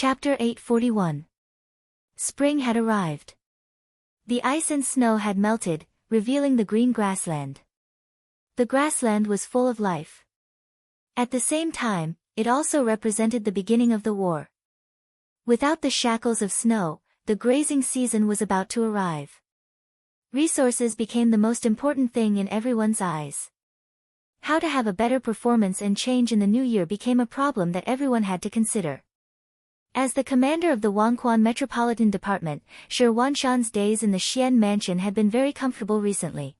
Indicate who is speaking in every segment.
Speaker 1: Chapter 841. Spring had arrived. The ice and snow had melted, revealing the green grassland. The grassland was full of life. At the same time, it also represented the beginning of the war. Without the shackles of snow, the grazing season was about to arrive. Resources became the most important thing in everyone's eyes. How to have a better performance and change in the new year became a problem that everyone had to consider. As the commander of the Wangquan Metropolitan Department, Shi Wanshan's days in the Xian Mansion had been very comfortable recently.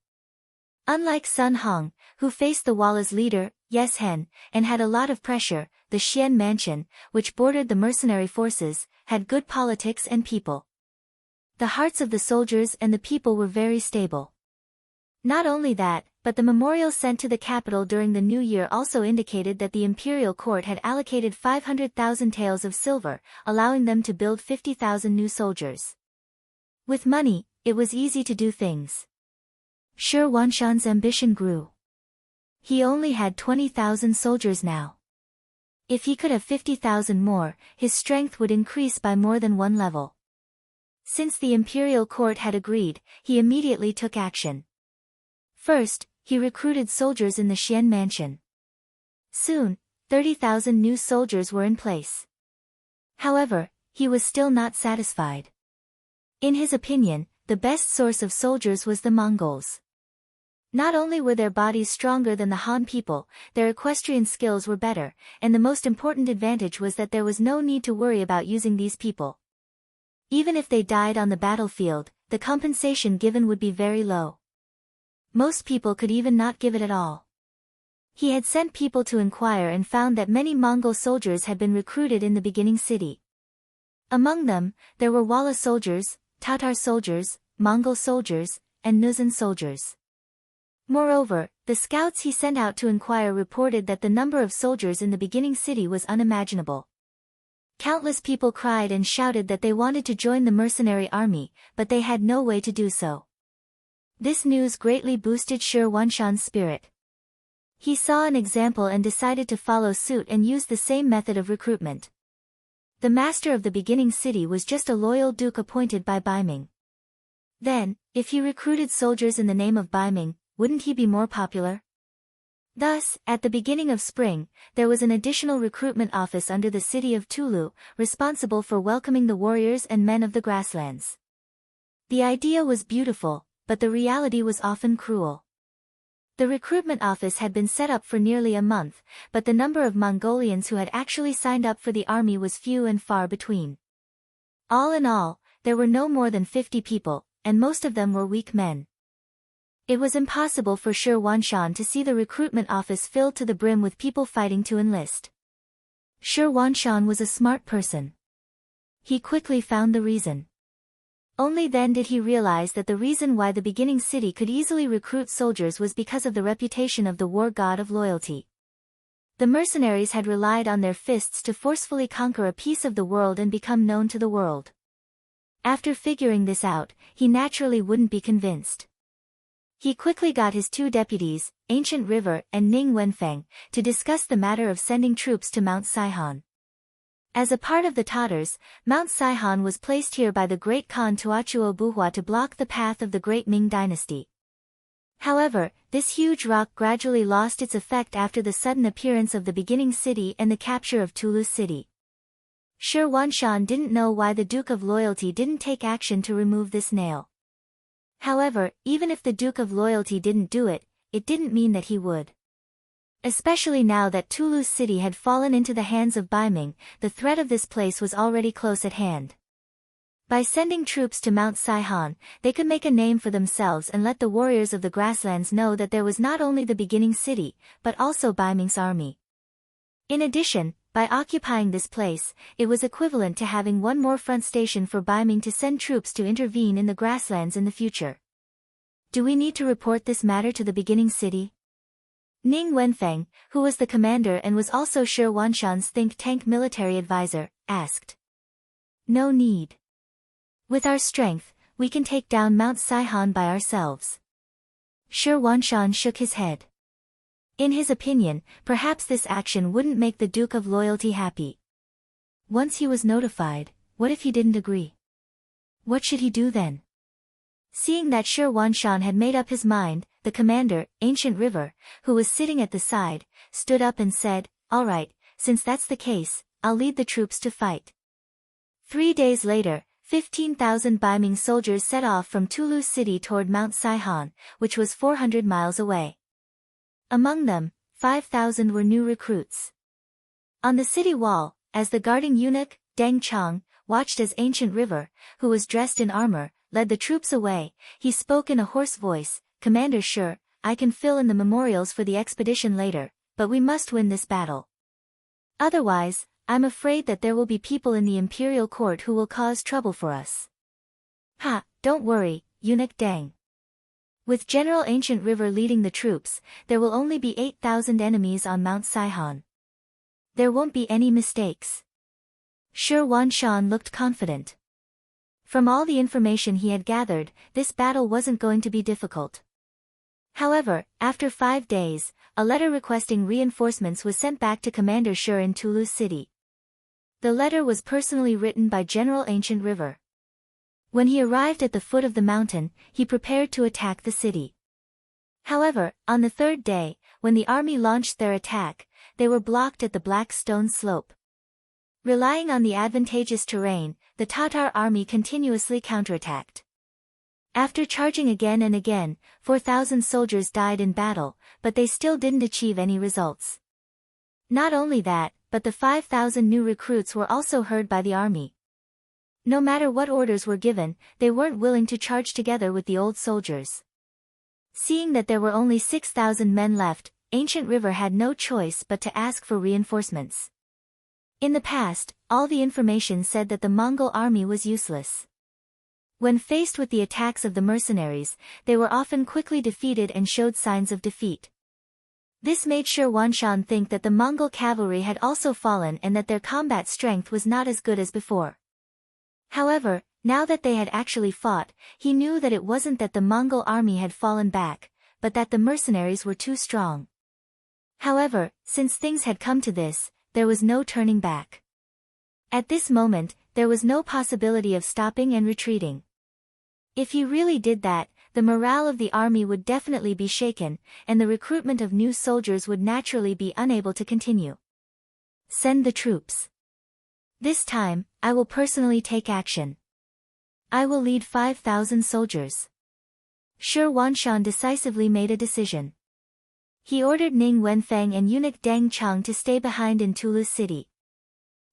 Speaker 1: Unlike Sun Hong, who faced the Walla's leader, Yes Hen, and had a lot of pressure, the Xian Mansion, which bordered the mercenary forces, had good politics and people. The hearts of the soldiers and the people were very stable. Not only that, but the memorial sent to the capital during the new year also indicated that the imperial court had allocated 500,000 taels of silver, allowing them to build 50,000 new soldiers. With money, it was easy to do things. Shi Wanshan's ambition grew. He only had 20,000 soldiers now. If he could have 50,000 more, his strength would increase by more than one level. Since the imperial court had agreed, he immediately took action. First, he recruited soldiers in the Xian Mansion. Soon, 30,000 new soldiers were in place. However, he was still not satisfied. In his opinion, the best source of soldiers was the Mongols. Not only were their bodies stronger than the Han people, their equestrian skills were better, and the most important advantage was that there was no need to worry about using these people. Even if they died on the battlefield, the compensation given would be very low. Most people could even not give it at all. He had sent people to inquire and found that many Mongol soldiers had been recruited in the beginning city. Among them, there were Walla soldiers, Tatar soldiers, Mongol soldiers, and Nuzan soldiers. Moreover, the scouts he sent out to inquire reported that the number of soldiers in the beginning city was unimaginable. Countless people cried and shouted that they wanted to join the mercenary army, but they had no way to do so. This news greatly boosted Shi Wanshan's spirit. He saw an example and decided to follow suit and use the same method of recruitment. The master of the beginning city was just a loyal duke appointed by Baiming. Then, if he recruited soldiers in the name of Baiming, wouldn't he be more popular? Thus, at the beginning of spring, there was an additional recruitment office under the city of Tulu, responsible for welcoming the warriors and men of the grasslands. The idea was beautiful, but the reality was often cruel. The recruitment office had been set up for nearly a month, but the number of Mongolians who had actually signed up for the army was few and far between. All in all, there were no more than 50 people, and most of them were weak men. It was impossible for Shi Wanshan to see the recruitment office filled to the brim with people fighting to enlist. Shi Wanshan was a smart person. He quickly found the reason. Only then did he realize that the reason why the beginning city could easily recruit soldiers was because of the reputation of the war god of loyalty. The mercenaries had relied on their fists to forcefully conquer a piece of the world and become known to the world. After figuring this out, he naturally wouldn't be convinced. He quickly got his two deputies, Ancient River and Ning Wenfeng, to discuss the matter of sending troops to Mount Saihan. As a part of the Tatars, Mount Saihan was placed here by the great Khan Tuachuo Buhua to block the path of the great Ming dynasty. However, this huge rock gradually lost its effect after the sudden appearance of the beginning city and the capture of Tulu city. Shi Wanshan didn't know why the Duke of Loyalty didn't take action to remove this nail. However, even if the Duke of Loyalty didn't do it, it didn't mean that he would. Especially now that Tulu city had fallen into the hands of Baiming, the threat of this place was already close at hand. By sending troops to Mount Saihan, they could make a name for themselves and let the warriors of the grasslands know that there was not only the beginning city, but also Baiming's army. In addition, by occupying this place, it was equivalent to having one more front station for Baiming to send troops to intervene in the grasslands in the future. Do we need to report this matter to the beginning city? Ning Wenfeng, who was the commander and was also Shi Wanshan's think tank military advisor, asked. No need. With our strength, we can take down Mount Saihan by ourselves. Shi Wanshan shook his head. In his opinion, perhaps this action wouldn't make the Duke of Loyalty happy. Once he was notified, what if he didn't agree? What should he do then? Seeing that Shi Huanshan had made up his mind, the commander, Ancient River, who was sitting at the side, stood up and said, "All right, since that's the case, I'll lead the troops to fight." 3 days later, 15,000 Baiming soldiers set off from Tulu city toward Mount Saihan, which was 400 miles away. Among them, 5,000 were new recruits. On the city wall, as the guarding eunuch, Deng Chang, watched as Ancient River, who was dressed in armor, led the troops away, he spoke in a hoarse voice, "Commander Shi, I can fill in the memorials for the expedition later, but we must win this battle. Otherwise, I'm afraid that there will be people in the imperial court who will cause trouble for us." "Ha, don't worry, eunuch Deng. With General Ancient River leading the troops, there will only be 8,000 enemies on Mount Saihan. There won't be any mistakes." Shi Huanshan looked confident. From all the information he had gathered, this battle wasn't going to be difficult. However, after 5 days, a letter requesting reinforcements was sent back to Commander Shi in Tulu city. The letter was personally written by General Ancient River. When he arrived at the foot of the mountain, he prepared to attack the city. However, on the 3rd day, when the army launched their attack, they were blocked at the black stone slope. Relying on the advantageous terrain, the Tatar army continuously counterattacked. After charging again and again, 4,000 soldiers died in battle, but they still didn't achieve any results. Not only that, but the 5,000 new recruits were also heard by the army. No matter what orders were given, they weren't willing to charge together with the old soldiers. Seeing that there were only 6,000 men left, Ancient River had no choice but to ask for reinforcements. In the past, all the information said that the Mongol army was useless. When faced with the attacks of the mercenaries, they were often quickly defeated and showed signs of defeat. This made Shi Huanshan think that the Mongol cavalry had also fallen and that their combat strength was not as good as before. However, now that they had actually fought, he knew that it wasn't that the Mongol army had fallen back, but that the mercenaries were too strong. However, since things had come to this, there was no turning back. At this moment, there was no possibility of stopping and retreating. If he really did that, the morale of the army would definitely be shaken, and the recruitment of new soldiers would naturally be unable to continue. "Send the troops. This time, I will personally take action. I will lead 5,000 soldiers." Shi Huanshan decisively made a decision. He ordered Ning Wenfeng and eunuch Deng Chang to stay behind in Tulu city.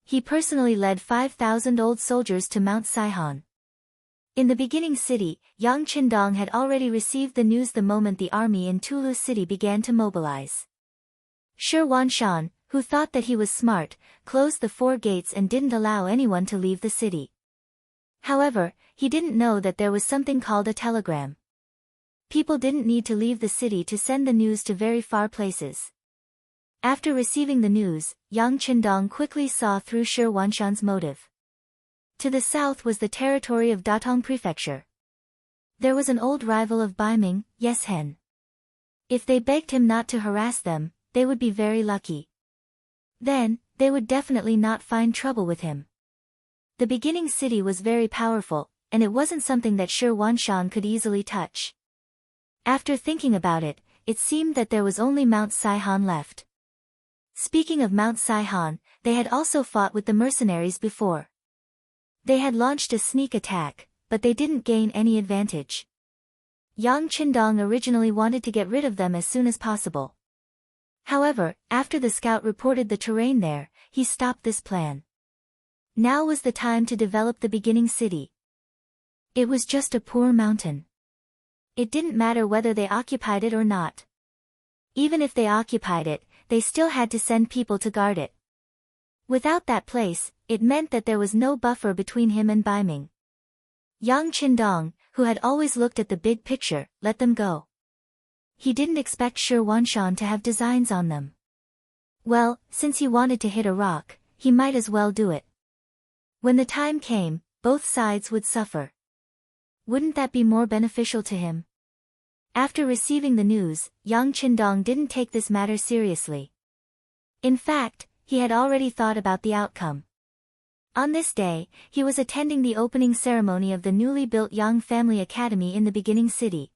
Speaker 1: He personally led 5,000 old soldiers to Mount Saihan. In the beginning city, Yang Qindong had already received the news the moment the army in Tulu city began to mobilize. Shi Huanshan, who thought that he was smart, closed the 4 gates and didn't allow anyone to leave the city. However, he didn't know that there was something called a telegram. People didn't need to leave the city to send the news to very far places. After receiving the news, Yang Qindong quickly saw through Shi Huanshan's motive. To the south was the territory of Datong Prefecture. There was an old rival of Baiming, Yeshen. If they begged him not to harass them, they would be very lucky. Then, they would definitely not find trouble with him. The beginning city was very powerful, and it wasn't something that Shi Huanshan could easily touch. After thinking about it, it seemed that there was only Mount Saihan left. Speaking of Mount Saihan, they had also fought with the mercenaries before. They had launched a sneak attack, but they didn't gain any advantage. Yang Qindong originally wanted to get rid of them as soon as possible. However, after the scout reported the terrain there, he stopped this plan. Now was the time to develop the beginning city. It was just a poor mountain. It didn't matter whether they occupied it or not. Even if they occupied it, they still had to send people to guard it. Without that place, it meant that there was no buffer between him and Baiming. Yang Qindong, who had always looked at the big picture, let them go. He didn't expect Shi Huanshan to have designs on them. Well, since he wanted to hit a rock, he might as well do it. When the time came, both sides would suffer. Wouldn't that be more beneficial to him? After receiving the news, Yang Qindong didn't take this matter seriously. In fact, he had already thought about the outcome. On this day, he was attending the opening ceremony of the newly built Yang Family Academy in the beginning city.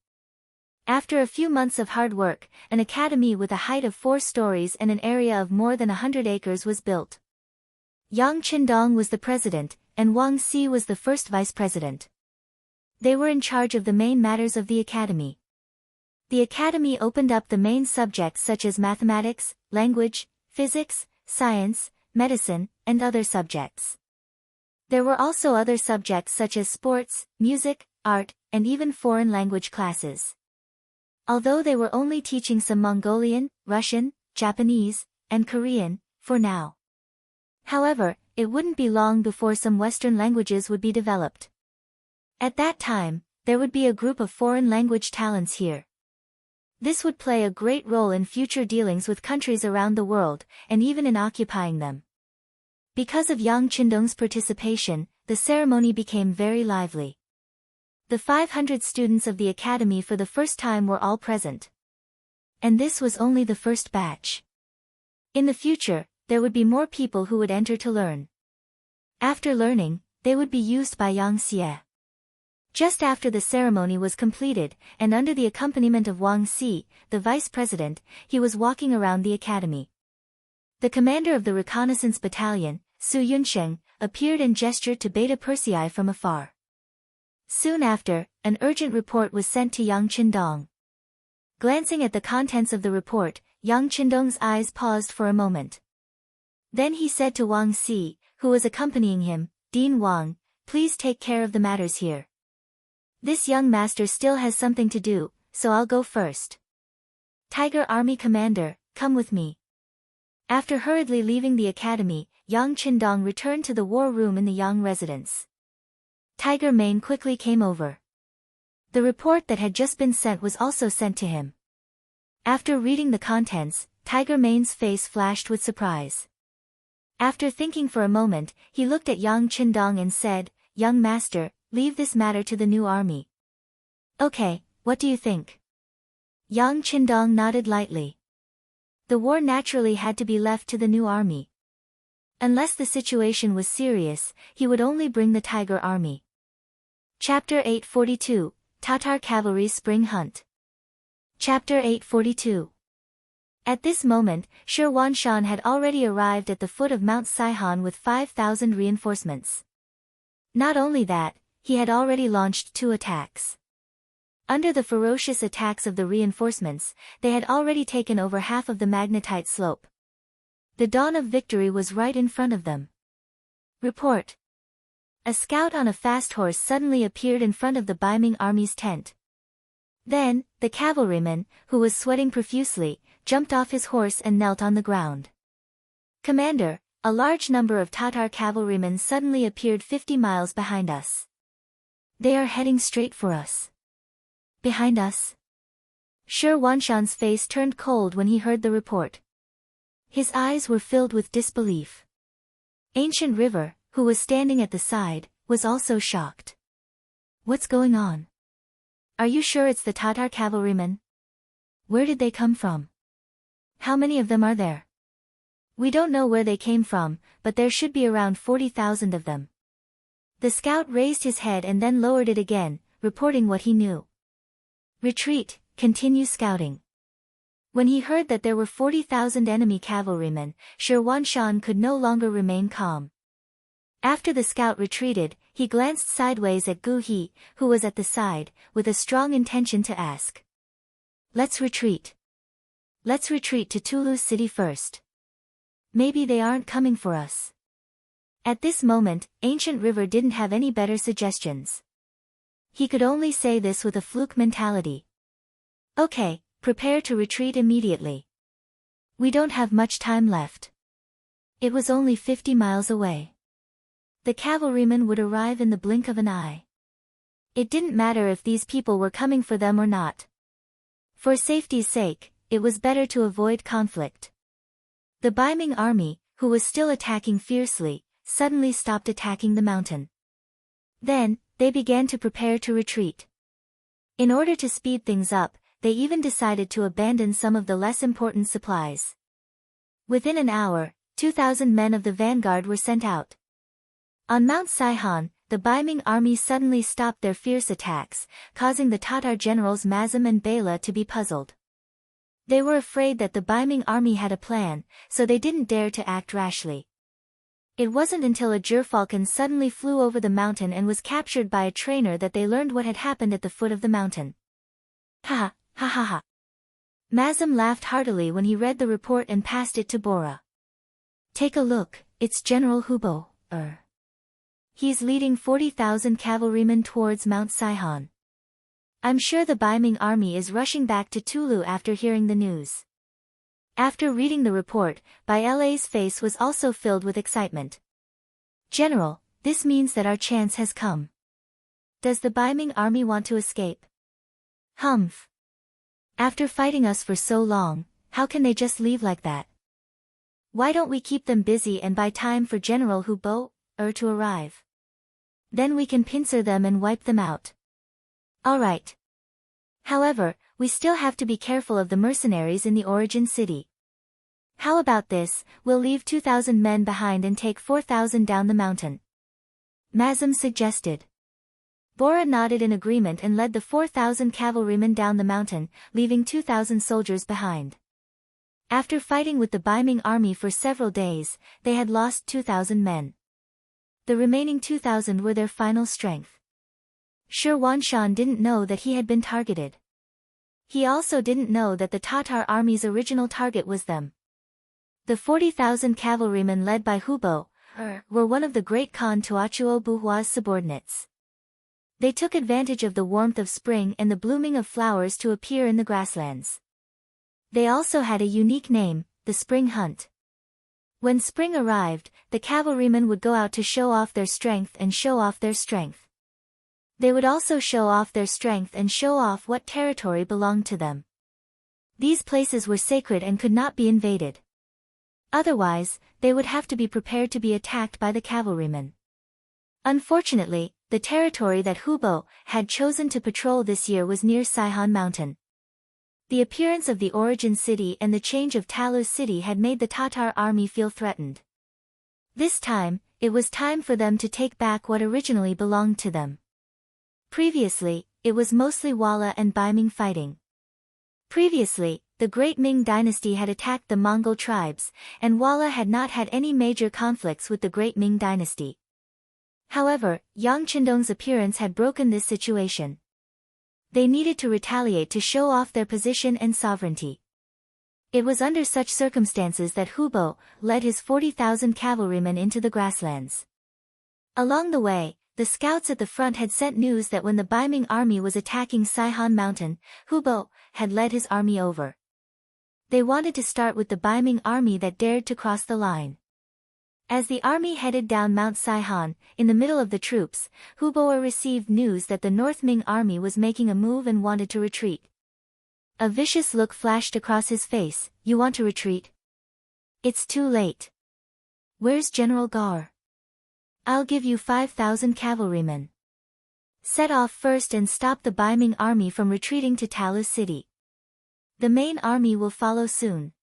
Speaker 1: After a few months of hard work, an academy with a height of 4 stories and an area of more than 100 acres was built. Yang Qindong was the president, and Wang Si was the first vice president. They were in charge of the main matters of the academy. The academy opened up the main subjects such as mathematics, language, physics, science, medicine, and other subjects. There were also other subjects such as sports, music, art, and even foreign language classes. Although they were only teaching some Mongolian, Russian, Japanese, and Korean, for now. However, it wouldn't be long before some Western languages would be developed. At that time, there would be a group of foreign language talents here. This would play a great role in future dealings with countries around the world, and even in occupying them. Because of Yang Qindong's participation, the ceremony became very lively. The 500 students of the academy for the first time were all present. And this was only the first batch. In the future, there would be more people who would enter to learn. After learning, they would be used by Yang Xie. Just after the ceremony was completed, and under the accompaniment of Wang Si, the vice president, he was walking around the academy. The commander of the reconnaissance battalion, Su Yunsheng, appeared and gestured to Beta Persei from afar. Soon after, an urgent report was sent to Yang Qindong. Glancing at the contents of the report, Yang Qindong's eyes paused for a moment. Then he said to Wang Si, who was accompanying him, "Dean Wang, please take care of the matters here. This young master still has something to do, so I'll go first. Tiger Army Commander, come with me." After hurriedly leaving the academy, Yang Qindong returned to the war room in the Yang residence. Tiger Mane quickly came over. The report that had just been sent was also sent to him. After reading the contents, Tiger Mane's face flashed with surprise. After thinking for a moment, he looked at Yang Qindong and said, "Young master, leave this matter to the new army." "Okay, what do you think?" Yang Qindong nodded lightly. The war naturally had to be left to the new army. Unless the situation was serious, he would only bring the Tiger Army. Chapter 842, Tatar Cavalry's Spring Hunt. Chapter 842. At this moment, Shi Wanshan had already arrived at the foot of Mount Saihan with 5,000 reinforcements. Not only that, he had already launched 2 attacks. Under the ferocious attacks of the reinforcements, they had already taken over half of the magnetite slope. The dawn of victory was right in front of them. Report. A scout on a fast horse suddenly appeared in front of the Baiming army's tent. Then, the cavalryman, who was sweating profusely, jumped off his horse and knelt on the ground. "Commander, a large number of Tatar cavalrymen suddenly appeared 50 miles behind us. They are heading straight for us." "Behind us?" Shi Wanshan's face turned cold when he heard the report. His eyes were filled with disbelief. Ancient River, who was standing at the side, was also shocked. "What's going on? Are you sure it's the Tatar cavalrymen? Where did they come from? How many of them are there?" "We don't know where they came from, but there should be around 40,000 of them." The scout raised his head and then lowered it again, reporting what he knew. "Retreat, continue scouting." When he heard that there were 40,000 enemy cavalrymen, Shi Wanshan could no longer remain calm. After the scout retreated, he glanced sideways at Gu He, who was at the side, with a strong intention to ask. "Let's retreat. Let's retreat to Tulu City first. Maybe they aren't coming for us." At this moment, Ancient River didn't have any better suggestions. He could only say this with a fluke mentality. "Okay, prepare to retreat immediately. We don't have much time left." It was only 50 miles away. The cavalrymen would arrive in the blink of an eye. It didn't matter if these people were coming for them or not. For safety's sake, it was better to avoid conflict. The Baiming army, who was still attacking fiercely, suddenly stopped attacking the mountain. Then, they began to prepare to retreat. In order to speed things up, they even decided to abandon some of the less important supplies. Within an hour, 2,000 men of the vanguard were sent out. On Mount Saihan, the Baiming army suddenly stopped their fierce attacks, causing the Tatar generals Mazum and Bela to be puzzled. They were afraid that the Baiming army had a plan, so they didn't dare to act rashly. It wasn't until a gerfalcon suddenly flew over the mountain and was captured by a trainer that they learned what had happened at the foot of the mountain. Ha ha ha ha. Mazum laughed heartily when he read the report and passed it to Bora. Take a look, it's General Hubo. He's leading 40,000 cavalrymen towards Mount Saihan. I'm sure the Baiming army is rushing back to Tulu after hearing the news. After reading the report, Baile's face was also filled with excitement. General, this means that our chance has come. Does the Baiming army want to escape? Humph. After fighting us for so long, how can they just leave like that? Why don't we keep them busy and buy time for General Hubo to arrive? Then we can pincer them and wipe them out. Alright. However, we still have to be careful of the mercenaries in the origin city. How about this, we'll leave 2,000 men behind and take 4,000 down the mountain. Mazum suggested. Bora nodded in agreement and led the 4,000 cavalrymen down the mountain, leaving 2,000 soldiers behind. After fighting with the Baiming army for several days, they had lost 2,000 men. The remaining 2,000 were their final strength. Sure, Wanshan didn't know that he had been targeted. He also didn't know that the Tatar army's original target was them. The 40,000 cavalrymen led by Hubo were one of the great Khan Tuachuo Buhua's subordinates. They took advantage of the warmth of spring and the blooming of flowers to appear in the grasslands. They also had a unique name, the Spring Hunt. When spring arrived, the cavalrymen would go out to show off their strength and show off their strength. They would also show off their strength and show off what territory belonged to them. These places were sacred and could not be invaded. Otherwise, they would have to be prepared to be attacked by the cavalrymen. Unfortunately, the territory that Hubo had chosen to patrol this year was near Saihan Mountain. The appearance of the origin city and the change of Talu's city had made the Tatar army feel threatened. This time, it was time for them to take back what originally belonged to them. Previously, it was mostly Wala and Baiming fighting. Previously, the Great Ming dynasty had attacked the Mongol tribes, and Wala had not had any major conflicts with the Great Ming dynasty. However, Yang Chendong's appearance had broken this situation. They needed to retaliate to show off their position and sovereignty. It was under such circumstances that Hubo led his 40,000 cavalrymen into the grasslands. Along the way, the scouts at the front had sent news that when the Baiming army was attacking Saihan Mountain, Hubo had led his army over. They wanted to start with the Baiming army that dared to cross the line. As the army headed down Mount Saihan, in the middle of the troops, Hubo received news that the North Ming army was making a move and wanted to retreat. A vicious look flashed across his face. You want to retreat? It's too late. Where's General Gaur? I'll give you 5,000 cavalrymen. Set off first and stop the Baiming army from retreating to Talu city. The main army will follow soon.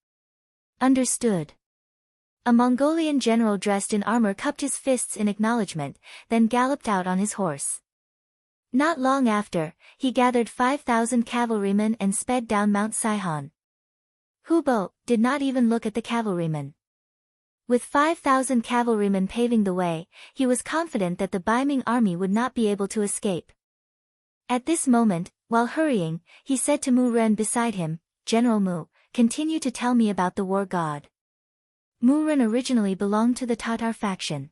Speaker 1: Understood. A Mongolian general dressed in armor cupped his fists in acknowledgement, then galloped out on his horse. Not long after, he gathered 5,000 cavalrymen and sped down Mount Saihan. Hubo did not even look at the cavalrymen. With 5,000 cavalrymen paving the way, he was confident that the Baiming army would not be able to escape. At this moment, while hurrying, he said to Mu Ren beside him, General Mu, continue to tell me about the war god. Mu Ren originally belonged to the Tatar faction.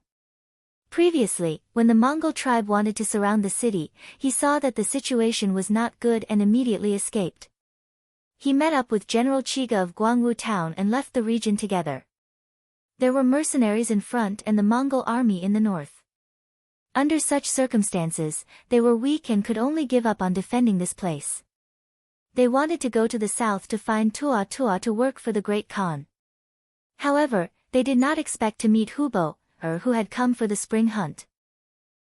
Speaker 1: Previously, when the Mongol tribe wanted to surround the city, he saw that the situation was not good and immediately escaped. He met up with General Chiga of Guangwu town and left the region together. There were mercenaries in front and the Mongol army in the north. Under such circumstances, they were weak and could only give up on defending this place. They wanted to go to the south to find Tua Tua to work for the Great Khan. However, they did not expect to meet Hubo, who had come for the spring hunt.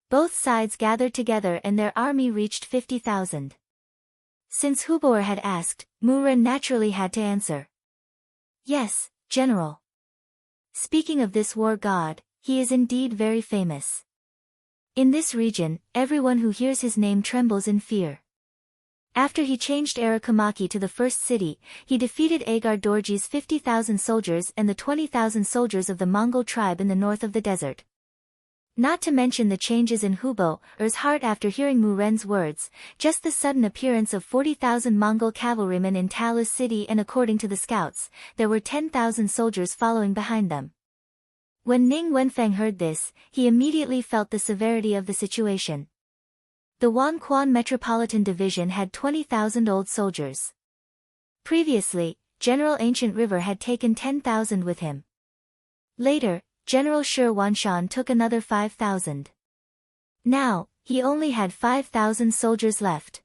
Speaker 1: Both sides gathered together and their army reached 50,000. Since Hubo had asked, Mu Ren naturally had to answer. Yes, General. Speaking of this war god, he is indeed very famous. In this region, everyone who hears his name trembles in fear. After he changed Arakumaki to the first city, he defeated Agar Dorji's 50,000 soldiers and the 20,000 soldiers of the Mongol tribe in the north of the desert. Not to mention the changes in Hubo's heart after hearing Mu Ren's words, just the sudden appearance of 40,000 Mongol cavalrymen in Talis city, and according to the scouts, there were 10,000 soldiers following behind them. When Ning Wenfeng heard this, he immediately felt the severity of the situation. The Wanquan Metropolitan Division had 20,000 old soldiers. Previously, General Ancient River had taken 10,000 with him. Later, General Shi Wanshan took another 5,000. Now, he only had 5,000 soldiers left,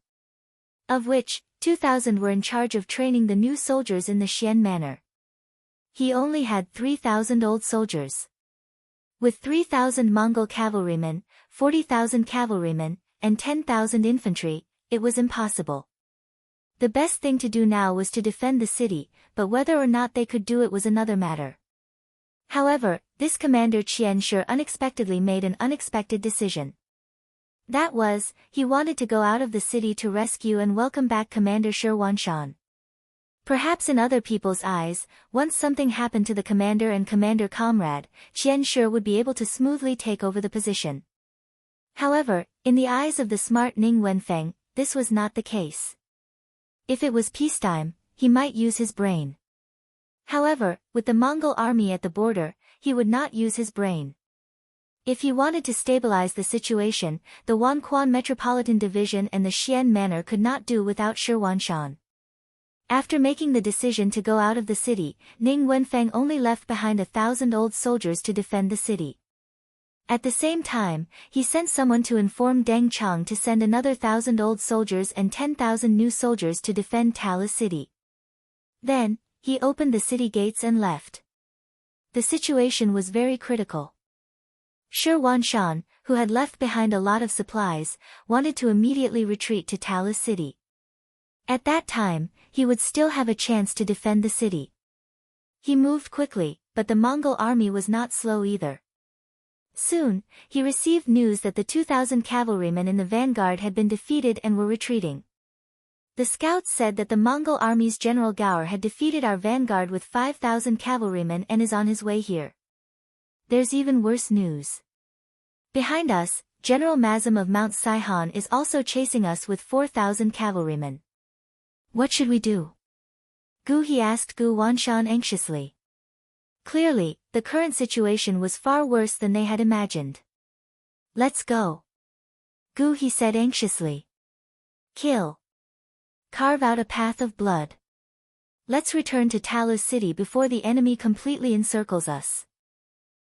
Speaker 1: of which 2,000 were in charge of training the new soldiers in the Xian manner. He only had 3,000 old soldiers. With 3,000 Mongol cavalrymen, 40,000 cavalrymen, and 10,000 infantry, it was impossible. The best thing to do now was to defend the city, but whether or not they could do it was another matter. However, this commander Qian Shi unexpectedly made an unexpected decision. That was, he wanted to go out of the city to rescue and welcome back Commander Shi Wanshan. Perhaps in other people's eyes, once something happened to the commander and commander comrade, Qian Shi would be able to smoothly take over the position. However, in the eyes of the smart Ning Wenfeng, this was not the case. If it was peacetime, he might use his brain. However, with the Mongol army at the border, he would not use his brain. If he wanted to stabilize the situation, the Wanquan Metropolitan Division and the Xian Manor could not do without Shi Wanshan. After making the decision to go out of the city, Ning Wenfeng only left behind 1,000 old soldiers to defend the city. At the same time, he sent someone to inform Deng Chang to send another 1,000 old soldiers and 10,000 new soldiers to defend Talis city. Then, he opened the city gates and left. The situation was very critical. Shi Wanshan, who had left behind a lot of supplies, wanted to immediately retreat to Talis city. At that time, he would still have a chance to defend the city. He moved quickly, but the Mongol army was not slow either. Soon, he received news that the 2,000 cavalrymen in the vanguard had been defeated and were retreating. The scouts said that the Mongol army's General Gaur had defeated our vanguard with 5,000 cavalrymen and is on his way here. There's even worse news. Behind us, General Mazam of Mount Saihan is also chasing us with 4,000 cavalrymen. What should we do? He asked Gu Wanshan anxiously. Clearly, the current situation was far worse than they had imagined. Let's go. He said anxiously. Kill. Carve out a path of blood. Let's return to Talis city before the enemy completely encircles us.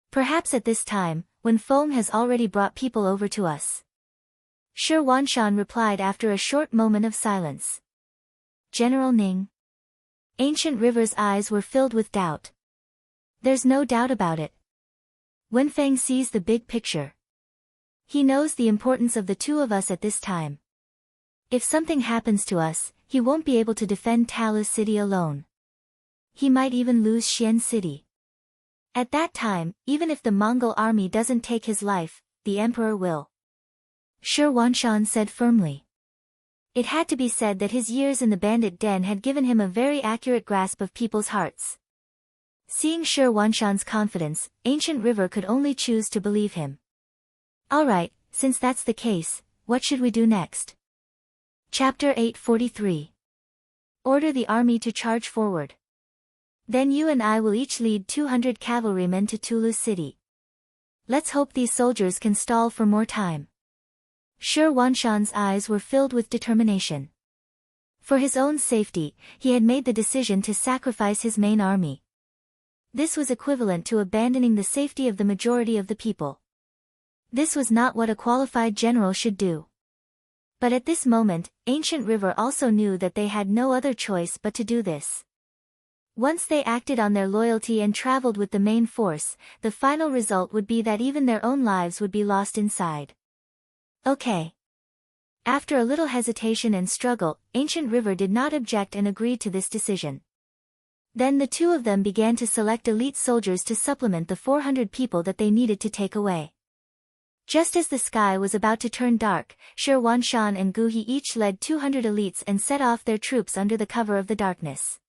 Speaker 1: Perhaps at this time, when Feng has already brought people over to us. Shi Wanshan replied after a short moment of silence. General Ning. Ancient River's eyes were filled with doubt. There's no doubt about it. Wenfeng sees the big picture. He knows the importance of the two of us at this time. If something happens to us, he won't be able to defend Talis city alone. He might even lose Xian city. At that time, even if the Mongol army doesn't take his life, the emperor will. Shi Wanshan said firmly. It had to be said that his years in the bandit den had given him a very accurate grasp of people's hearts. Seeing Shi Wanshan's confidence, Ancient River could only choose to believe him. Alright, since that's the case, what should we do next? Chapter 843. Order the army to charge forward. Then you and I will each lead 200 cavalrymen to Tulu city. Let's hope these soldiers can stall for more time. Shi Wanshan's eyes were filled with determination. For his own safety, he had made the decision to sacrifice his main army. This was equivalent to abandoning the safety of the majority of the people. This was not what a qualified general should do. But at this moment, Ancient River also knew that they had no other choice but to do this. Once they acted on their loyalty and traveled with the main force, the final result would be that even their own lives would be lost inside. Okay. After a little hesitation and struggle, Ancient River did not object and agreed to this decision. Then the two of them began to select elite soldiers to supplement the 400 people that they needed to take away. Just as the sky was about to turn dark, Shi Wanshan and Gu He each led 200 elites and set off their troops under the cover of the darkness.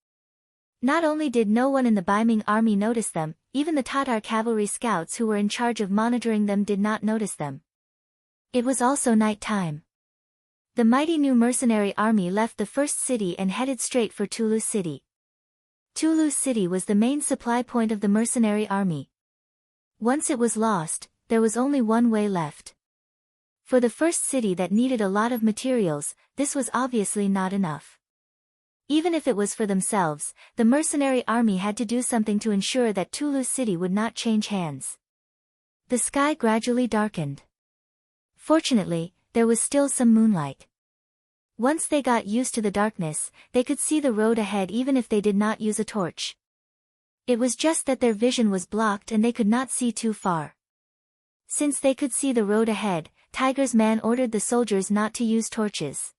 Speaker 1: Not only did no one in the Baiming army notice them, even the Tatar cavalry scouts who were in charge of monitoring them did not notice them. It was also night time. The mighty new mercenary army left the first city and headed straight for Tulu City. Tulu City was the main supply point of the mercenary army. Once it was lost, there was only one way left. For the first city that needed a lot of materials, this was obviously not enough. Even if it was for themselves, the mercenary army had to do something to ensure that Tulu City would not change hands. The sky gradually darkened. Fortunately, there was still some moonlight. Once they got used to the darkness, they could see the road ahead even if they did not use a torch. It was just that their vision was blocked and they could not see too far. Since they could see the road ahead, Tiger's man ordered the soldiers not to use torches.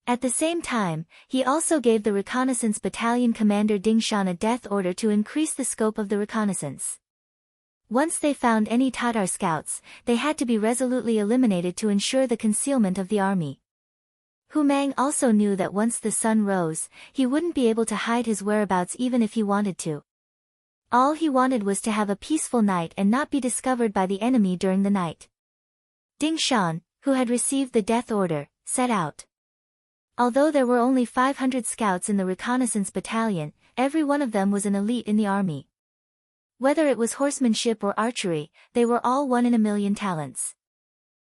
Speaker 1: At the same time, he also gave the reconnaissance battalion commander Ding Shan a death order to increase the scope of the reconnaissance. Once they found any Tatar scouts, they had to be resolutely eliminated to ensure the concealment of the army. Hu Mang also knew that once the sun rose, he wouldn't be able to hide his whereabouts even if he wanted to. All he wanted was to have a peaceful night and not be discovered by the enemy during the night. Ding Shan, who had received the death order, set out. Although there were only 500 scouts in the reconnaissance battalion, every one of them was an elite in the army. Whether it was horsemanship or archery, they were all 1 in a million talents.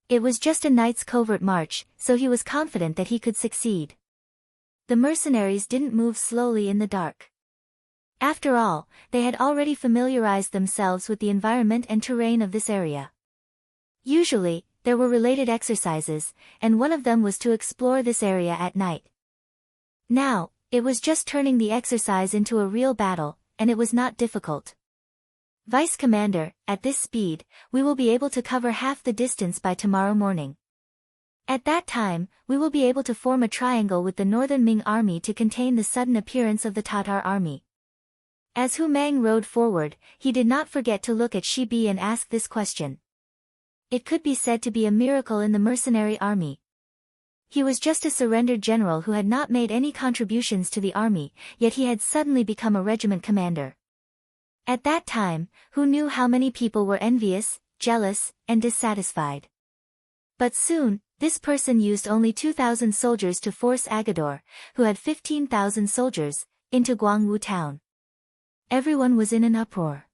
Speaker 1: It was just a night's covert march, so he was confident that he could succeed. The mercenaries didn't move slowly in the dark. After all, they had already familiarized themselves with the environment and terrain of this area. Usually, there were related exercises, and one of them was to explore this area at night. Now, it was just turning the exercise into a real battle, and it was not difficult. Vice Commander, at this speed, we will be able to cover half the distance by tomorrow morning. At that time, we will be able to form a triangle with the northern Ming army to contain the sudden appearance of the Tatar army. As Hu Mang rode forward, he did not forget to look at Shi Bi and ask this question. It could be said to be a miracle in the mercenary army. He was just a surrendered general who had not made any contributions to the army, yet he had suddenly become a regiment commander. At that time, who knew how many people were envious, jealous, and dissatisfied? But soon, this person used only 2,000 soldiers to force Agador, who had 15,000 soldiers, into Guangwu town. Everyone was in an uproar.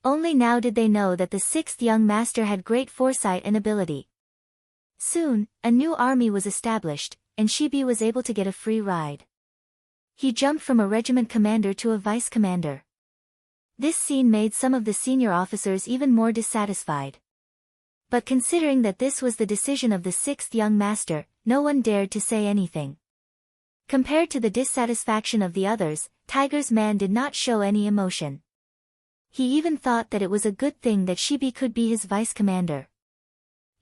Speaker 1: Only now did they know that the 6th young master had great foresight and ability. Soon, a new army was established, and Shi Bi was able to get a free ride. He jumped from a regiment commander to a vice commander. This scene made some of the senior officers even more dissatisfied. But considering that this was the decision of the 6th young master, no one dared to say anything. Compared to the dissatisfaction of the others, Tiger's man did not show any emotion. He even thought that it was a good thing that Shi Bi could be his vice commander.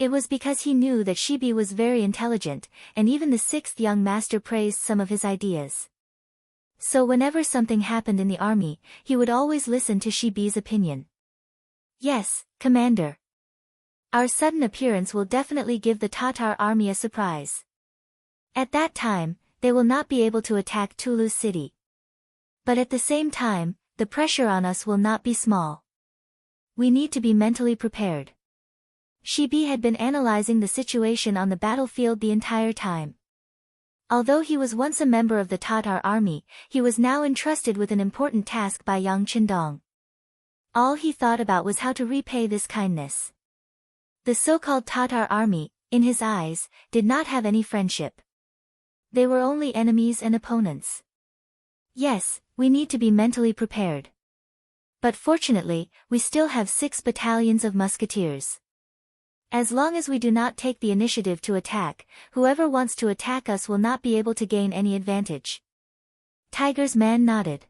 Speaker 1: It was because he knew that Shi Bi was very intelligent, and even the 6th young master praised some of his ideas. So whenever something happened in the army, he would always listen to Shi Bi's opinion. Yes, Commander. Our sudden appearance will definitely give the Tatar army a surprise. At that time, they will not be able to attack Tulu City. But at the same time, the pressure on us will not be small. We need to be mentally prepared. Shi Bi had been analyzing the situation on the battlefield the entire time. Although he was once a member of the Tatar army, he was now entrusted with an important task by Yang Qindong. All he thought about was how to repay this kindness. The so-called Tatar army, in his eyes, did not have any friendship. They were only enemies and opponents. Yes, we need to be mentally prepared. But fortunately, we still have 6 battalions of musketeers. As long as we do not take the initiative to attack, whoever wants to attack us will not be able to gain any advantage. Tiger's man nodded.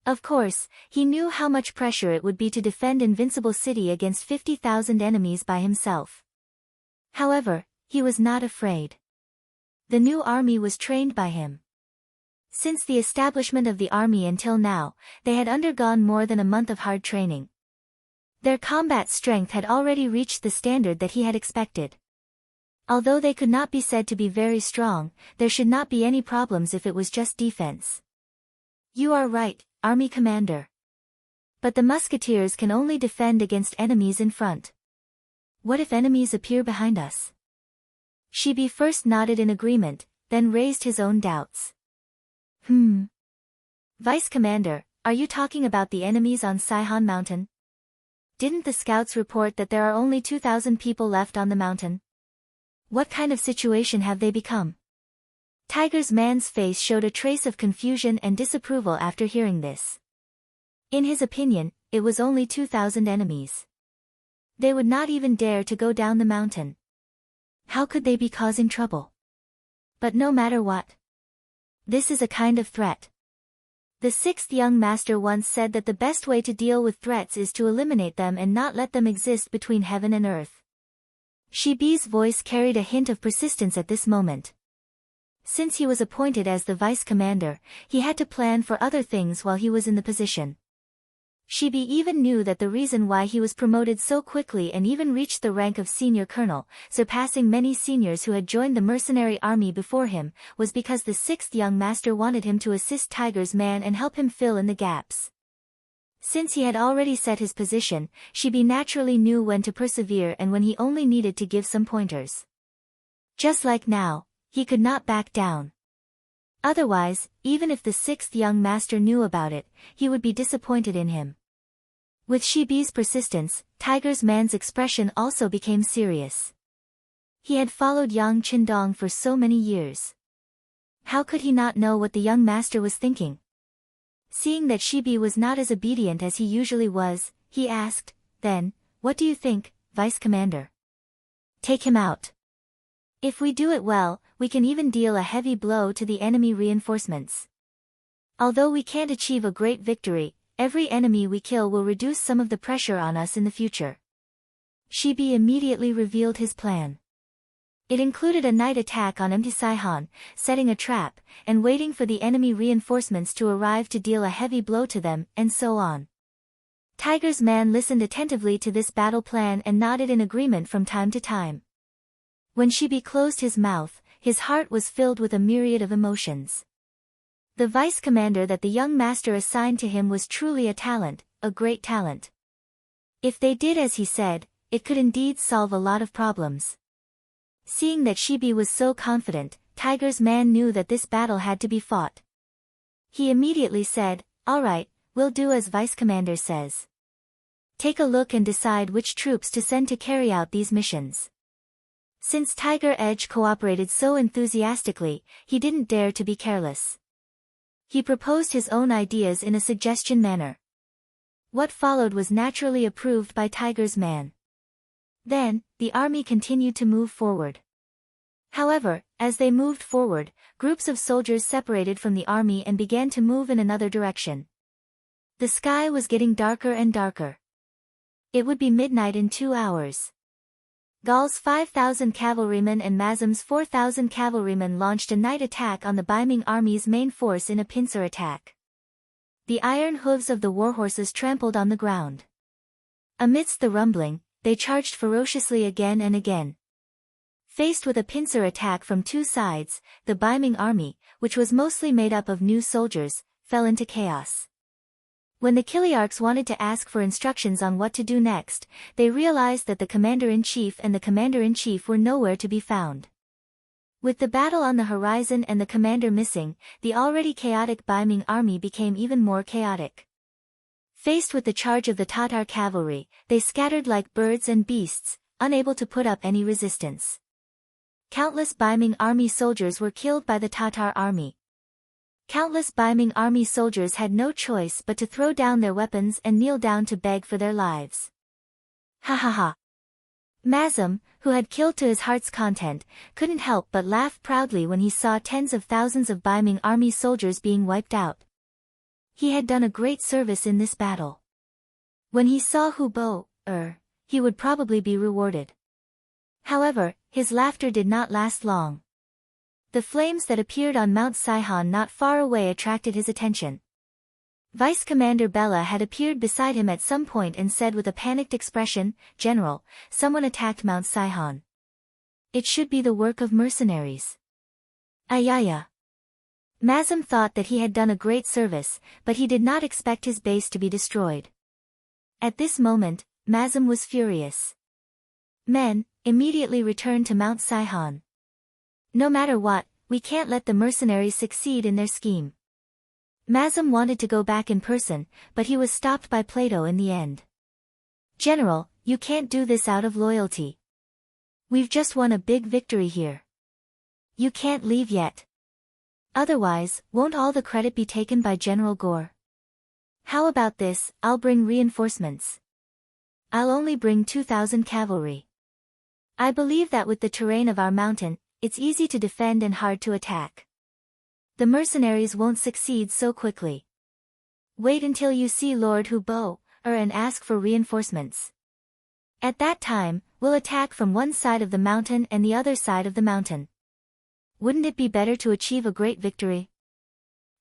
Speaker 1: Of course, he knew how much pressure it would be to defend Invincible City against 50,000 enemies by himself. However, he was not afraid. The new army was trained by him. Since the establishment of the army until now, they had undergone more than a month of hard training. Their combat strength had already reached the standard that he had expected. Although they could not be said to be very strong, there should not be any problems if it was just defense. You are right, army commander. But the musketeers can only defend against enemies in front. What if enemies appear behind us? Shibi first nodded in agreement, then raised his own doubts. Vice Commander, are you talking about the enemies on Saihan Mountain? Didn't the scouts report that there are only 2,000 people left on the mountain? What kind of situation have they become? Tiger's man's face showed a trace of confusion and disapproval after hearing this. In his opinion, it was only 2,000 enemies. They would not even dare to go down the mountain. How could they be causing trouble? But no matter what. This is a kind of threat. The sixth young master once said that the best way to deal with threats is to eliminate them and not let them exist between heaven and earth. Shibi's voice carried a hint of persistence at this moment. Since he was appointed as the vice commander, he had to plan for other things while he was in the position. Shibi even knew that the reason why he was promoted so quickly and even reached the rank of senior colonel, surpassing many seniors who had joined the mercenary army before him, was because the sixth young master wanted him to assist Tiger's man and help him fill in the gaps. Since he had already set his position, Shibi naturally knew when to persevere and when he only needed to give some pointers. Just like now, he could not back down. Otherwise, even if the sixth young master knew about it, he would be disappointed in him. With Shibi's persistence, Tiger's man's expression also became serious. He had followed Yang Qindong for so many years. How could he not know what the young master was thinking? Seeing that Shibi was not as obedient as he usually was, he asked, "Then, what do you think, Vice Commander? Take him out. If we do it well, we can even deal a heavy blow to the enemy reinforcements. Although we can't achieve a great victory, every enemy we kill will reduce some of the pressure on us in the future." Shibi immediately revealed his plan. It included a night attack on empty Saihan, setting a trap, and waiting for the enemy reinforcements to arrive to deal a heavy blow to them, and so on. Tiger's man listened attentively to this battle plan and nodded in agreement from time to time. When Shibi closed his mouth, his heart was filled with a myriad of emotions. The vice commander that the young master assigned to him was truly a talent, a great talent. If they did as he said, it could indeed solve a lot of problems. Seeing that Shibi was so confident, Tiger's man knew that this battle had to be fought. He immediately said, "All right, we'll do as vice commander says. Take a look and decide which troops to send to carry out these missions." Since Tiger Edge cooperated so enthusiastically, he didn't dare to be careless. He proposed his own ideas in a suggestion manner. What followed was naturally approved by Tiger's man. Then, the army continued to move forward. However, as they moved forward, groups of soldiers separated from the army and began to move in another direction. The sky was getting darker and darker. It would be midnight in 2 hours. Gal's 5,000 cavalrymen and Mazam's 4,000 cavalrymen launched a night attack on the Baiming army's main force in a pincer attack. The iron hooves of the warhorses trampled on the ground. Amidst the rumbling, they charged ferociously again and again. Faced with a pincer attack from two sides, the Baiming army, which was mostly made up of new soldiers, fell into chaos. When the Kiliarchs wanted to ask for instructions on what to do next, they realized that the commander-in-chief and the commander-in-chief were nowhere to be found. With the battle on the horizon and the commander missing, the already chaotic Baiming army became even more chaotic. Faced with the charge of the Tatar cavalry, they scattered like birds and beasts, unable to put up any resistance. Countless Baiming army soldiers were killed by the Tatar army. Countless Baiming army soldiers had no choice but to throw down their weapons and kneel down to beg for their lives. Ha ha ha. Mazam, who had killed to his heart's content, couldn't help but laugh proudly when he saw tens of thousands of Baiming army soldiers being wiped out. He had done a great service in this battle. When he saw Hu Bo, he would probably be rewarded. However, his laughter did not last long. The flames that appeared on Mount Saihan not far away attracted his attention. Vice Commander Bella had appeared beside him at some point and said with a panicked expression, "General, someone attacked Mount Saihan. It should be the work of mercenaries." Ayaya. Mazam thought that he had done a great service, but he did not expect his base to be destroyed. At this moment, Mazam was furious. "Men, immediately return to Mount Saihan. No matter what, we can't let the mercenaries succeed in their scheme." Mazam wanted to go back in person, but he was stopped by Plato in the end. "General, you can't do this out of loyalty. We've just won a big victory here. You can't leave yet. Otherwise, won't all the credit be taken by General Gore? How about this, I'll bring reinforcements. I'll only bring 2,000 cavalry. I believe that with the terrain of our mountain, it's easy to defend and hard to attack. The mercenaries won't succeed so quickly. Wait until you see Lord Hubo, and ask for reinforcements. At that time, we'll attack from one side of the mountain and the other side of the mountain. Wouldn't it be better to achieve a great victory?"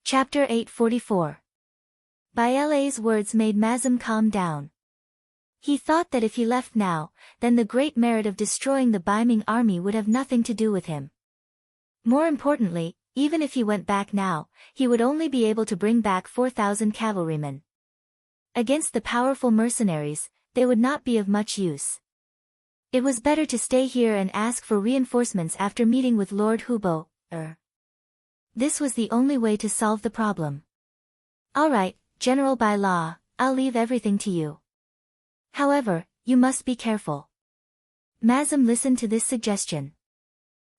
Speaker 1: Chapter 844. Baile's words made Mazam calm down. He thought that if he left now, then the great merit of destroying the Baiming army would have nothing to do with him. More importantly, even if he went back now, he would only be able to bring back 4,000 cavalrymen. Against the powerful mercenaries, they would not be of much use. It was better to stay here and ask for reinforcements after meeting with Lord Hubo. This was the only way to solve the problem. "All right, General Baila, I'll leave everything to you. However, you must be careful." Mazam listened to this suggestion.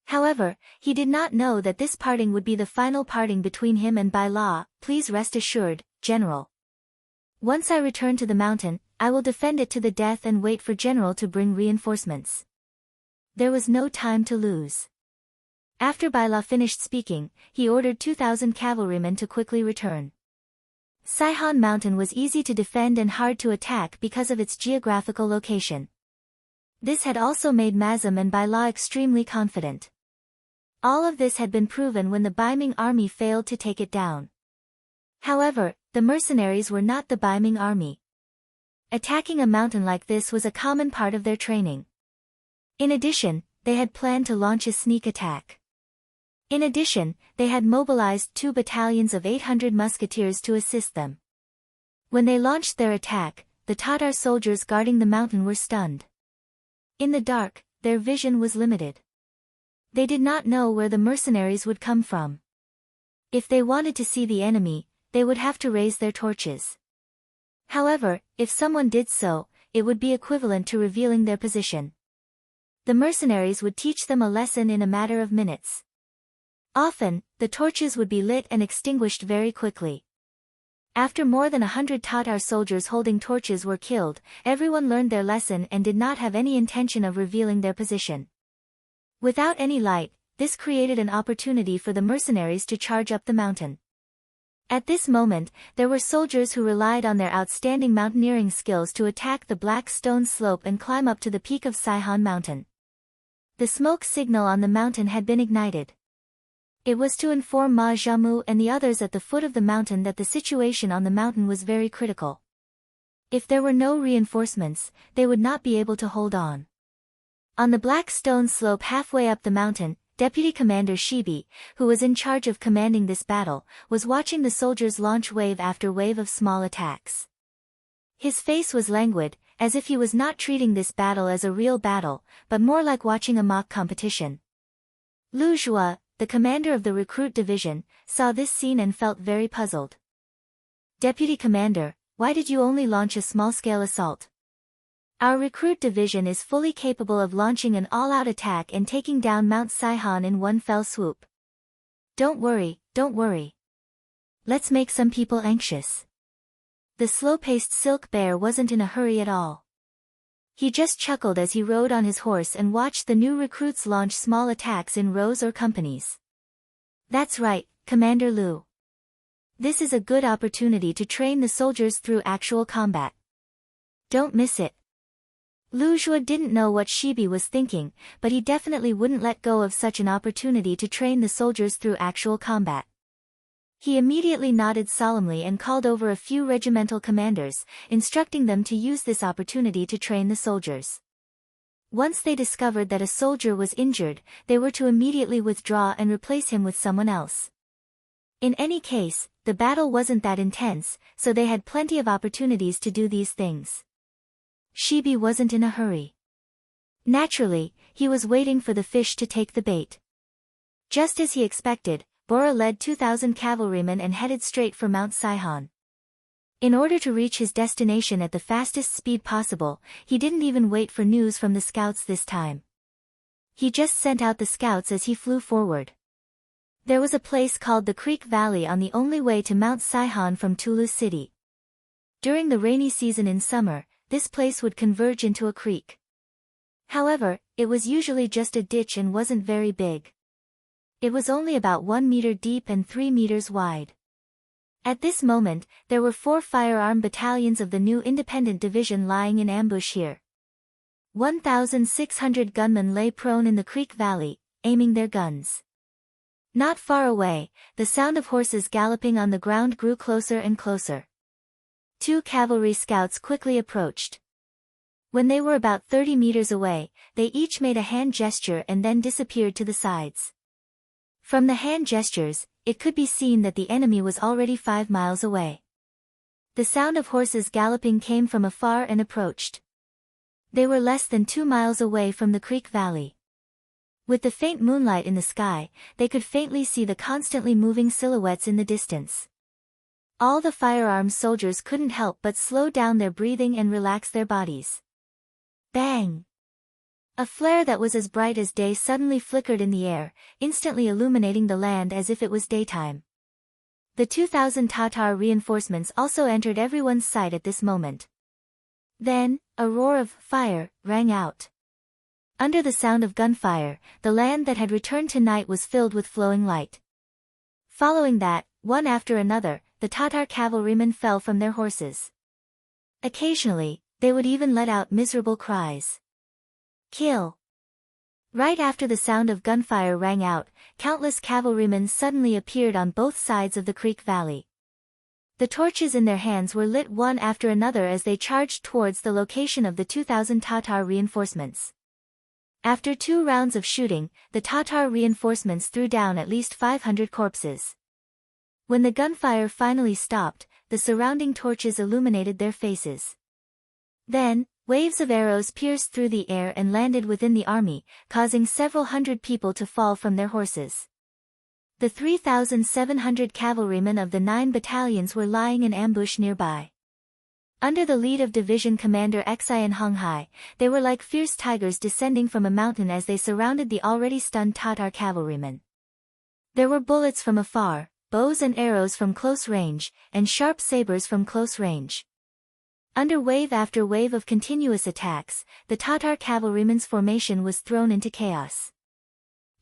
Speaker 1: However, he did not know that this parting would be the final parting between him and Baila. "Please rest assured, General. Once I return to the mountain, I will defend it to the death and wait for General to bring reinforcements." There was no time to lose. After Baila finished speaking, he ordered 2,000 cavalrymen to quickly return. Saihan Mountain was easy to defend and hard to attack because of its geographical location. This had also made Mazam and Baila extremely confident. All of this had been proven when the Baiming army failed to take it down. However, the mercenaries were not the Baiming army. Attacking a mountain like this was a common part of their training. In addition, they had planned to launch a sneak attack. In addition, they had mobilized 2 battalions of 800 musketeers to assist them. When they launched their attack, the Tatar soldiers guarding the mountain were stunned. In the dark, their vision was limited. They did not know where the mercenaries would come from. If they wanted to see the enemy, they would have to raise their torches. However, if someone did so, it would be equivalent to revealing their position. The mercenaries would teach them a lesson in a matter of minutes. Often, the torches would be lit and extinguished very quickly. After more than 100 Tatar soldiers holding torches were killed, everyone learned their lesson and did not have any intention of revealing their position. Without any light, this created an opportunity for the mercenaries to charge up the mountain. At this moment, there were soldiers who relied on their outstanding mountaineering skills to attack the black stone slope and climb up to the peak of Saihan Mountain. The smoke signal on the mountain had been ignited. It was to inform Ma Jiamu and the others at the foot of the mountain that the situation on the mountain was very critical. If there were no reinforcements, they would not be able to hold on. On the black stone slope halfway up the mountain, Deputy Commander Shibi, who was in charge of commanding this battle, was watching the soldiers launch wave after wave of small attacks. His face was languid, as if he was not treating this battle as a real battle, but more like watching a mock competition. Lu Jua, the commander of the recruit division, saw this scene and felt very puzzled. "Deputy Commander, why did you only launch a small-scale assault? Our recruit division is fully capable of launching an all-out attack and taking down Mount Saihan in one fell swoop." Don't worry. Let's make some people anxious." The slow-paced Silk Bear wasn't in a hurry at all. He just chuckled as he rode on his horse and watched the new recruits launch small attacks in rows or companies. "That's right, Commander Lu. This is a good opportunity to train the soldiers through actual combat. Don't miss it." Lu Jua didn't know what Shibi was thinking, but he definitely wouldn't let go of such an opportunity to train the soldiers through actual combat. He immediately nodded solemnly and called over a few regimental commanders, instructing them to use this opportunity to train the soldiers. Once they discovered that a soldier was injured, they were to immediately withdraw and replace him with someone else. In any case, the battle wasn't that intense, so they had plenty of opportunities to do these things. Shibi wasn't in a hurry. Naturally, he was waiting for the fish to take the bait. Just as he expected, Bora led 2,000 cavalrymen and headed straight for Mount Saihan. In order to reach his destination at the fastest speed possible, he didn't even wait for news from the scouts this time. He just sent out the scouts as he flew forward. There was a place called the Creek Valley on the only way to Mount Saihan from Tulu City. During the rainy season in summer, this place would converge into a creek. However, it was usually just a ditch and wasn't very big. It was only about 1 meter deep and 3 meters wide. At this moment, there were 4 firearm battalions of the new independent division lying in ambush here. 1,600 gunmen lay prone in the creek valley, aiming their guns. Not far away, the sound of horses galloping on the ground grew closer and closer. 2 cavalry scouts quickly approached. When they were about 30 meters away, they each made a hand gesture and then disappeared to the sides. From the hand gestures, it could be seen that the enemy was already 5 miles away. The sound of horses galloping came from afar and approached. They were less than 2 miles away from the creek valley. With the faint moonlight in the sky, they could faintly see the constantly moving silhouettes in the distance. All the firearms soldiers couldn't help but slow down their breathing and relax their bodies. Bang! A flare that was as bright as day suddenly flickered in the air, instantly illuminating the land as if it was daytime. The 2,000 Tatar reinforcements also entered everyone's sight at this moment. Then, a roar of fire rang out. Under the sound of gunfire, the land that had returned to night was filled with flowing light. Following that, one after another, the Tatar cavalrymen fell from their horses. Occasionally, they would even let out miserable cries. Kill! Right after the sound of gunfire rang out, countless cavalrymen suddenly appeared on both sides of the creek valley. The torches in their hands were lit one after another as they charged towards the location of the 2,000 Tatar reinforcements. After 2 rounds of shooting, the Tatar reinforcements threw down at least 500 corpses. When the gunfire finally stopped, the surrounding torches illuminated their faces. Then, waves of arrows pierced through the air and landed within the army, causing several hundred people to fall from their horses. The 3,700 cavalrymen of the 9 battalions were lying in ambush nearby. Under the lead of Division Commander Xian Honghai, they were like fierce tigers descending from a mountain as they surrounded the already stunned Tatar cavalrymen. There were bullets from afar, bows and arrows from close range, and sharp sabers from close range. Under wave after wave of continuous attacks, the Tatar cavalrymen's formation was thrown into chaos.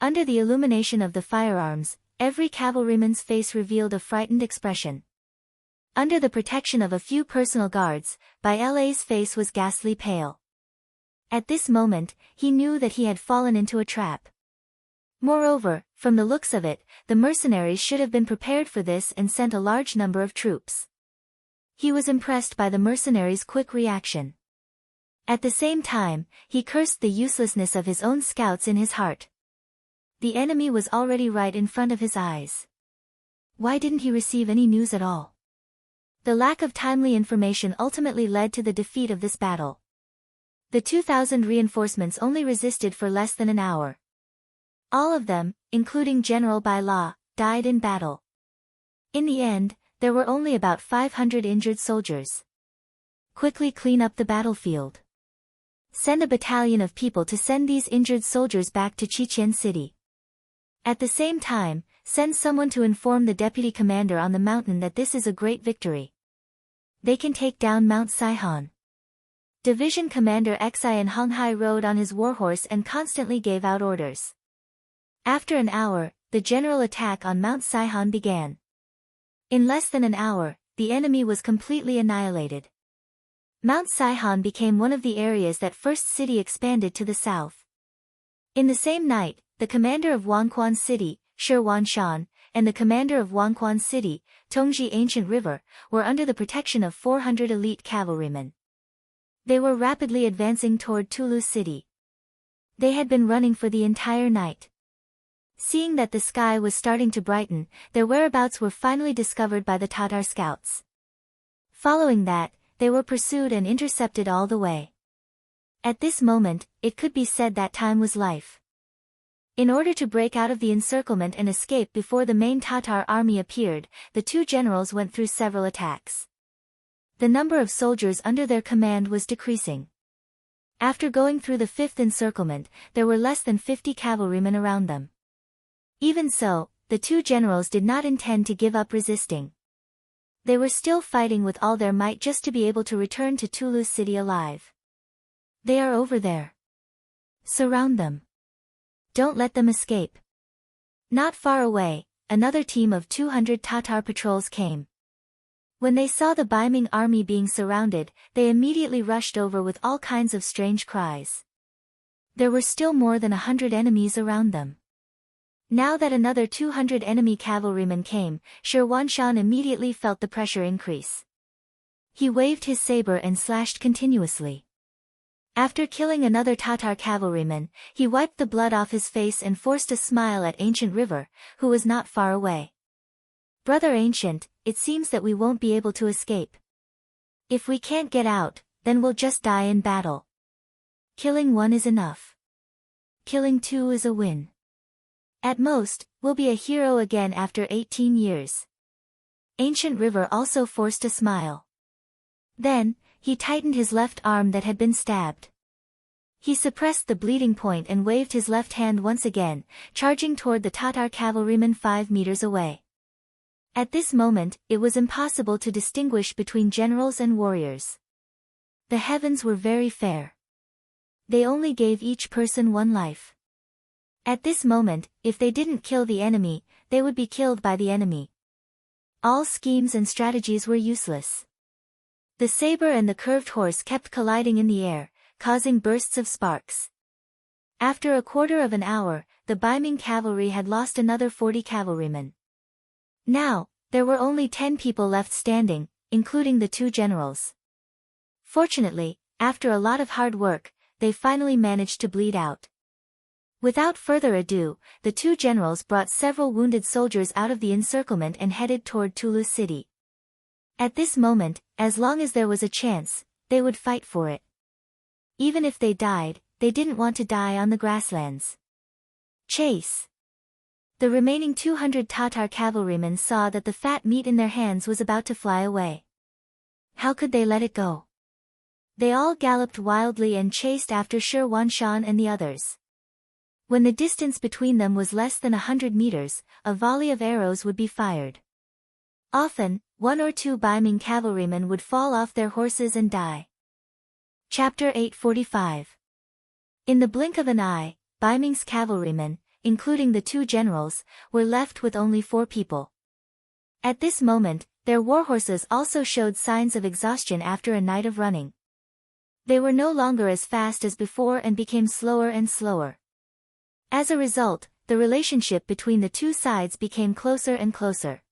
Speaker 1: Under the illumination of the firearms, every cavalryman's face revealed a frightened expression. Under the protection of a few personal guards, Baile's face was ghastly pale. At this moment, he knew that he had fallen into a trap. Moreover, from the looks of it, the mercenaries should have been prepared for this and sent a large number of troops. He was impressed by the mercenaries' quick reaction. At the same time, he cursed the uselessness of his own scouts in his heart. The enemy was already right in front of his eyes. Why didn't he receive any news at all? The lack of timely information ultimately led to the defeat of this battle. The 2,000 reinforcements only resisted for less than an hour. All of them, including General Baila, died in battle. In the end, there were only about 500 injured soldiers. Quickly clean up the battlefield. Send a battalion of people to send these injured soldiers back to Chichen City. At the same time, send someone to inform the deputy commander on the mountain that this is a great victory. They can take down Mount Saihan. Division Commander Xian Honghai rode on his warhorse and constantly gave out orders. After an hour, the general attack on Mount Saihan began. In less than an hour, the enemy was completely annihilated. Mount Saihan became one of the areas that First City expanded to the south. In the same night, the commander of Wanquan City, Shi Wanshan, and the commander of Wangquan City, Tongji Ancient River, were under the protection of 400 elite cavalrymen. They were rapidly advancing toward Tulu City. They had been running for the entire night. Seeing that the sky was starting to brighten, their whereabouts were finally discovered by the Tatar scouts. Following that, they were pursued and intercepted all the way. At this moment, it could be said that time was life. In order to break out of the encirclement and escape before the main Tatar army appeared, the two generals went through several attacks. The number of soldiers under their command was decreasing. After going through the fifth encirclement, there were less than 50 cavalrymen around them. Even so, the two generals did not intend to give up resisting. They were still fighting with all their might just to be able to return to Tulu City alive. They are over there. Surround them. Don't let them escape. Not far away, another team of 200 Tatar patrols came. When they saw the Baiming army being surrounded, they immediately rushed over with all kinds of strange cries. There were still more than 100 enemies around them. Now that another 200 enemy cavalrymen came, Shirwanshan immediately felt the pressure increase. He waved his saber and slashed continuously. After killing another Tatar cavalryman, he wiped the blood off his face and forced a smile at Ancient River, who was not far away. "Brother Ancient, it seems that we won't be able to escape. If we can't get out, then we'll just die in battle. Killing one is enough. Killing two is a win. At most, we'll be a hero again after 18 years. Ancient River also forced a smile. Then, he tightened his left arm that had been stabbed. He suppressed the bleeding point and waved his left hand once again, charging toward the Tatar cavalryman 5 meters away. At this moment, it was impossible to distinguish between generals and warriors. The heavens were very fair. They only gave each person one life. At this moment, if they didn't kill the enemy, they would be killed by the enemy. All schemes and strategies were useless. The saber and the curved horse kept colliding in the air, causing bursts of sparks. After a quarter of an hour, the Baiming cavalry had lost another 40 cavalrymen. Now, there were only 10 people left standing, including the two generals. Fortunately, after a lot of hard work, they finally managed to bleed out. Without further ado, the two generals brought several wounded soldiers out of the encirclement and headed toward Tulu City. At this moment, as long as there was a chance, they would fight for it. Even if they died, they didn't want to die on the grasslands. Chase! The remaining 200 Tatar cavalrymen saw that the fat meat in their hands was about to fly away. How could they let it go? They all galloped wildly and chased after Shirwanshan and the others. When the distance between them was less than 100 meters, a volley of arrows would be fired. Often, 1 or 2 Baiming cavalrymen would fall off their horses and die. Chapter 845. In the blink of an eye, Baiming's cavalrymen, including the two generals, were left with only 4 people. At this moment, their warhorses also showed signs of exhaustion after a night of running. They were no longer as fast as before and became slower and slower. As a result, the relationship between the two sides became closer and closer.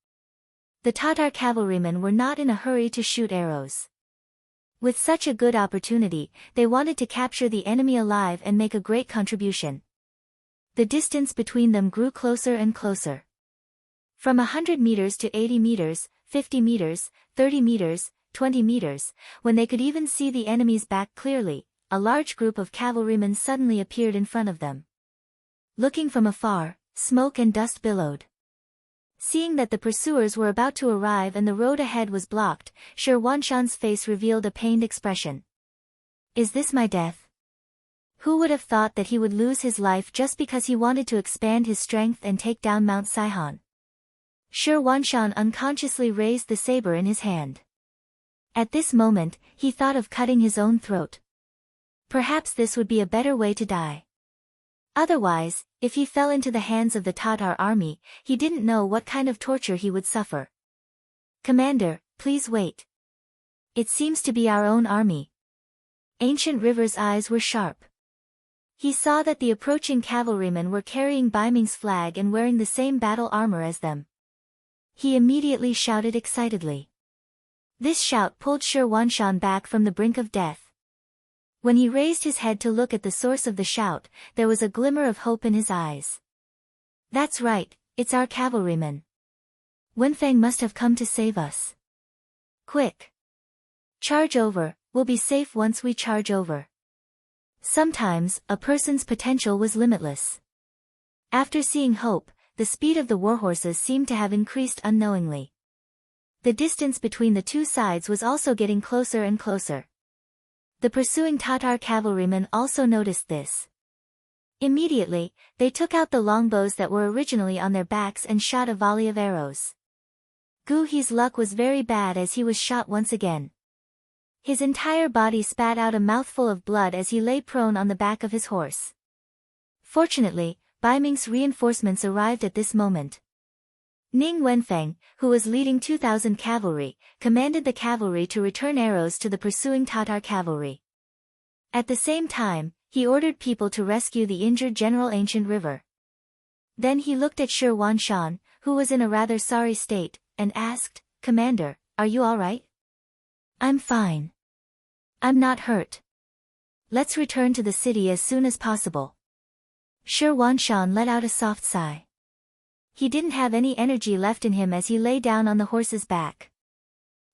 Speaker 1: The Tatar cavalrymen were not in a hurry to shoot arrows. With such a good opportunity, they wanted to capture the enemy alive and make a great contribution. The distance between them grew closer and closer. From 100 meters to 80 meters, 50 meters, 30 meters, 20 meters, when they could even see the enemy's back clearly, a large group of cavalrymen suddenly appeared in front of them. Looking from afar, smoke and dust billowed. Seeing that the pursuers were about to arrive and the road ahead was blocked, Shirwanshan's face revealed a pained expression. "Is this my death?" Who would have thought that he would lose his life just because he wanted to expand his strength and take down Mount Saihan? Shirwanshan unconsciously raised the saber in his hand. At this moment, he thought of cutting his own throat. Perhaps this would be a better way to die. Otherwise, if he fell into the hands of the Tatar army, he didn't know what kind of torture he would suffer. "Commander, please wait. It seems to be our own army." Ancient River's eyes were sharp. He saw that the approaching cavalrymen were carrying Bai Ming's flag and wearing the same battle armor as them. He immediately shouted excitedly. This shout pulled Shi Wanshan back from the brink of death. When he raised his head to look at the source of the shout, there was a glimmer of hope in his eyes. That's right, it's our cavalrymen. Wenfeng must have come to save us. Quick! Charge over, we'll be safe once we charge over. Sometimes, a person's potential was limitless. After seeing hope, the speed of the warhorses seemed to have increased unknowingly. The distance between the two sides was also getting closer and closer. The pursuing Tatar cavalrymen also noticed this. Immediately, they took out the longbows that were originally on their backs and shot a volley of arrows. Gu He's luck was very bad as he was shot once again. His entire body spat out a mouthful of blood as he lay prone on the back of his horse. Fortunately, Bai Ming's reinforcements arrived at this moment. Ning Wenfeng, who was leading 2,000 cavalry, commanded the cavalry to return arrows to the pursuing Tatar cavalry. At the same time, he ordered people to rescue the injured General Ancient River. Then he looked at Shi Wanshan, who was in a rather sorry state, and asked, "Commander, are you all right?" "I'm fine. I'm not hurt. Let's return to the city as soon as possible." Shi Wanshan let out a soft sigh. He didn't have any energy left in him as he lay down on the horse's back.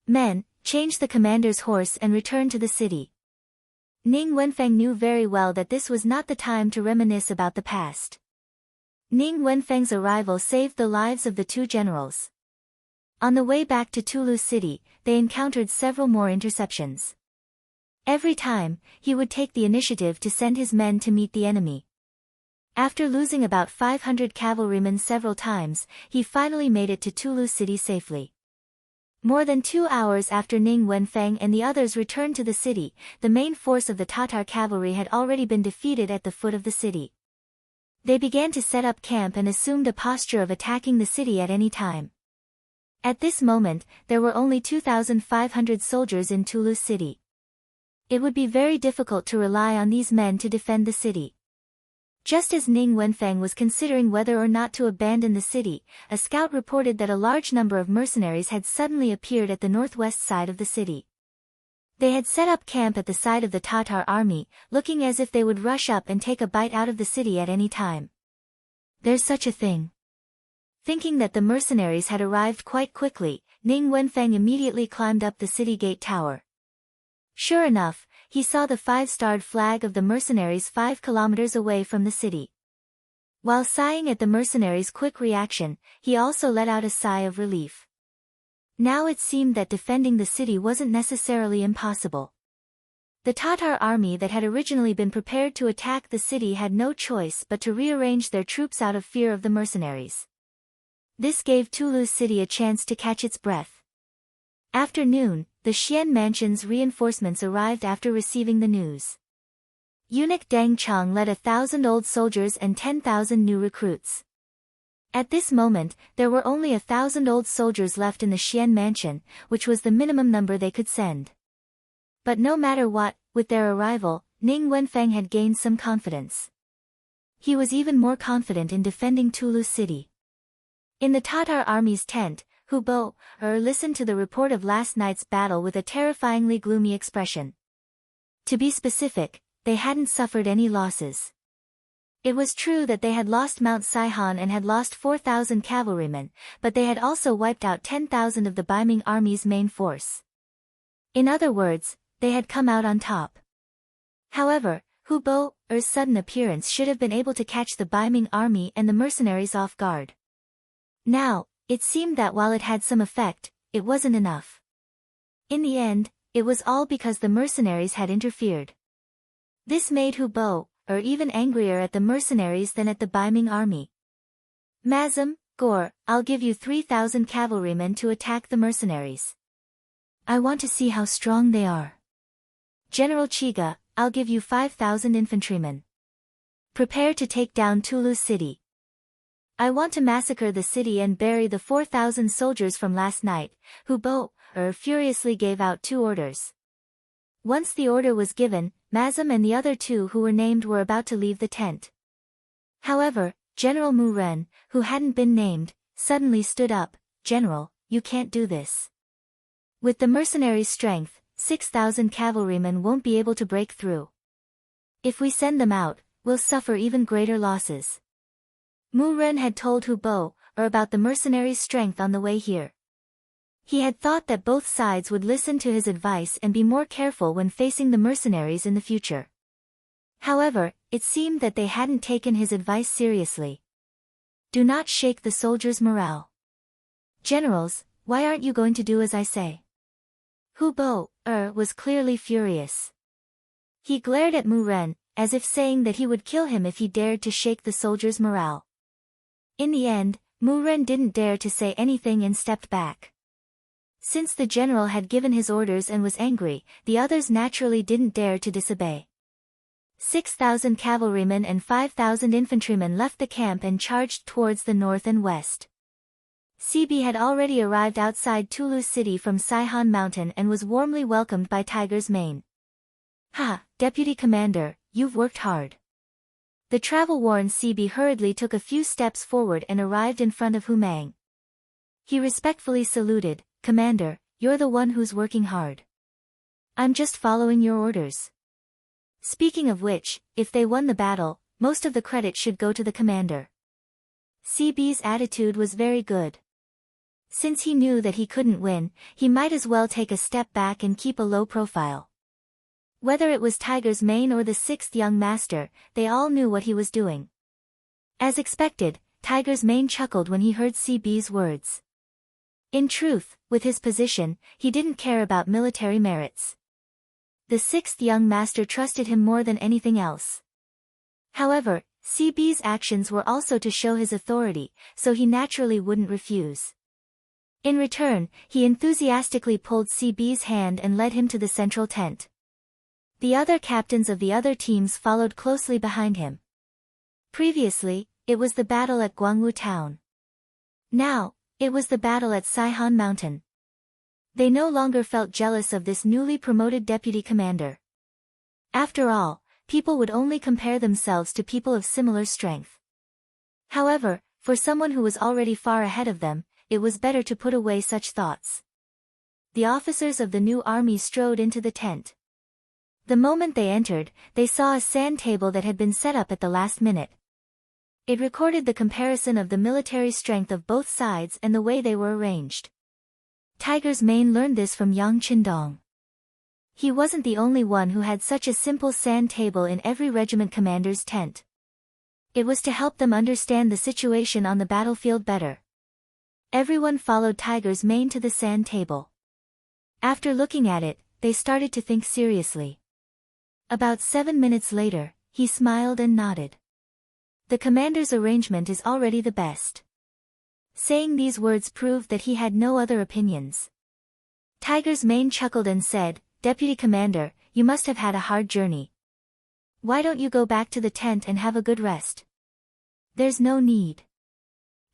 Speaker 1: "Men, change the commander's horse and return to the city." Ning Wenfeng knew very well that this was not the time to reminisce about the past. Ning Wenfeng's arrival saved the lives of the two generals. On the way back to Tulu City, they encountered several more interceptions. Every time, he would take the initiative to send his men to meet the enemy. After losing about 500 cavalrymen several times, he finally made it to Tulu City safely. More than 2 hours after Ning Wenfeng and the others returned to the city, the main force of the Tatar cavalry had already been defeated at the foot of the city. They began to set up camp and assumed a posture of attacking the city at any time. At this moment, there were only 2,500 soldiers in Tulu City. It would be very difficult to rely on these men to defend the city. Just as Ning Wenfeng was considering whether or not to abandon the city, a scout reported that a large number of mercenaries had suddenly appeared at the northwest side of the city. They had set up camp at the side of the Tatar army, looking as if they would rush up and take a bite out of the city at any time. There's such a thing. Thinking that the mercenaries had arrived quite quickly, Ning Wenfeng immediately climbed up the city gate tower. Sure enough, he saw the 5-starred flag of the mercenaries 5 kilometers away from the city. While sighing at the mercenaries' quick reaction, he also let out a sigh of relief. Now it seemed that defending the city wasn't necessarily impossible. The Tatar army that had originally been prepared to attack the city had no choice but to rearrange their troops out of fear of the mercenaries. This gave Tulu City a chance to catch its breath. After noon, the Xian mansion's reinforcements arrived after receiving the news. Eunuch Deng Chang led 1,000 old soldiers and 10,000 new recruits. At this moment, there were only 1,000 old soldiers left in the Xian mansion, which was the minimum number they could send. But no matter what, with their arrival, Ning Wenfeng had gained some confidence. He was even more confident in defending Tulu City. In the Tatar army's tent, Hu Bo listened to the report of last night's battle with a terrifyingly gloomy expression. To be specific, they hadn't suffered any losses. It was true that they had lost Mount Saihan and had lost 4,000 cavalrymen, but they had also wiped out 10,000 of the Bai Ming army's main force. In other words, they had come out on top. However, Hu Bo's sudden appearance should have been able to catch the Bai Ming army and the mercenaries off guard. Now, it seemed that while it had some effect, it wasn't enough. In the end, it was all because the mercenaries had interfered. This made Hu Bo even angrier at the mercenaries than at the Bai Ming army. "Mazam, Gore, I'll give you 3,000 cavalrymen to attack the mercenaries. I want to see how strong they are. General Chiga, I'll give you 5,000 infantrymen. Prepare to take down Tulu City. I want to massacre the city and bury the 4,000 soldiers from last night." Hu Bo furiously gave out 2 orders. Once the order was given, Mazam and the other two who were named were about to leave the tent. However, General Mu Ren, who hadn't been named, suddenly stood up. "General, you can't do this. With the mercenaries' strength, 6,000 cavalrymen won't be able to break through. If we send them out, we'll suffer even greater losses." Mu Ren had told Hu Bo about the mercenaries' strength on the way here. He had thought that both sides would listen to his advice and be more careful when facing the mercenaries in the future. However, it seemed that they hadn't taken his advice seriously. "Do not shake the soldiers' morale. Generals, why aren't you going to do as I say?" Hu Bo was clearly furious. He glared at Mu Ren, as if saying that he would kill him if he dared to shake the soldiers' morale. In the end, Mu Ren didn't dare to say anything and stepped back. Since the general had given his orders and was angry, the others naturally didn't dare to disobey. 6,000 cavalrymen and 5,000 infantrymen left the camp and charged towards the north and west. CB had already arrived outside Tulu City from Saihan Mountain and was warmly welcomed by Tiger's Mane. "Ha, Deputy Commander, you've worked hard." The travel-worn CB hurriedly took a few steps forward and arrived in front of Hu Mang. He respectfully saluted. "Commander, you're the one who's working hard. I'm just following your orders. Speaking of which, if they won the battle, most of the credit should go to the commander." CB's attitude was very good. Since he knew that he couldn't win, he might as well take a step back and keep a low profile. Whether it was Tiger's Mane or the sixth young master, they all knew what he was doing. As expected, Tiger's Mane chuckled when he heard CB's words. In truth, with his position, he didn't care about military merits. The sixth young master trusted him more than anything else. However, CB's actions were also to show his authority, so he naturally wouldn't refuse. In return, he enthusiastically pulled CB's hand and led him to the central tent. The other captains of the other teams followed closely behind him. Previously, it was the battle at Guangwu town. Now, it was the battle at Saihan Mountain. They no longer felt jealous of this newly promoted deputy commander. After all, people would only compare themselves to people of similar strength. However, for someone who was already far ahead of them, it was better to put away such thoughts. The officers of the new army strode into the tent. The moment they entered, they saw a sand table that had been set up at the last minute. It recorded the comparison of the military strength of both sides and the way they were arranged. Tiger's Mane learned this from Yang Qindong. He wasn't the only one who had such a simple sand table in every regiment commander's tent. It was to help them understand the situation on the battlefield better. Everyone followed Tiger's Mane to the sand table. After looking at it, they started to think seriously. About 7 minutes later, he smiled and nodded. "The commander's arrangement is already the best." Saying these words proved that he had no other opinions. Tiger's Mane chuckled and said, "Deputy Commander, you must have had a hard journey. Why don't you go back to the tent and have a good rest?" "There's no need.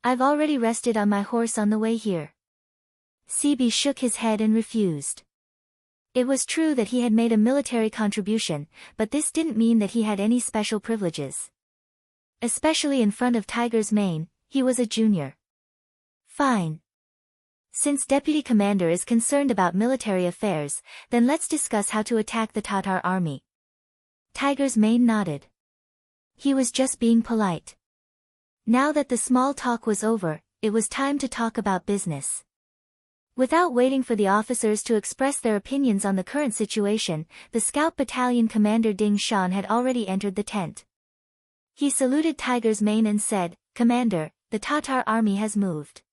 Speaker 1: I've already rested on my horse on the way here." CB shook his head and refused. It was true that he had made a military contribution, but this didn't mean that he had any special privileges. Especially in front of Tiger's Mane, he was a junior. "Fine. Since Deputy Commander is concerned about military affairs, then let's discuss how to attack the Tatar army." Tiger's Mane nodded. He was just being polite. Now that the small talk was over, it was time to talk about business. Without waiting for the officers to express their opinions on the current situation, the scout battalion commander Ding Shan had already entered the tent. He saluted Tiger's Mane and said, "Commander, the Tatar army has moved.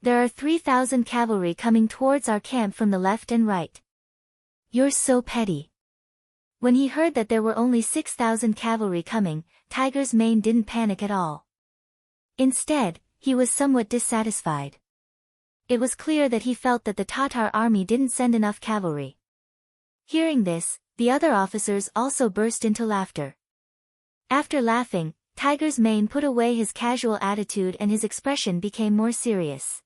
Speaker 1: There are 3,000 cavalry coming towards our camp from the left and right." "You're so petty." When he heard that there were only 6,000 cavalry coming, Tiger's Mane didn't panic at all. Instead, he was somewhat dissatisfied. It was clear that he felt that the Tatar army didn't send enough cavalry. Hearing this, the other officers also burst into laughter. After laughing, Tiger's Mane put away his casual attitude and his expression became more serious.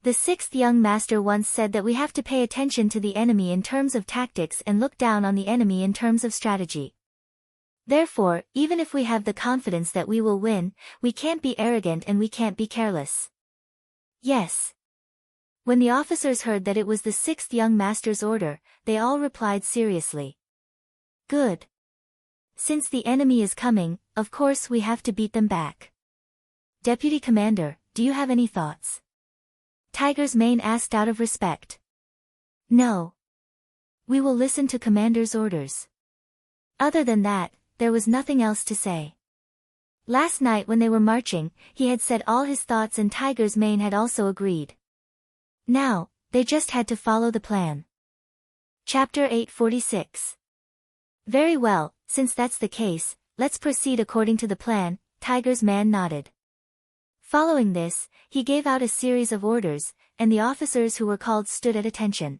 Speaker 1: The sixth young master once said that we have to pay attention to the enemy in terms of tactics and look down on the enemy in terms of strategy. Therefore, even if we have the confidence that we will win, we can't be arrogant and we can't be careless. Yes. When the officers heard that it was the sixth young master's order, they all replied seriously. Good. Since the enemy is coming, of course we have to beat them back. Deputy Commander, do you have any thoughts? Tiger's Mane asked out of respect. No. We will listen to Commander's orders. Other than that, there was nothing else to say. Last night when they were marching, he had said all his thoughts and Tiger's Mane had also agreed. Now, they just had to follow the plan. Chapter 846. Very well, since that's the case, let's proceed according to the plan, Tiger's Man nodded. Following this, he gave out a series of orders, and the officers who were called stood at attention.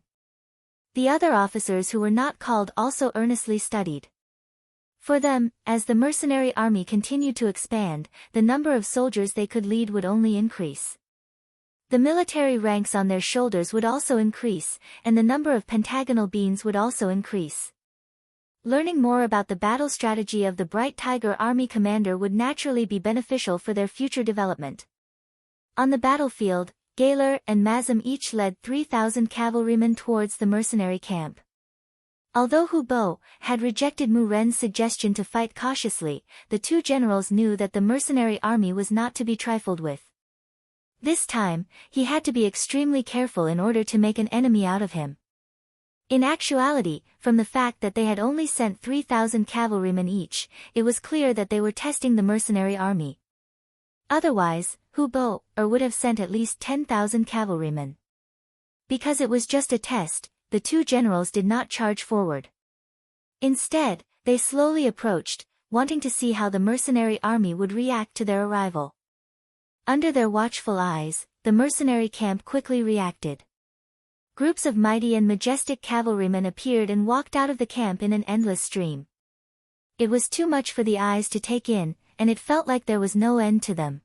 Speaker 1: The other officers who were not called also earnestly studied. For them, as the mercenary army continued to expand, the number of soldiers they could lead would only increase. The military ranks on their shoulders would also increase, and the number of pentagonal beans would also increase. Learning more about the battle strategy of the Bright Tiger Army commander would naturally be beneficial for their future development. On the battlefield, Gaylor and Mazam each led 3,000 cavalrymen towards the mercenary camp. Although Hu Bo had rejected Mu Ren's suggestion to fight cautiously, the two generals knew that the mercenary army was not to be trifled with. This time, he had to be extremely careful in order to make an enemy out of him. In actuality, from the fact that they had only sent 3,000 cavalrymen each, it was clear that they were testing the mercenary army. Otherwise, Hu Bo would have sent at least 10,000 cavalrymen. Because it was just a test, the two generals did not charge forward. Instead, they slowly approached, wanting to see how the mercenary army would react to their arrival. Under their watchful eyes, the mercenary camp quickly reacted. Groups of mighty and majestic cavalrymen appeared and walked out of the camp in an endless stream. It was too much for the eyes to take in, and it felt like there was no end to them.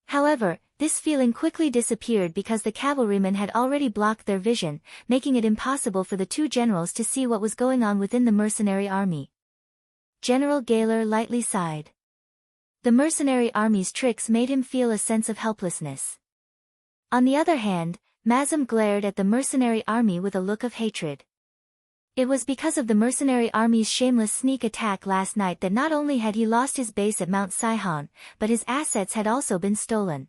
Speaker 1: However, this feeling quickly disappeared because the cavalrymen had already blocked their vision, making it impossible for the two generals to see what was going on within the mercenary army. General Gaylor lightly sighed. The mercenary army's tricks made him feel a sense of helplessness. On the other hand, Mazam glared at the mercenary army with a look of hatred. It was because of the mercenary army's shameless sneak attack last night that not only had he lost his base at Mount Saihan, but his assets had also been stolen.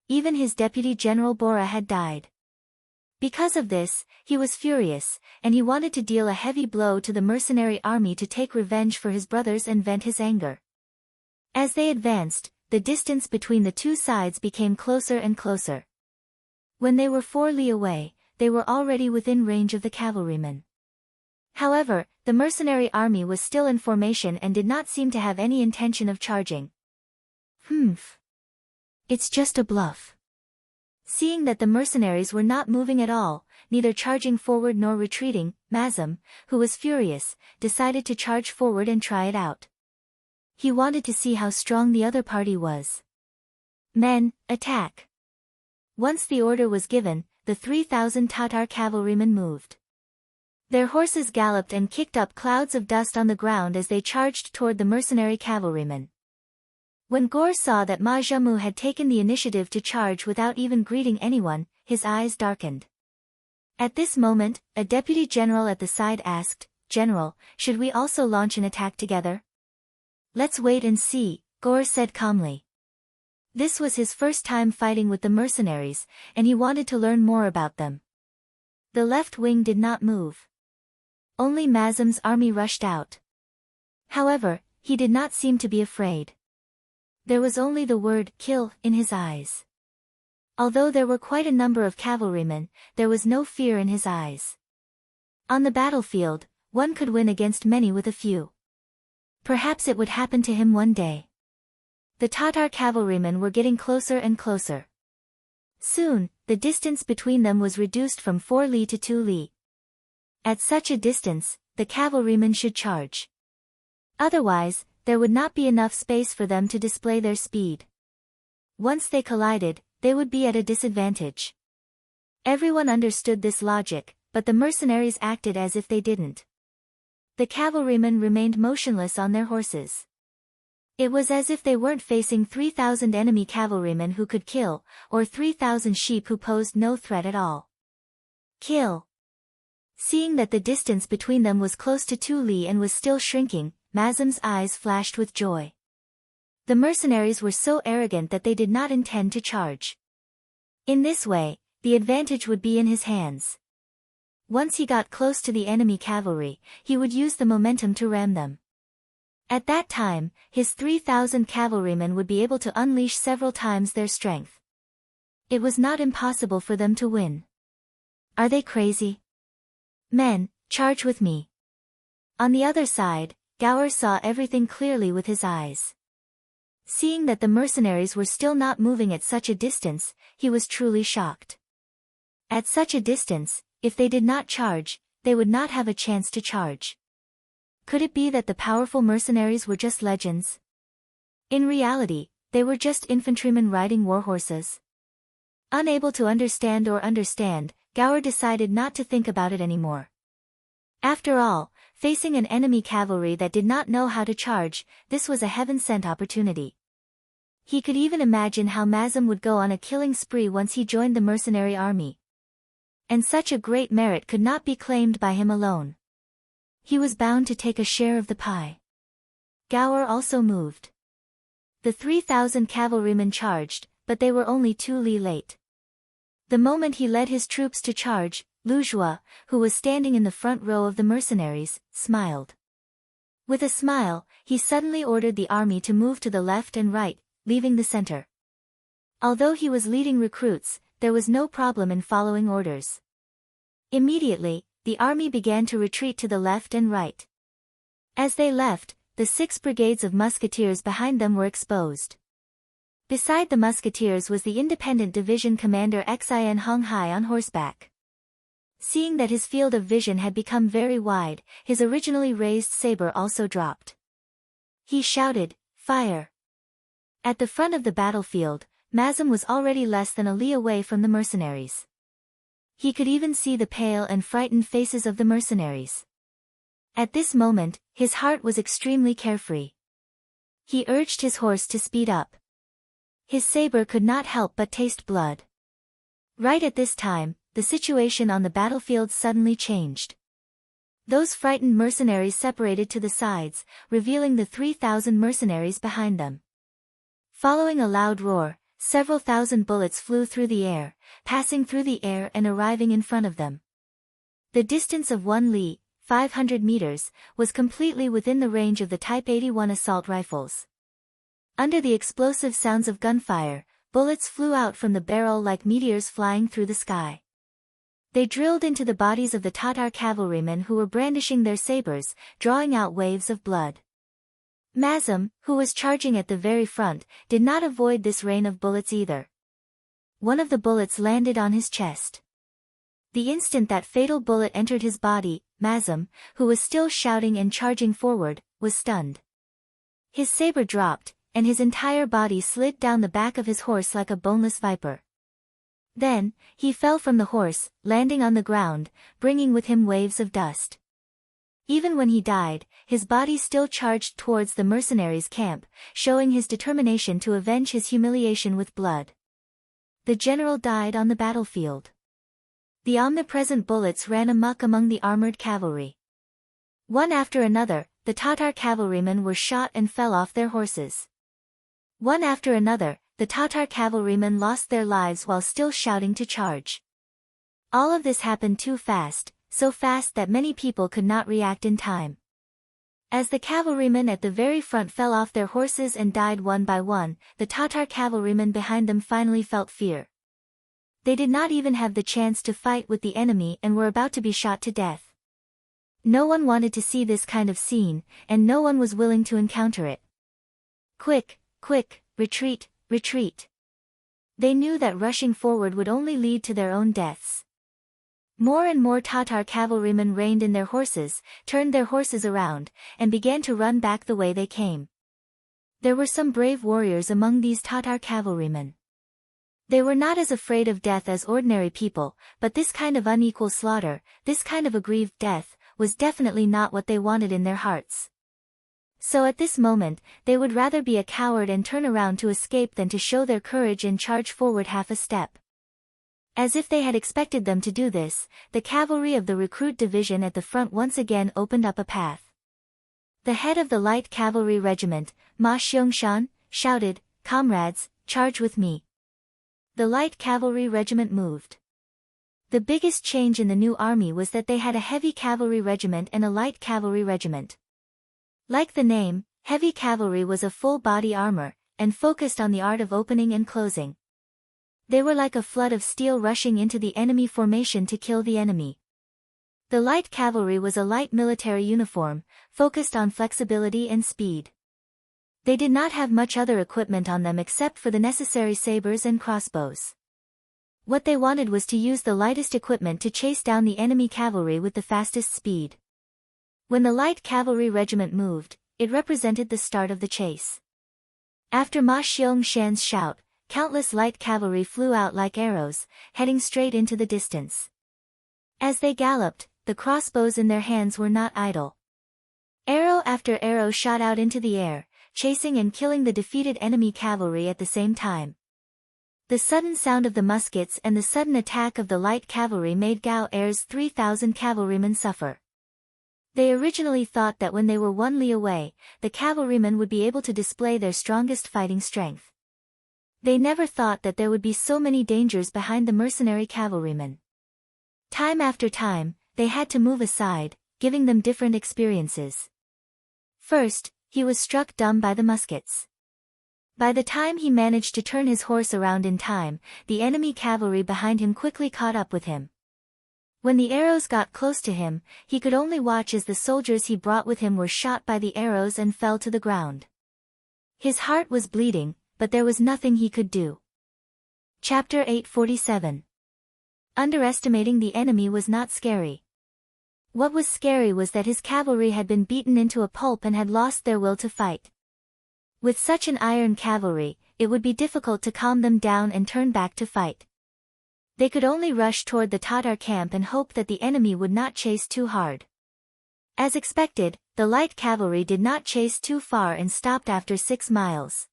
Speaker 1: Even his deputy general Bora had died. Because of this, he was furious, and he wanted to deal a heavy blow to the mercenary army to take revenge for his brothers and vent his anger. As they advanced, the distance between the two sides became closer and closer. When they were 4 li away, they were already within range of the cavalrymen. However, the mercenary army was still in formation and did not seem to have any intention of charging. It's just a bluff. Seeing that the mercenaries were not moving at all, neither charging forward nor retreating, Mazam, who was furious, decided to charge forward and try it out. He wanted to see how strong the other party was. Men, attack! Once the order was given, the 3,000 Tatar cavalrymen moved. Their horses galloped and kicked up clouds of dust on the ground as they charged toward the mercenary cavalrymen. When Gore saw that Ma Zhamu had taken the initiative to charge without even greeting anyone, his eyes darkened. At this moment, a deputy general at the side asked, "General, should we also launch an attack together?" "Let's wait and see," Gore said calmly. This was his first time fighting with the mercenaries, and he wanted to learn more about them. The left wing did not move. Only Mazam's army rushed out. However, he did not seem to be afraid. There was only the word "kill" in his eyes. Although there were quite a number of cavalrymen, there was no fear in his eyes. On the battlefield, one could win against many with a few. Perhaps it would happen to him one day. The Tatar cavalrymen were getting closer and closer. Soon, the distance between them was reduced from 4 li to 2 li. At such a distance, the cavalrymen should charge. Otherwise, there would not be enough space for them to display their speed. Once they collided, they would be at a disadvantage. Everyone understood this logic, but the mercenaries acted as if they didn't. The cavalrymen remained motionless on their horses. It was as if they weren't facing 3,000 enemy cavalrymen who could kill, or 3,000 sheep who posed no threat at all. Kill! Seeing that the distance between them was close to 2 li and was still shrinking, Mazem's eyes flashed with joy. The mercenaries were so arrogant that they did not intend to charge. In this way, the advantage would be in his hands. Once he got close to the enemy cavalry, he would use the momentum to ram them. At that time, his 3,000 cavalrymen would be able to unleash several times their strength. It was not impossible for them to win. Are they crazy? Men, charge with me. On the other side, Gower saw everything clearly with his eyes. Seeing that the mercenaries were still not moving at such a distance, he was truly shocked. At such a distance, if they did not charge, they would not have a chance to charge. Could it be that the powerful mercenaries were just legends? In reality, they were just infantrymen riding war horses. Unable to understand, Gower decided not to think about it anymore. After all, facing an enemy cavalry that did not know how to charge, this was a heaven-sent opportunity. He could even imagine how Mazem would go on a killing spree once he joined the mercenary army. And such a great merit could not be claimed by him alone. He was bound to take a share of the pie. Gower also moved. The 3,000 cavalrymen charged, but they were only 2 li late. The moment he led his troops to charge, Lujois, who was standing in the front row of the mercenaries, smiled. With a smile, he suddenly ordered the army to move to the left and right, leaving the center. Although he was leading recruits, there was no problem in following orders. Immediately, the army began to retreat to the left and right. As they left, the 6 brigades of musketeers behind them were exposed. Beside the musketeers was the independent division commander Xin Honghai on horseback. Seeing that his field of vision had become very wide, his originally raised saber also dropped. He shouted, "Fire!" At the front of the battlefield, Mazem was already less than a li away from the mercenaries. He could even see the pale and frightened faces of the mercenaries. At this moment, his heart was extremely carefree. He urged his horse to speed up. His saber could not help but taste blood. Right at this time, the situation on the battlefield suddenly changed. Those frightened mercenaries separated to the sides, revealing the 3,000 mercenaries behind them. Following a loud roar, several thousand bullets flew through the air, passing through the air and arriving in front of them. The distance of 1 li, 500 meters, was completely within the range of the Type 81 assault rifles. Under the explosive sounds of gunfire, bullets flew out from the barrel like meteors flying through the sky. They drilled into the bodies of the Tatar cavalrymen who were brandishing their sabers, drawing out waves of blood. Mazem, who was charging at the very front, did not avoid this rain of bullets either. One of the bullets landed on his chest. The instant that fatal bullet entered his body, Mazem, who was still shouting and charging forward, was stunned. His saber dropped, and his entire body slid down the back of his horse like a boneless viper. Then, he fell from the horse, landing on the ground, bringing with him waves of dust. Even when he died, his body still charged towards the mercenaries' camp, showing his determination to avenge his humiliation with blood. The general died on the battlefield. The omnipresent bullets ran amok among the armored cavalry. One after another, the Tatar cavalrymen were shot and fell off their horses. One after another, the Tatar cavalrymen lost their lives while still shouting to charge. All of this happened too fast, so fast that many people could not react in time. As the cavalrymen at the very front fell off their horses and died one by one, the Tatar cavalrymen behind them finally felt fear. They did not even have the chance to fight with the enemy and were about to be shot to death. No one wanted to see this kind of scene, and no one was willing to encounter it. Quick, quick, retreat, retreat. They knew that rushing forward would only lead to their own deaths. More and more Tatar cavalrymen reined in their horses, turned their horses around, and began to run back the way they came. There were some brave warriors among these Tatar cavalrymen. They were not as afraid of death as ordinary people, but this kind of unequal slaughter, this kind of aggrieved death, was definitely not what they wanted in their hearts. So at this moment, they would rather be a coward and turn around to escape than to show their courage and charge forward half a step. As if they had expected them to do this, the cavalry of the recruit division at the front once again opened up a path. The head of the light cavalry regiment, Ma Xiangshan, shouted, "Comrades, charge with me." The light cavalry regiment moved. The biggest change in the new army was that they had a heavy cavalry regiment and a light cavalry regiment. Like the name, heavy cavalry was a full body armor, and focused on the art of opening and closing. They were like a flood of steel rushing into the enemy formation to kill the enemy. The light cavalry was a light military uniform, focused on flexibility and speed. They did not have much other equipment on them except for the necessary sabers and crossbows. What they wanted was to use the lightest equipment to chase down the enemy cavalry with the fastest speed. When the light cavalry regiment moved, it represented the start of the chase. After Ma Xiangshan's shout, countless light cavalry flew out like arrows, heading straight into the distance. As they galloped, the crossbows in their hands were not idle. Arrow after arrow shot out into the air, chasing and killing the defeated enemy cavalry at the same time. The sudden sound of the muskets and the sudden attack of the light cavalry made Gao Er's 3,000 cavalrymen suffer. They originally thought that when they were 1 li away, the cavalrymen would be able to display their strongest fighting strength. They never thought that there would be so many dangers behind the mercenary cavalrymen. Time after time, they had to move aside, giving them different experiences. First, he was struck dumb by the muskets. By the time he managed to turn his horse around in time, the enemy cavalry behind him quickly caught up with him. When the arrows got close to him, he could only watch as the soldiers he brought with him were shot by the arrows and fell to the ground. His heart was bleeding, but there was nothing he could do. Chapter 847. Underestimating the enemy was not scary. What was scary was that his cavalry had been beaten into a pulp and had lost their will to fight. With such an iron cavalry, it would be difficult to calm them down and turn back to fight. They could only rush toward the Tatar camp and hope that the enemy would not chase too hard. As expected, the light cavalry did not chase too far and stopped after 6 miles.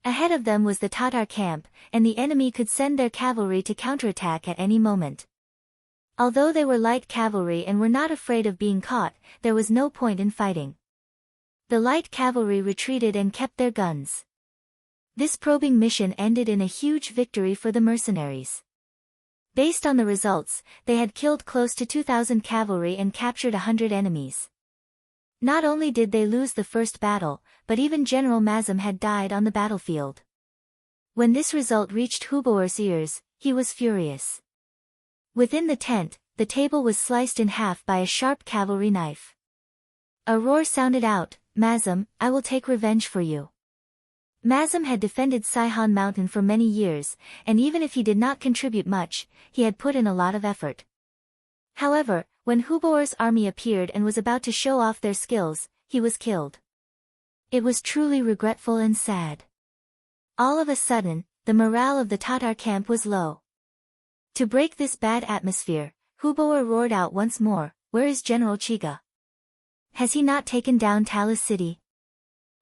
Speaker 1: Ahead of them was the Tatar camp, and the enemy could send their cavalry to counterattack at any moment. Although they were light cavalry and were not afraid of being caught, there was no point in fighting. The light cavalry retreated and kept their guns. This probing mission ended in a huge victory for the mercenaries. Based on the results, they had killed close to 2,000 cavalry and captured 100 enemies. Not only did they lose the first battle, but even General Mazem had died on the battlefield. When this result reached Huboer's ears, he was furious. Within the tent, the table was sliced in half by a sharp cavalry knife. A roar sounded out, "Mazem, I will take revenge for you." Mazem had defended Saihan Mountain for many years, and even if he did not contribute much, he had put in a lot of effort. However, when Huboer's army appeared and was about to show off their skills, he was killed. It was truly regretful and sad. All of a sudden, the morale of the Tatar camp was low. To break this bad atmosphere, Huboer roared out once more, "Where is General Chiga? Has he not taken down Talis city?"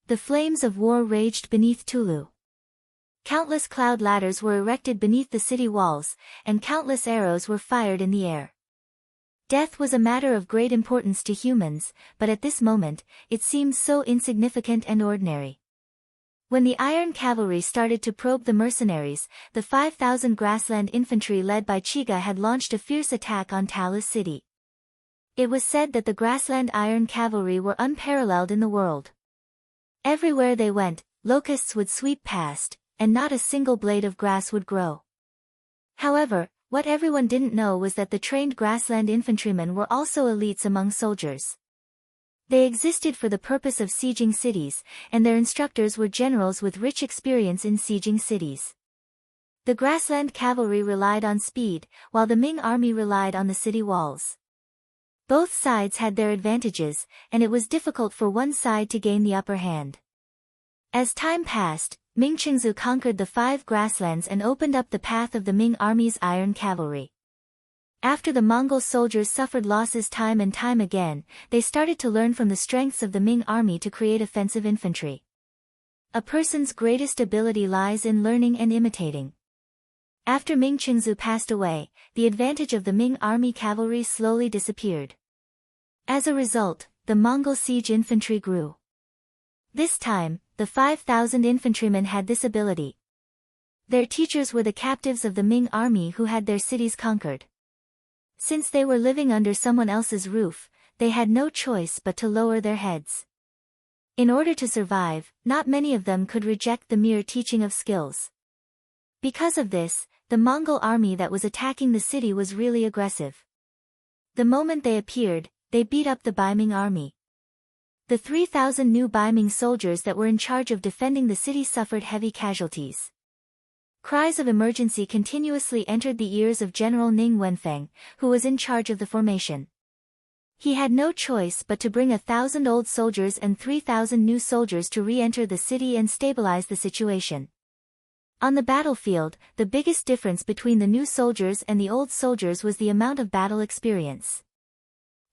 Speaker 1: The flames of war raged beneath Tulu. Countless cloud ladders were erected beneath the city walls, and countless arrows were fired in the air. Death was a matter of great importance to humans, but at this moment, it seemed so insignificant and ordinary. When the Iron Cavalry started to probe the mercenaries, the 5,000 grassland infantry led by Chiga had launched a fierce attack on Talis city. It was said that the grassland Iron Cavalry were unparalleled in the world. Everywhere they went, locusts would sweep past, and not a single blade of grass would grow. However, what everyone didn't know was that the trained grassland infantrymen were also elites among soldiers. They existed for the purpose of sieging cities, and their instructors were generals with rich experience in sieging cities. The grassland cavalry relied on speed, while the Ming army relied on the city walls. Both sides had their advantages, and it was difficult for one side to gain the upper hand. As time passed, Ming Chengzu conquered the 5 grasslands and opened up the path of the Ming army's iron cavalry. After the Mongol soldiers suffered losses time and time again, they started to learn from the strengths of the Ming army to create offensive infantry. A person's greatest ability lies in learning and imitating. After Ming Chengzu passed away, the advantage of the Ming army cavalry slowly disappeared. As a result, the Mongol siege infantry grew. This time, the 5,000 infantrymen had this ability. Their teachers were the captives of the Ming army who had their cities conquered. Since they were living under someone else's roof, they had no choice but to lower their heads. In order to survive, not many of them could reject the mere teaching of skills. Because of this, the Mongol army that was attacking the city was really aggressive. The moment they appeared, they beat up the Baiming army. The 3,000 new Baiming soldiers that were in charge of defending the city suffered heavy casualties. Cries of emergency continuously entered the ears of General Ning Wenfeng, who was in charge of the formation. He had no choice but to bring 1,000 old soldiers and 3,000 new soldiers to re-enter the city and stabilize the situation. On the battlefield, the biggest difference between the new soldiers and the old soldiers was the amount of battle experience.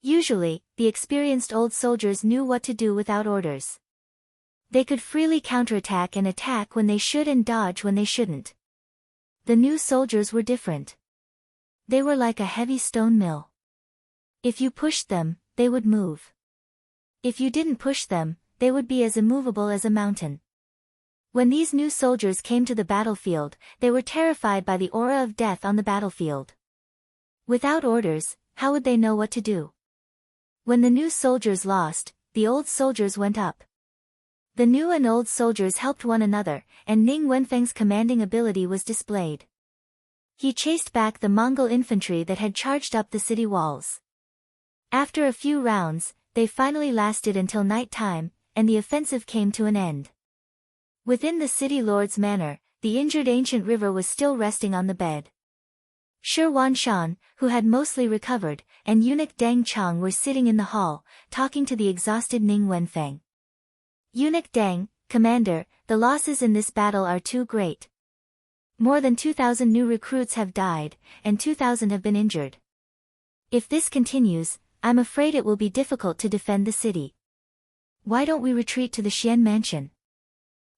Speaker 1: Usually, the experienced old soldiers knew what to do without orders. They could freely counterattack and attack when they should and dodge when they shouldn't. The new soldiers were different. They were like a heavy stone mill. If you pushed them, they would move. If you didn't push them, they would be as immovable as a mountain. When these new soldiers came to the battlefield, they were terrified by the aura of death on the battlefield. Without orders, how would they know what to do? When the new soldiers lost, the old soldiers went up. The new and old soldiers helped one another, and Ning Wenfeng's commanding ability was displayed. He chased back the Mongol infantry that had charged up the city walls. After a few rounds, they finally lasted until night time, and the offensive came to an end. Within the city lord's manor, the injured ancient river was still resting on the bed. Shi Wanshan, who had mostly recovered, and eunuch Deng Chang were sitting in the hall, talking to the exhausted Ning Wenfeng. Eunuch Deng, Commander, the losses in this battle are too great. More than 2,000 new recruits have died, and 2,000 have been injured. If this continues, I'm afraid it will be difficult to defend the city. Why don't we retreat to the Xian mansion?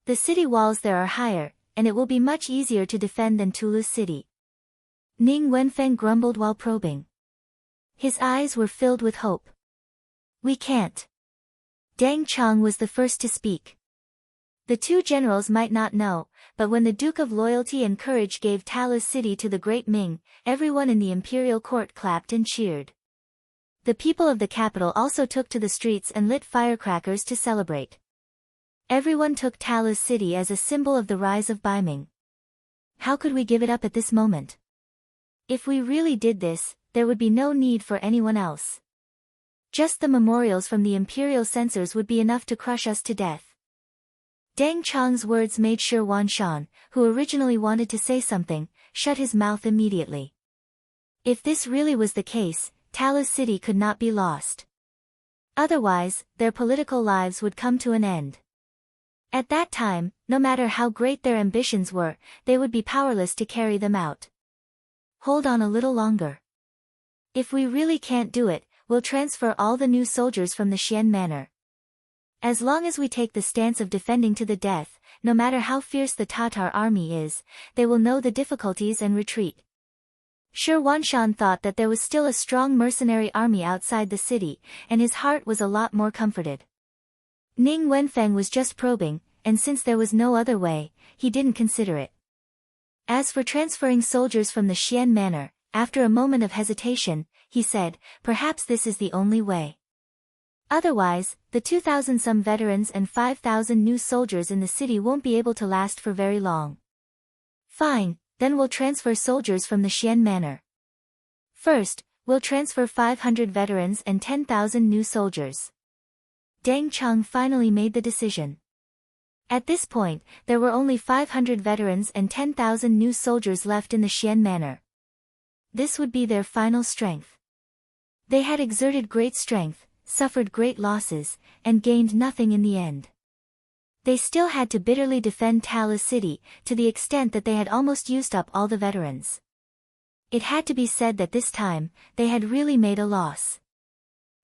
Speaker 1: The city walls there are higher, and it will be much easier to defend than Tulu's city. Ning Wenfeng grumbled while probing. His eyes were filled with hope. We can't. Deng Chang was the first to speak. The two generals might not know, but when the Duke of Loyalty and Courage gave Talu's city to the Great Ming, everyone in the imperial court clapped and cheered. The people of the capital also took to the streets and lit firecrackers to celebrate. Everyone took Talu's city as a symbol of the rise of Baiming. How could we give it up at this moment? If we really did this, there would be no need for anyone else. Just the memorials from the imperial censors would be enough to crush us to death. Deng Chang's words made Shi Wanshan, who originally wanted to say something, shut his mouth immediately. If this really was the case, Talu's city could not be lost. Otherwise, their political lives would come to an end. At that time, no matter how great their ambitions were, they would be powerless to carry them out. Hold on a little longer. If we really can't do it, we'll transfer all the new soldiers from the Xian manor. As long as we take the stance of defending to the death, no matter how fierce the Tatar army is, they will know the difficulties and retreat. Shi Wanshan thought that there was still a strong mercenary army outside the city, and his heart was a lot more comforted. Ning Wenfeng was just probing, and since there was no other way, he didn't consider it. As for transferring soldiers from the Xian manor, after a moment of hesitation, he said, perhaps this is the only way. Otherwise, the 2,000 some veterans and 5,000 new soldiers in the city won't be able to last for very long. Fine, then we'll transfer soldiers from the Xian manor. First, we'll transfer 500 veterans and 10,000 new soldiers. Deng Chang finally made the decision. At this point, there were only 500 veterans and 10,000 new soldiers left in the Xian manor. This would be their final strength. They had exerted great strength, suffered great losses, and gained nothing in the end. They still had to bitterly defend Tala City, to the extent that they had almost used up all the veterans. It had to be said that this time, they had really made a loss.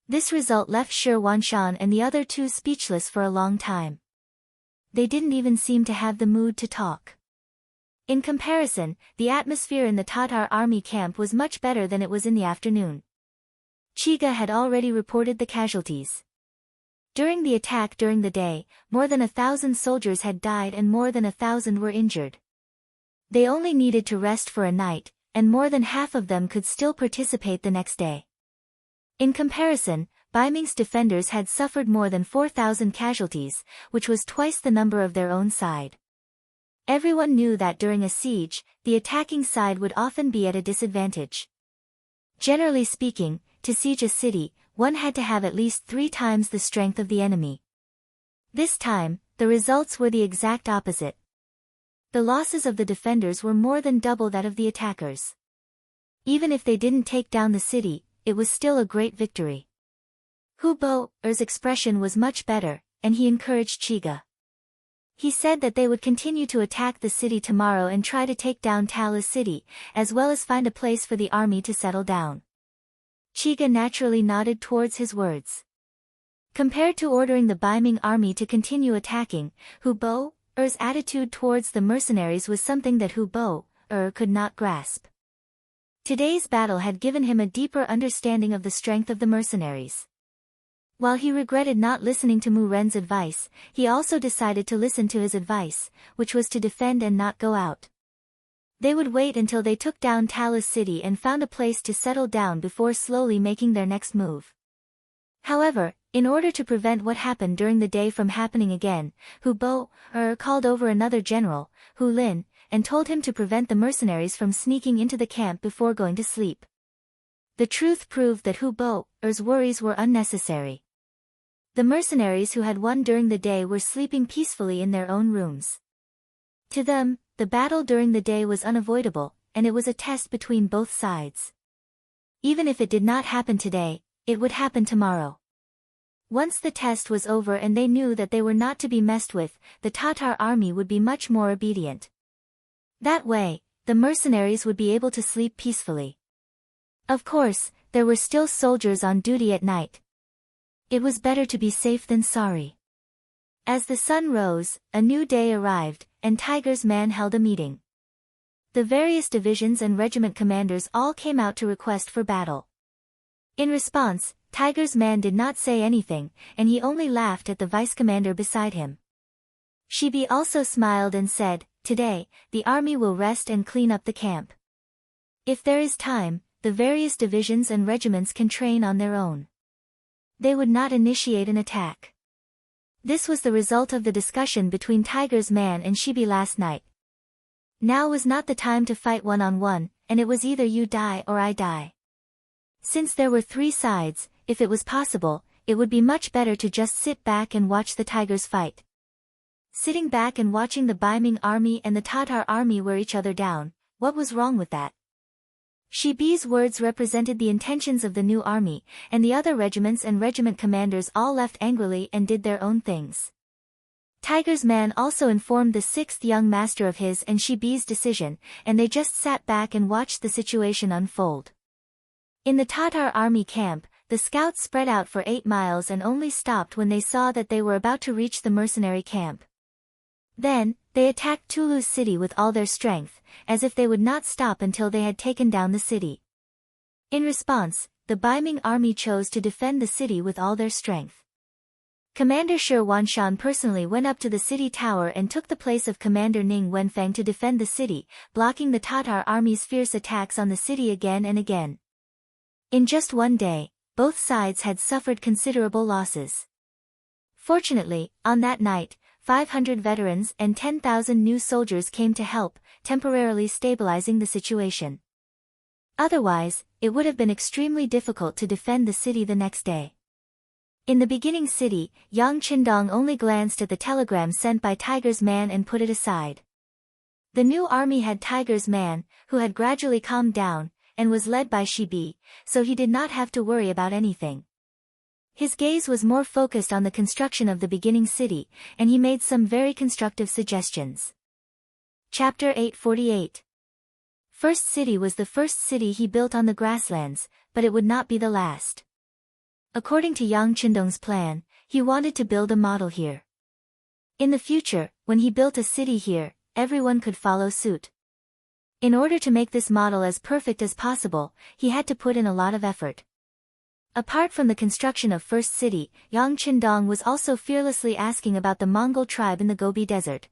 Speaker 1: This result left Shi Wanshan and the other two speechless for a long time. They didn't even seem to have the mood to talk. In comparison, the atmosphere in the Tatar army camp was much better than it was in the afternoon. Chiga had already reported the casualties. During the attack during the day, more than 1,000 soldiers had died and more than 1,000 were injured. They only needed to rest for a night, and more than half of them could still participate the next day. In comparison, Baiming's defenders had suffered more than 4,000 casualties, which was twice the number of their own side. Everyone knew that during a siege, the attacking side would often be at a disadvantage. Generally speaking, to siege a city, one had to have at least 3 times the strength of the enemy. This time, the results were the exact opposite. The losses of the defenders were more than double that of the attackers. Even if they didn't take down the city, it was still a great victory. Hu Bo's expression was much better, and he encouraged Chiga. He said that they would continue to attack the city tomorrow and try to take down Tala City, as well as find a place for the army to settle down. Chiga naturally nodded towards his words. Compared to ordering the Baiming army to continue attacking, Hu Bo's attitude towards the mercenaries was something that Hu Bo could not grasp. Today's battle had given him a deeper understanding of the strength of the mercenaries. While he regretted not listening to Mu Ren's advice, he also decided to listen to his advice, which was to defend and not go out. They would wait until they took down Tala City and found a place to settle down before slowly making their next move. However, in order to prevent what happened during the day from happening again, Hu Bo called over another general, Hu Lin, and told him to prevent the mercenaries from sneaking into the camp before going to sleep. The truth proved that Hu Bo's worries were unnecessary. The mercenaries who had won during the day were sleeping peacefully in their own rooms. To them, the battle during the day was unavoidable, and it was a test between both sides. Even if it did not happen today, it would happen tomorrow. Once the test was over and they knew that they were not to be messed with, the Tatar army would be much more obedient. That way, the mercenaries would be able to sleep peacefully. Of course, there were still soldiers on duty at night. It was better to be safe than sorry. As the sun rose, a new day arrived, and Tiger's Man held a meeting. The various divisions and regiment commanders all came out to request for battle. In response, Tiger's Man did not say anything, and he only laughed at the vice-commander beside him. Shibi also smiled and said, "Today, the army will rest and clean up the camp. If there is time, the various divisions and regiments can train on their own. They would not initiate an attack." This was the result of the discussion between Tiger's Man and Shibi last night. Now was not the time to fight one-on-one, and it was either you die or I die. Since there were 3 sides, if it was possible, it would be much better to just sit back and watch the Tigers fight. Sitting back and watching the Baiming army and the Tatar army wear each other down, what was wrong with that? Shibi's words represented the intentions of the new army, and the other regiments and regiment commanders all left angrily and did their own things. Tiger's Man also informed the 6th young master of his and Shibi's decision, and they just sat back and watched the situation unfold. In the Tatar army camp, the scouts spread out for 8 miles and only stopped when they saw that they were about to reach the mercenary camp. Then, they attacked Tulu's city with all their strength, as if they would not stop until they had taken down the city. In response, the Baiming army chose to defend the city with all their strength. Commander Shi Wanshan personally went up to the city tower and took the place of Commander Ning Wenfeng to defend the city, blocking the Tatar army's fierce attacks on the city again and again. In just one day, both sides had suffered considerable losses. Fortunately, on that night, 500 veterans and 10,000 new soldiers came to help, temporarily stabilizing the situation. Otherwise, it would have been extremely difficult to defend the city the next day. In the beginning city, Yang Qindong only glanced at the telegram sent by Tiger's Man and put it aside. The new army had Tiger's Man, who had gradually calmed down, and was led by Shibi, so he did not have to worry about anything. His gaze was more focused on the construction of the beginning city, and he made some very constructive suggestions. Chapter 848. First city was the first city he built on the grasslands, but it would not be the last. According to Yang Qindong's plan, he wanted to build a model here. In the future, when he built a city here, everyone could follow suit. In order to make this model as perfect as possible, he had to put in a lot of effort. Apart from the construction of first city, Yang Qindong was also fearlessly asking about the Mongol tribe in the Gobi Desert.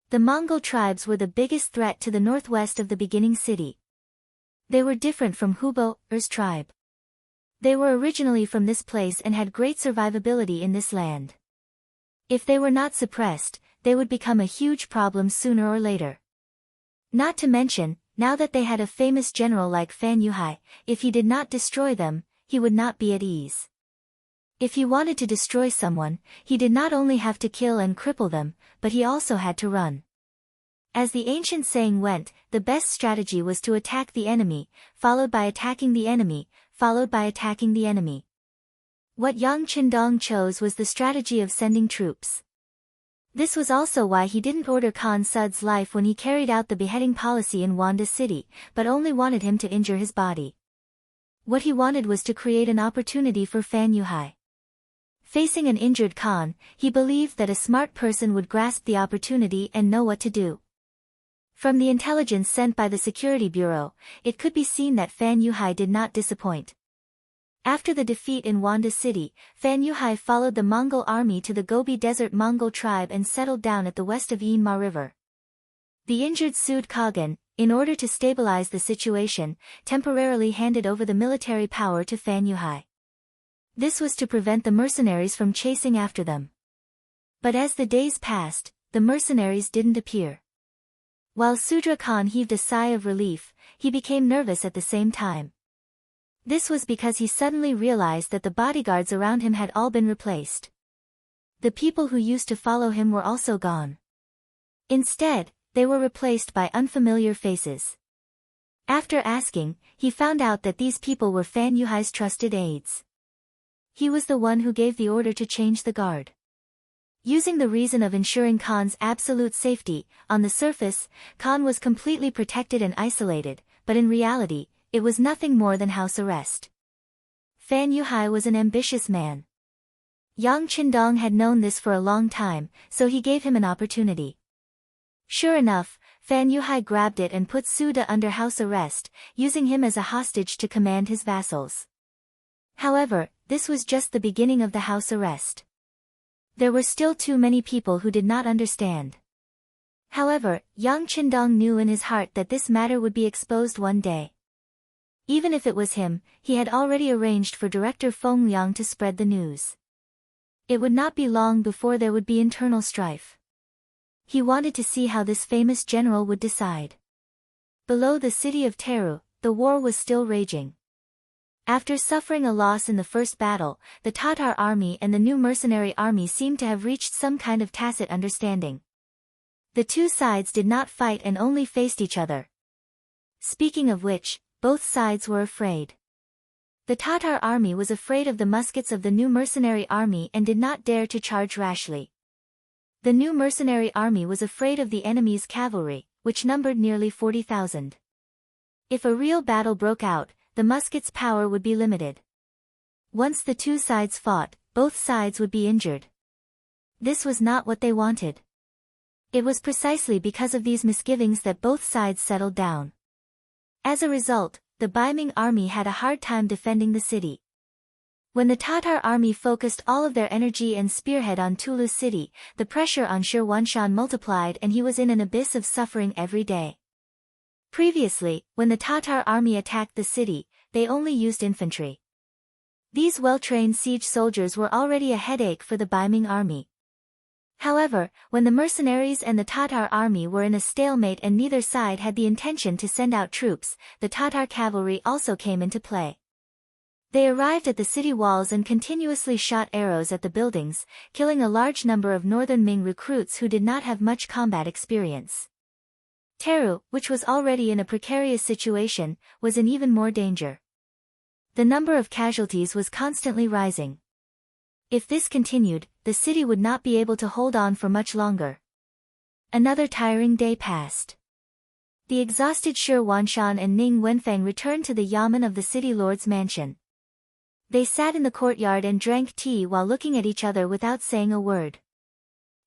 Speaker 1: The Mongol tribes were the biggest threat to the northwest of the beginning city. They were different from Hubo's tribe. They were originally from this place and had great survivability in this land. If they were not suppressed, they would become a huge problem sooner or later. Not to mention, now that they had a famous general like Fan Yuhai, if he did not destroy them, he would not be at ease. If he wanted to destroy someone, he did not only have to kill and cripple them, but he also had to run. As the ancient saying went, the best strategy was to attack the enemy, followed by attacking the enemy, followed by attacking the enemy. What Yang Qindong chose was the strategy of sending troops. This was also why he didn't order Khan Sud's life when he carried out the beheading policy in Wanda City, but only wanted him to injure his body. What he wanted was to create an opportunity for Fan Yuhai. Facing an injured Khan, he believed that a smart person would grasp the opportunity and know what to do. From the intelligence sent by the Security Bureau, it could be seen that Fan Yuhai did not disappoint. After the defeat in Wanda City, Fan Yuhai followed the Mongol army to the Gobi Desert Mongol tribe and settled down at the west of Yanma River. The injured Sud Khagan, in order to stabilize the situation, temporarily handed over the military power to Fan Yuhai. This was to prevent the mercenaries from chasing after them. But as the days passed, the mercenaries didn't appear. While Sudra Khan heaved a sigh of relief, he became nervous at the same time. This was because he suddenly realized that the bodyguards around him had all been replaced. The people who used to follow him were also gone. Instead, they were replaced by unfamiliar faces. After asking, he found out that these people were Fan Yuhai's trusted aides. He was the one who gave the order to change the guard. Using the reason of ensuring Khan's absolute safety, on the surface, Khan was completely protected and isolated, but in reality, it was nothing more than house arrest. Fan Yuhai was an ambitious man. Yang Qindong had known this for a long time, so he gave him an opportunity. Sure enough, Fan Yuhai grabbed it and put Suda under house arrest, using him as a hostage to command his vassals. However, this was just the beginning of the house arrest. There were still too many people who did not understand. However, Yang Qindong knew in his heart that this matter would be exposed one day. Even if it was him, he had already arranged for Director Feng Liang to spread the news. It would not be long before there would be internal strife. He wanted to see how this famous general would decide. Below the city of Teru, the war was still raging. After suffering a loss in the first battle, the Tatar army and the new mercenary army seemed to have reached some kind of tacit understanding. The two sides did not fight and only faced each other. Speaking of which, both sides were afraid. The Tatar army was afraid of the muskets of the new mercenary army and did not dare to charge rashly. The new mercenary army was afraid of the enemy's cavalry, which numbered nearly 40,000. If a real battle broke out, the muskets' power would be limited. Once the two sides fought, both sides would be injured. This was not what they wanted. It was precisely because of these misgivings that both sides settled down. As a result, the Baiming army had a hard time defending the city. When the Tatar army focused all of their energy and spearhead on Tulu city, the pressure on Shi Huanshan multiplied and he was in an abyss of suffering every day. Previously, when the Tatar army attacked the city, they only used infantry. These well-trained siege soldiers were already a headache for the Baiming army. However, when the mercenaries and the Tatar army were in a stalemate and neither side had the intention to send out troops, the Tatar cavalry also came into play. They arrived at the city walls and continuously shot arrows at the buildings, killing a large number of northern Ming recruits who did not have much combat experience. Teru, which was already in a precarious situation, was in even more danger. The number of casualties was constantly rising. If this continued, the city would not be able to hold on for much longer. Another tiring day passed. The exhausted Shi Wanshan and Ning Wenfeng returned to the yamen of the city lord's mansion. They sat in the courtyard and drank tea while looking at each other without saying a word.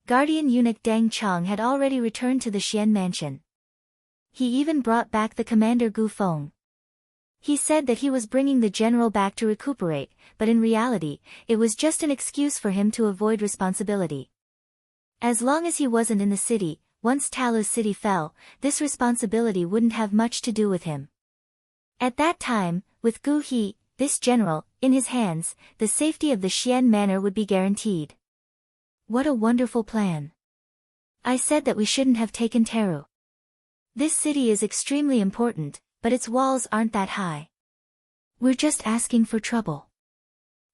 Speaker 1: Guardian eunuch Deng Chong had already returned to the Xian mansion. He even brought back the commander Gu Feng. He said that he was bringing the general back to recuperate, but in reality, it was just an excuse for him to avoid responsibility. As long as he wasn't in the city, once Talu's city fell, this responsibility wouldn't have much to do with him. At that time, with Gu He, this general, in his hands, the safety of the Xian manor would be guaranteed. What a wonderful plan. I said that we shouldn't have taken Teru. This city is extremely important, but its walls aren't that high. We're just asking for trouble.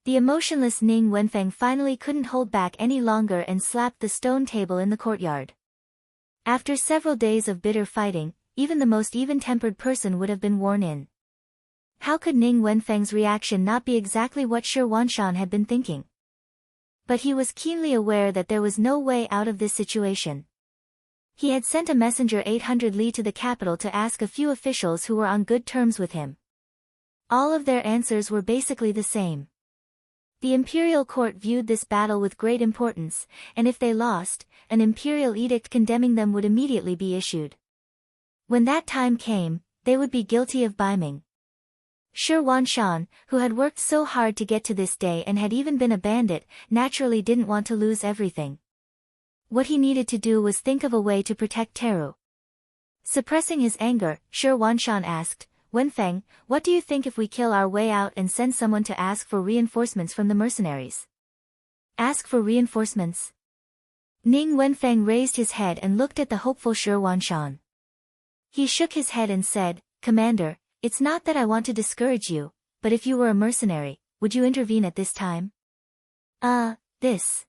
Speaker 1: The emotionless Ning Wenfeng finally couldn't hold back any longer and slapped the stone table in the courtyard. After several days of bitter fighting, even the most even-tempered person would have been worn in. How could Ning Wenfeng's reaction not be exactly what Shi Wanshan had been thinking? But he was keenly aware that there was no way out of this situation. He had sent a messenger 800 li to the capital to ask a few officials who were on good terms with him. All of their answers were basically the same. The imperial court viewed this battle with great importance, and if they lost, an imperial edict condemning them would immediately be issued. When that time came, they would be guilty of biming. Shi Wanshan, who had worked so hard to get to this day and had even been a bandit, naturally didn't want to lose everything. What he needed to do was think of a way to protect Teru. Suppressing his anger, Shi Wanshan asked, Wenfeng, what do you think if we kill our way out and send someone to ask for reinforcements from the mercenaries? Ask for reinforcements? Ning Wenfeng raised his head and looked at the hopeful Shi Wanshan. He shook his head and said, Commander, it's not that I want to discourage you, but if you were a mercenary, would you intervene at this time? This.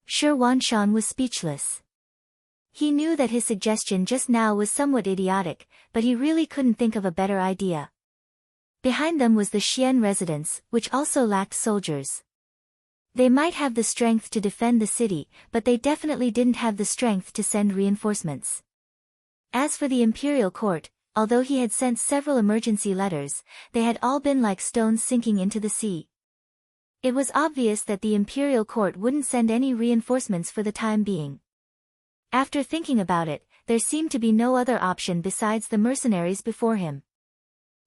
Speaker 1: Shi Wanshan was speechless. He knew that his suggestion just now was somewhat idiotic, but he really couldn't think of a better idea. Behind them was the Xian residence, which also lacked soldiers. They might have the strength to defend the city, but they definitely didn't have the strength to send reinforcements. As for the imperial court, although he had sent several emergency letters, they had all been like stones sinking into the sea. It was obvious that the imperial court wouldn't send any reinforcements for the time being. After thinking about it, there seemed to be no other option besides the mercenaries before him.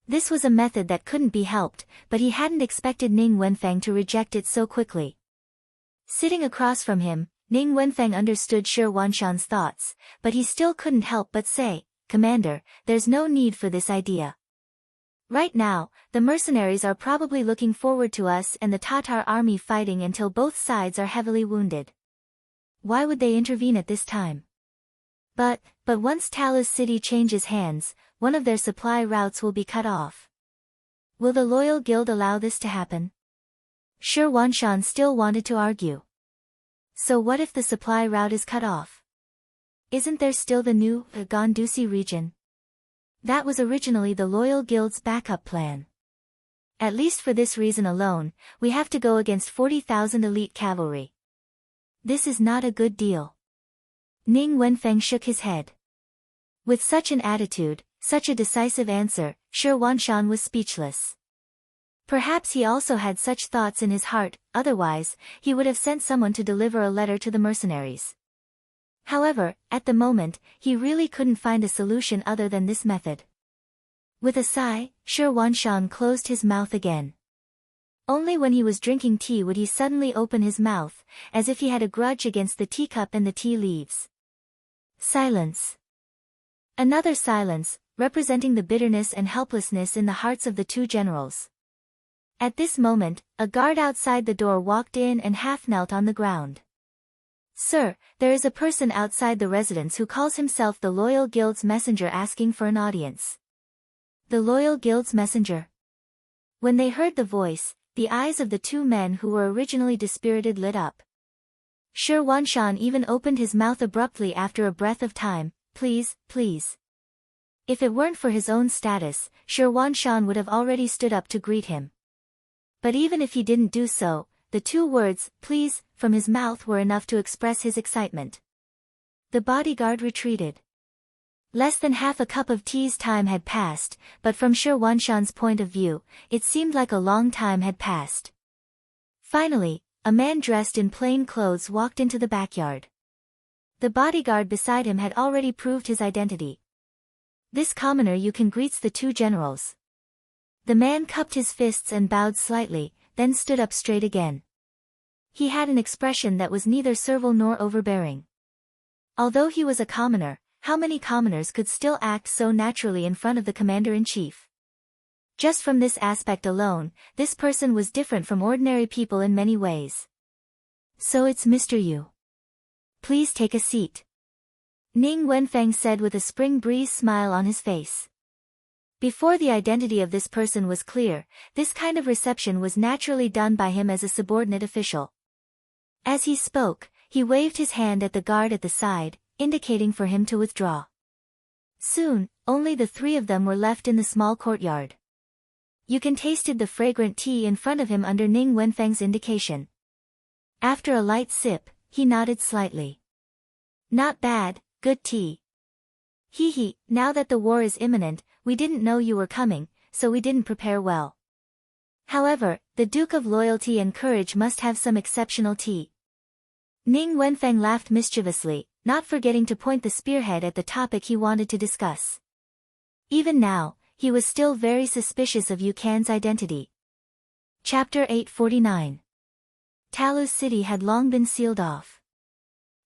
Speaker 1: This was a method that couldn't be helped, but he hadn't expected Ning Wenfeng to reject it so quickly. Sitting across from him, Ning Wenfeng understood Shi Wanshan's thoughts, but he still couldn't help but say, Commander, there's no need for this idea. Right now, the mercenaries are probably looking forward to us and the Tatar army fighting until both sides are heavily wounded. Why would they intervene at this time? But once Talu's city changes hands, one of their supply routes will be cut off. Will the loyal guild allow this to happen? Shi Wanshan still wanted to argue. So what if the supply route is cut off? Isn't there still the new Gandusi region? That was originally the loyal guild's backup plan. At least for this reason alone, we have to go against 40,000 elite cavalry. This is not a good deal. Ning Wenfeng shook his head. With such an attitude, such a decisive answer, Shi Wanshan was speechless. Perhaps he also had such thoughts in his heart, otherwise, he would have sent someone to deliver a letter to the mercenaries. However, at the moment, he really couldn't find a solution other than this method. With a sigh, Shi Wanshan closed his mouth again. Only when he was drinking tea would he suddenly open his mouth, as if he had a grudge against the teacup and the tea leaves. Silence. Another silence, representing the bitterness and helplessness in the hearts of the two generals. At this moment, a guard outside the door walked in and half knelt on the ground. Sir, there is a person outside the residence who calls himself the Loyal Guild's messenger asking for an audience. The Loyal Guild's messenger. When they heard the voice, the eyes of the two men who were originally dispirited lit up. Shi Wanshan even opened his mouth abruptly after a breath of time, please, please. If it weren't for his own status, Shi Wanshan would have already stood up to greet him. But even if he didn't do so, the two words, "please," from his mouth were enough to express his excitement. The bodyguard retreated. Less than half a cup of tea's time had passed, but from Shi Wanshan's point of view, it seemed like a long time had passed. Finally, a man dressed in plain clothes walked into the backyard. The bodyguard beside him had already proved his identity. "This commoner you can greets the two generals." The man cupped his fists and bowed slightly, then stood up straight again. He had an expression that was neither servile nor overbearing. Although he was a commoner, how many commoners could still act so naturally in front of the commander-in-chief? Just from this aspect alone, this person was different from ordinary people in many ways. "So it's Mr. Yu. Please take a seat," Ning Wenfeng said with a spring breeze smile on his face. Before the identity of this person was clear, this kind of reception was naturally done by him as a subordinate official. As he spoke, he waved his hand at the guard at the side, indicating for him to withdraw. Soon, only the three of them were left in the small courtyard. Yukan tasted the fragrant tea in front of him under Ning Wenfeng's indication. After a light sip, he nodded slightly. "Not bad, good tea. Hee, now that the war is imminent, we didn't know you were coming, so we didn't prepare well. However, the Duke of Loyalty and Courage must have some exceptional tea." Ning Wenfeng laughed mischievously, not forgetting to point the spearhead at the topic he wanted to discuss. Even now, he was still very suspicious of Yukan's identity. Chapter 849. Talu's city had long been sealed off.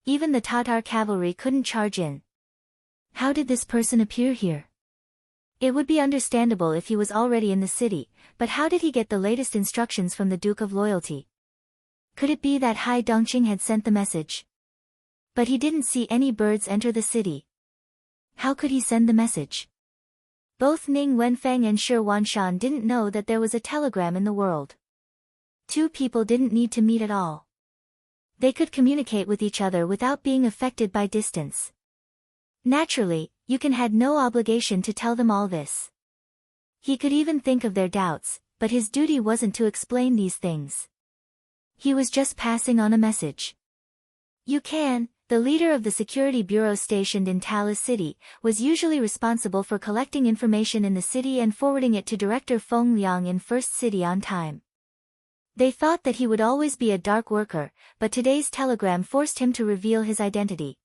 Speaker 1: Even the Tatar cavalry couldn't charge in. How did this person appear here? It would be understandable if he was already in the city, but how did he get the latest instructions from the Duke of Loyalty? Could it be that Hai Dongqing had sent the message? But he didn't see any birds enter the city. How could he send the message? Both Ning Wenfeng and Shi Wanshan didn't know that there was a telegram in the world. Two people didn't need to meet at all. They could communicate with each other without being affected by distance. Naturally, Yukan had no obligation to tell them all this. He could even think of their doubts, but his duty wasn't to explain these things. He was just passing on a message. Yukan, the leader of the security bureau stationed in Talu City, was usually responsible for collecting information in the city and forwarding it to Director Feng Liang in First City on time. They thought that he would always be a dark worker, but today's telegram forced him to reveal his identity.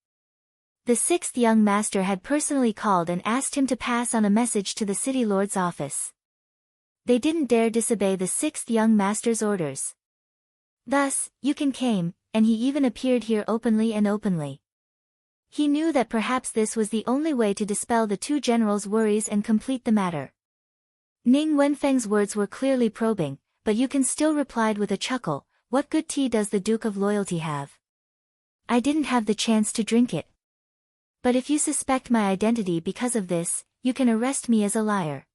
Speaker 1: The sixth young master had personally called and asked him to pass on a message to the city lord's office. They didn't dare disobey the sixth young master's orders. Thus, Yukan came, and he even appeared here openly. He knew that perhaps this was the only way to dispel the two generals' worries and complete the matter. Ning Wenfeng's words were clearly probing, but Yukan still replied with a chuckle, "What good tea does the Duke of Loyalty have? I didn't have the chance to drink it. But if you suspect my identity because of this, you can arrest me as a liar."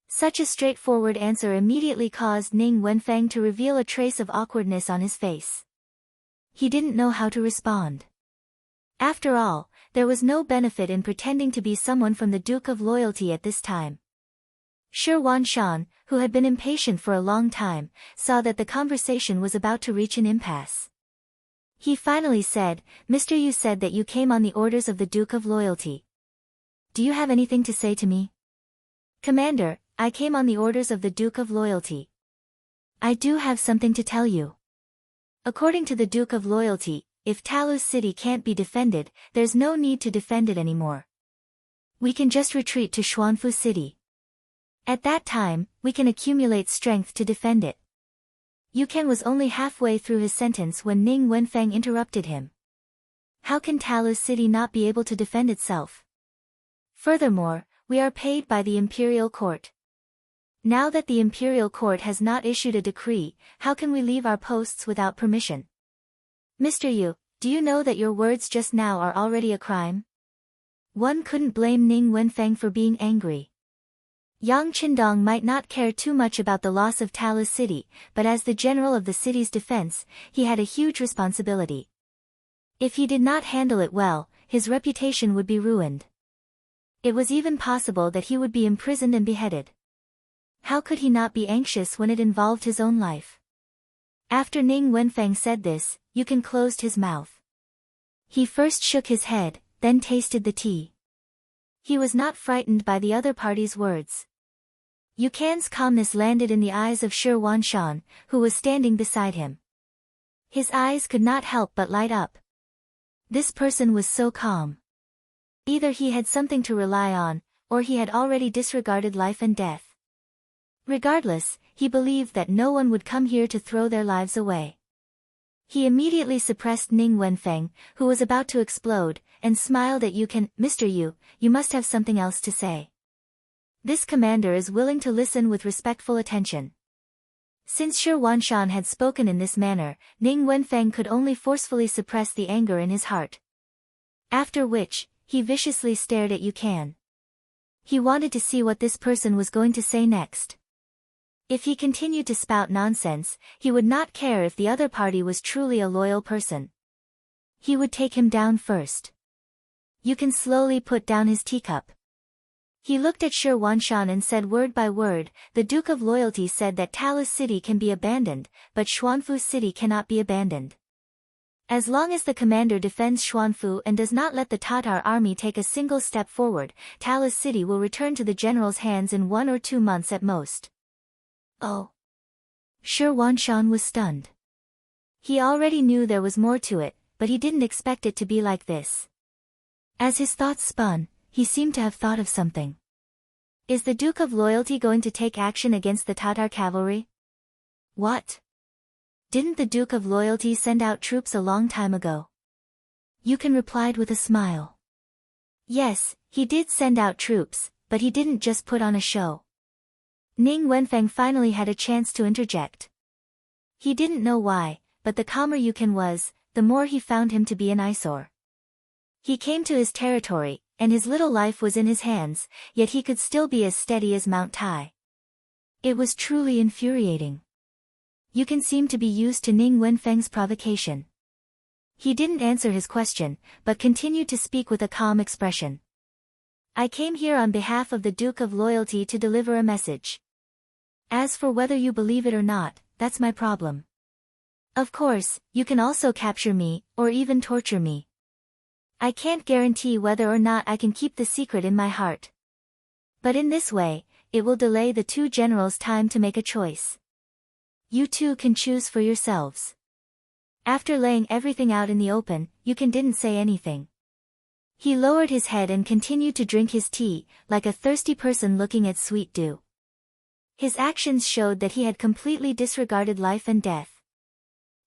Speaker 1: Such a straightforward answer immediately caused Ning Wenfeng to reveal a trace of awkwardness on his face. He didn't know how to respond. After all, there was no benefit in pretending to be someone from the Duke of Loyalty at this time. Shi Wanshan, who had been impatient for a long time, saw that the conversation was about to reach an impasse. He finally said, "Mr. Yu said that you came on the orders of the Duke of Loyalty. Do you have anything to say to me?" "Commander, I came on the orders of the Duke of Loyalty. I do have something to tell you. According to the Duke of Loyalty, if Talu's city can't be defended, there's no need to defend it anymore. We can just retreat to Xuanfu City. At that time, we can accumulate strength to defend it." Yukan was only halfway through his sentence when Ning Wenfeng interrupted him. "How can Talu City not be able to defend itself? Furthermore, we are paid by the Imperial Court. Now that the Imperial Court has not issued a decree, how can we leave our posts without permission? Mr. Yu, do you know that your words just now are already a crime?" One couldn't blame Ning Wenfeng for being angry. Yang Qindong might not care too much about the loss of Talu City, but as the general of the city's defense, he had a huge responsibility. If he did not handle it well, his reputation would be ruined. It was even possible that he would be imprisoned and beheaded. How could he not be anxious when it involved his own life? After Ning Wenfeng said this, Yukon closed his mouth. He first shook his head, then tasted the tea. He was not frightened by the other party's words. Yukan's calmness landed in the eyes of Shi Wanshan, who was standing beside him. His eyes could not help but light up. This person was so calm. Either he had something to rely on, or he had already disregarded life and death. Regardless, he believed that no one would come here to throw their lives away. He immediately suppressed Ning Wenfeng, who was about to explode, and smiled at Yukon. Mr. Yu, you must have something else to say. This commander is willing to listen with respectful attention. Since Shi Wanshan had spoken in this manner, Ning Wenfeng could only forcefully suppress the anger in his heart. After which, he viciously stared at Yukon. He wanted to see what this person was going to say next. If he continued to spout nonsense, he would not care if the other party was truly a loyal person. He would take him down first. Yukon slowly put down his teacup. He looked at Shi Wanshan and said word by word, the Duke of Loyalty said that Talis City can be abandoned, but Xuanfu City cannot be abandoned. As long as the commander defends Xuanfu and does not let the Tatar army take a single step forward, Talis City will return to the general's hands in 1 or 2 months at most. Oh. Shi Wanshan was stunned. He already knew there was more to it, but he didn't expect it to be like this. As his thoughts spun, he seemed to have thought of something. Is the Duke of Loyalty going to take action against the Tatar cavalry? What? Didn't the Duke of Loyalty send out troops a long time ago? Yukon replied with a smile. Yes, he did send out troops, but he didn't just put on a show. Ning Wenfeng finally had a chance to interject. He didn't know why, but the calmer Yukon was, the more he found him to be an eyesore. He came to his territory, and his little life was in his hands, yet he could still be as steady as Mount Tai. It was truly infuriating. Yukon seemed to be used to Ning Wenfeng's provocation. He didn't answer his question, but continued to speak with a calm expression. I came here on behalf of the Duke of Loyalty to deliver a message. As for whether you believe it or not, that's my problem. Of course, you can also capture me, or even torture me. I can't guarantee whether or not I can keep the secret in my heart. But in this way, it will delay the 2 generals' time to make a choice. You 2 can choose for yourselves. After laying everything out in the open, Yukon didn't say anything. He lowered his head and continued to drink his tea, like a thirsty person looking at sweet dew. His actions showed that he had completely disregarded life and death.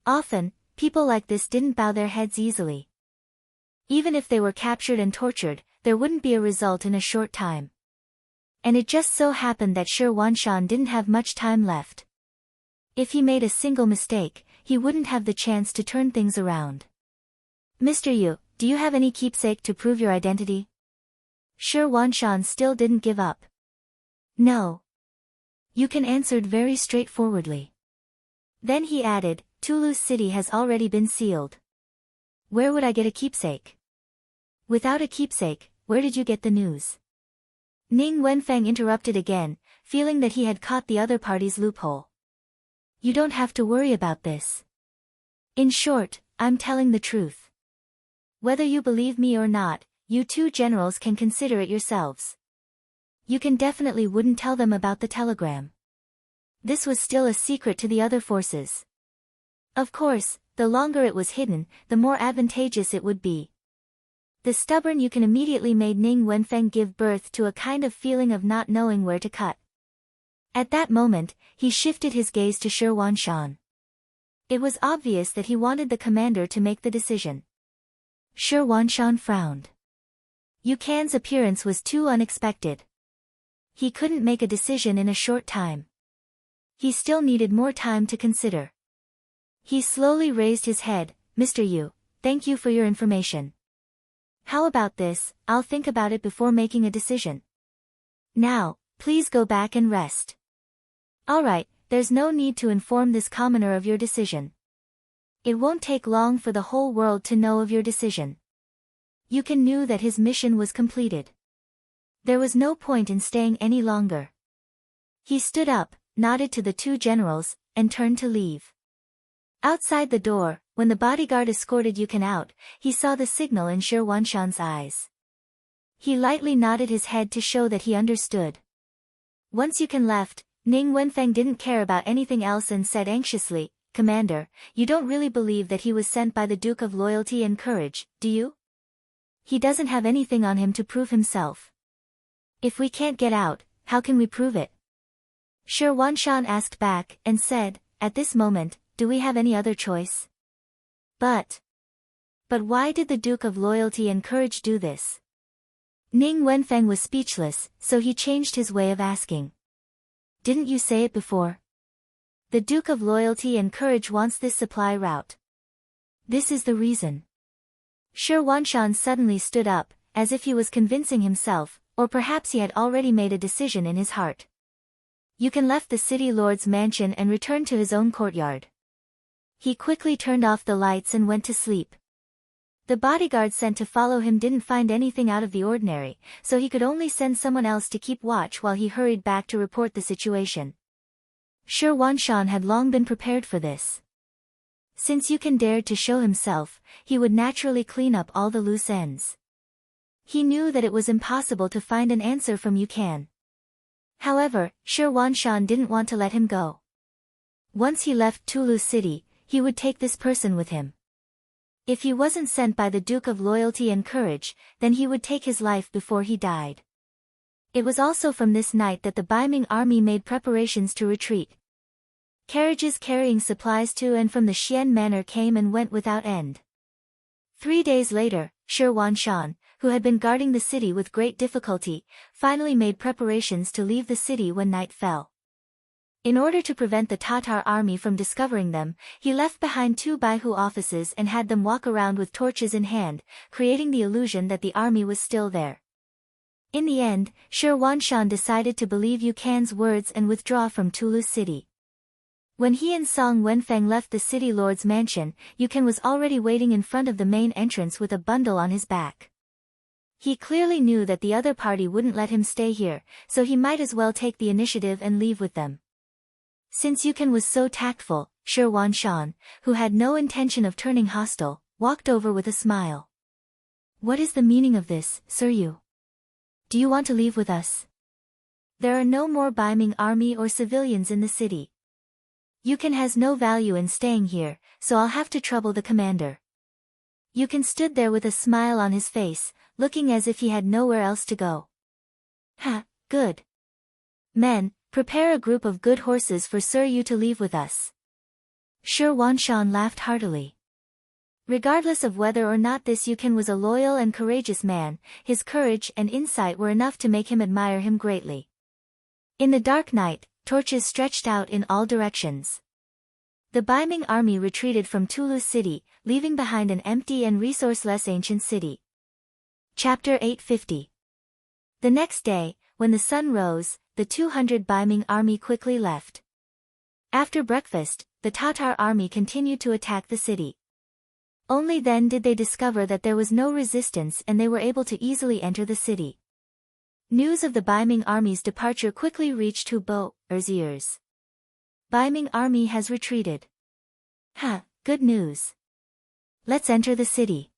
Speaker 1: Often, people like this didn't bow their heads easily. Even if they were captured and tortured, there wouldn't be a result in a short time. And it just so happened that Shi Wanshan didn't have much time left. If he made a single mistake, he wouldn't have the chance to turn things around. Mr. Yu, do you have any keepsake to prove your identity? Shi Wanshan still didn't give up. No. Yukon answered very straightforwardly. Then he added, Tulu City has already been sealed. Where would I get a keepsake? Without a keepsake, where did you get the news? Ning Wenfeng interrupted again, feeling that he had caught the other party's loophole. You don't have to worry about this. In short, I'm telling the truth. Whether you believe me or not, you 2 generals can consider it yourselves. You can definitely wouldn't tell them about the telegram. This was still a secret to the other forces. Of course, the longer it was hidden, the more advantageous it would be. The stubborn Yukon immediately made Ning Wenfeng give birth to a kind of feeling of not knowing where to cut. At that moment, he shifted his gaze to Shi Wanshan. It was obvious that he wanted the commander to make the decision. Shi Wanshan frowned. Yukan's appearance was too unexpected. He couldn't make a decision in a short time. He still needed more time to consider. He slowly raised his head. Mr. Yu, thank you for your information. How about this, I'll think about it before making a decision. Now, please go back and rest. Alright, there's no need to inform this commoner of your decision. It won't take long for the whole world to know of your decision. Yukon knew that his mission was completed. There was no point in staying any longer. He stood up, nodded to the 2 generals, and turned to leave. Outside the door, when the bodyguard escorted Yukon out, he saw the signal in Shi Wanshan's eyes. He lightly nodded his head to show that he understood. Once Yukon left, Ning Wenfeng didn't care about anything else and said anxiously, "Commander, you don't really believe that he was sent by the Duke of Loyalty and Courage, do you? He doesn't have anything on him to prove himself. If we can't get out, how can we prove it?" Shi Wanshan asked back and said, "At this moment, do we have any other choice?" But why did the Duke of Loyalty and Courage do this? Ning Wenfeng was speechless, so he changed his way of asking. "Didn't you say it before? The Duke of Loyalty and Courage wants this supply route. This is the reason." Shi Wanshan suddenly stood up, as if he was convincing himself, or perhaps he had already made a decision in his heart. Yukon left the city lord's mansion and returned to his own courtyard. He quickly turned off the lights and went to sleep. The bodyguard sent to follow him didn't find anything out of the ordinary, so he could only send someone else to keep watch while he hurried back to report the situation. Shi Wanshan had long been prepared for this. Since Yukon dared to show himself, he would naturally clean up all the loose ends. He knew that it was impossible to find an answer from Yukon. However, Shi Wanshan didn't want to let him go. Once he left Tulu City, he would take this person with him. If he wasn't sent by the Duke of Loyalty and Courage, then he would take his life before he died. It was also from this night that the Baiming army made preparations to retreat. Carriages carrying supplies to and from the Xian manor came and went without end. 3 days later, Shi Wanshan, who had been guarding the city with great difficulty, finally made preparations to leave the city when night fell. In order to prevent the Tatar army from discovering them, he left behind 2 Baihu offices and had them walk around with torches in hand, creating the illusion that the army was still there. In the end, Shi Wanshan decided to believe Yukon's words and withdraw from Tulu City. When he and Song Wenfeng left the city lord's mansion, Yukon was already waiting in front of the main entrance with a bundle on his back. He clearly knew that the other party wouldn't let him stay here, so he might as well take the initiative and leave with them. Since Yukon was so tactful, Shi Wanshan, who had no intention of turning hostile, walked over with a smile. "What is the meaning of this, Sir Yu? Do you want to leave with us? There are no more Baiming army or civilians in the city. Yukon has no value in staying here, so I'll have to trouble the commander." Yukon stood there with a smile on his face, looking as if he had nowhere else to go. "Ha, good. Men, prepare a group of good horses for Sir Yu to leave with us." Shi Wanshan laughed heartily. Regardless of whether or not this Yukon was a loyal and courageous man, his courage and insight were enough to make him admire him greatly. In the dark night, torches stretched out in all directions. The Baiming army retreated from Tulu City, leaving behind an empty and resourceless ancient city. Chapter 850. The next day, when the sun rose, the 200 Baiming army quickly left. After breakfast, the Tatar army continued to attack the city. Only then did they discover that there was no resistance and they were able to easily enter the city. News of the Baiming army's departure quickly reached Hu Bo's ears. "Baiming army has retreated." "Ha, good news. Let's enter the city."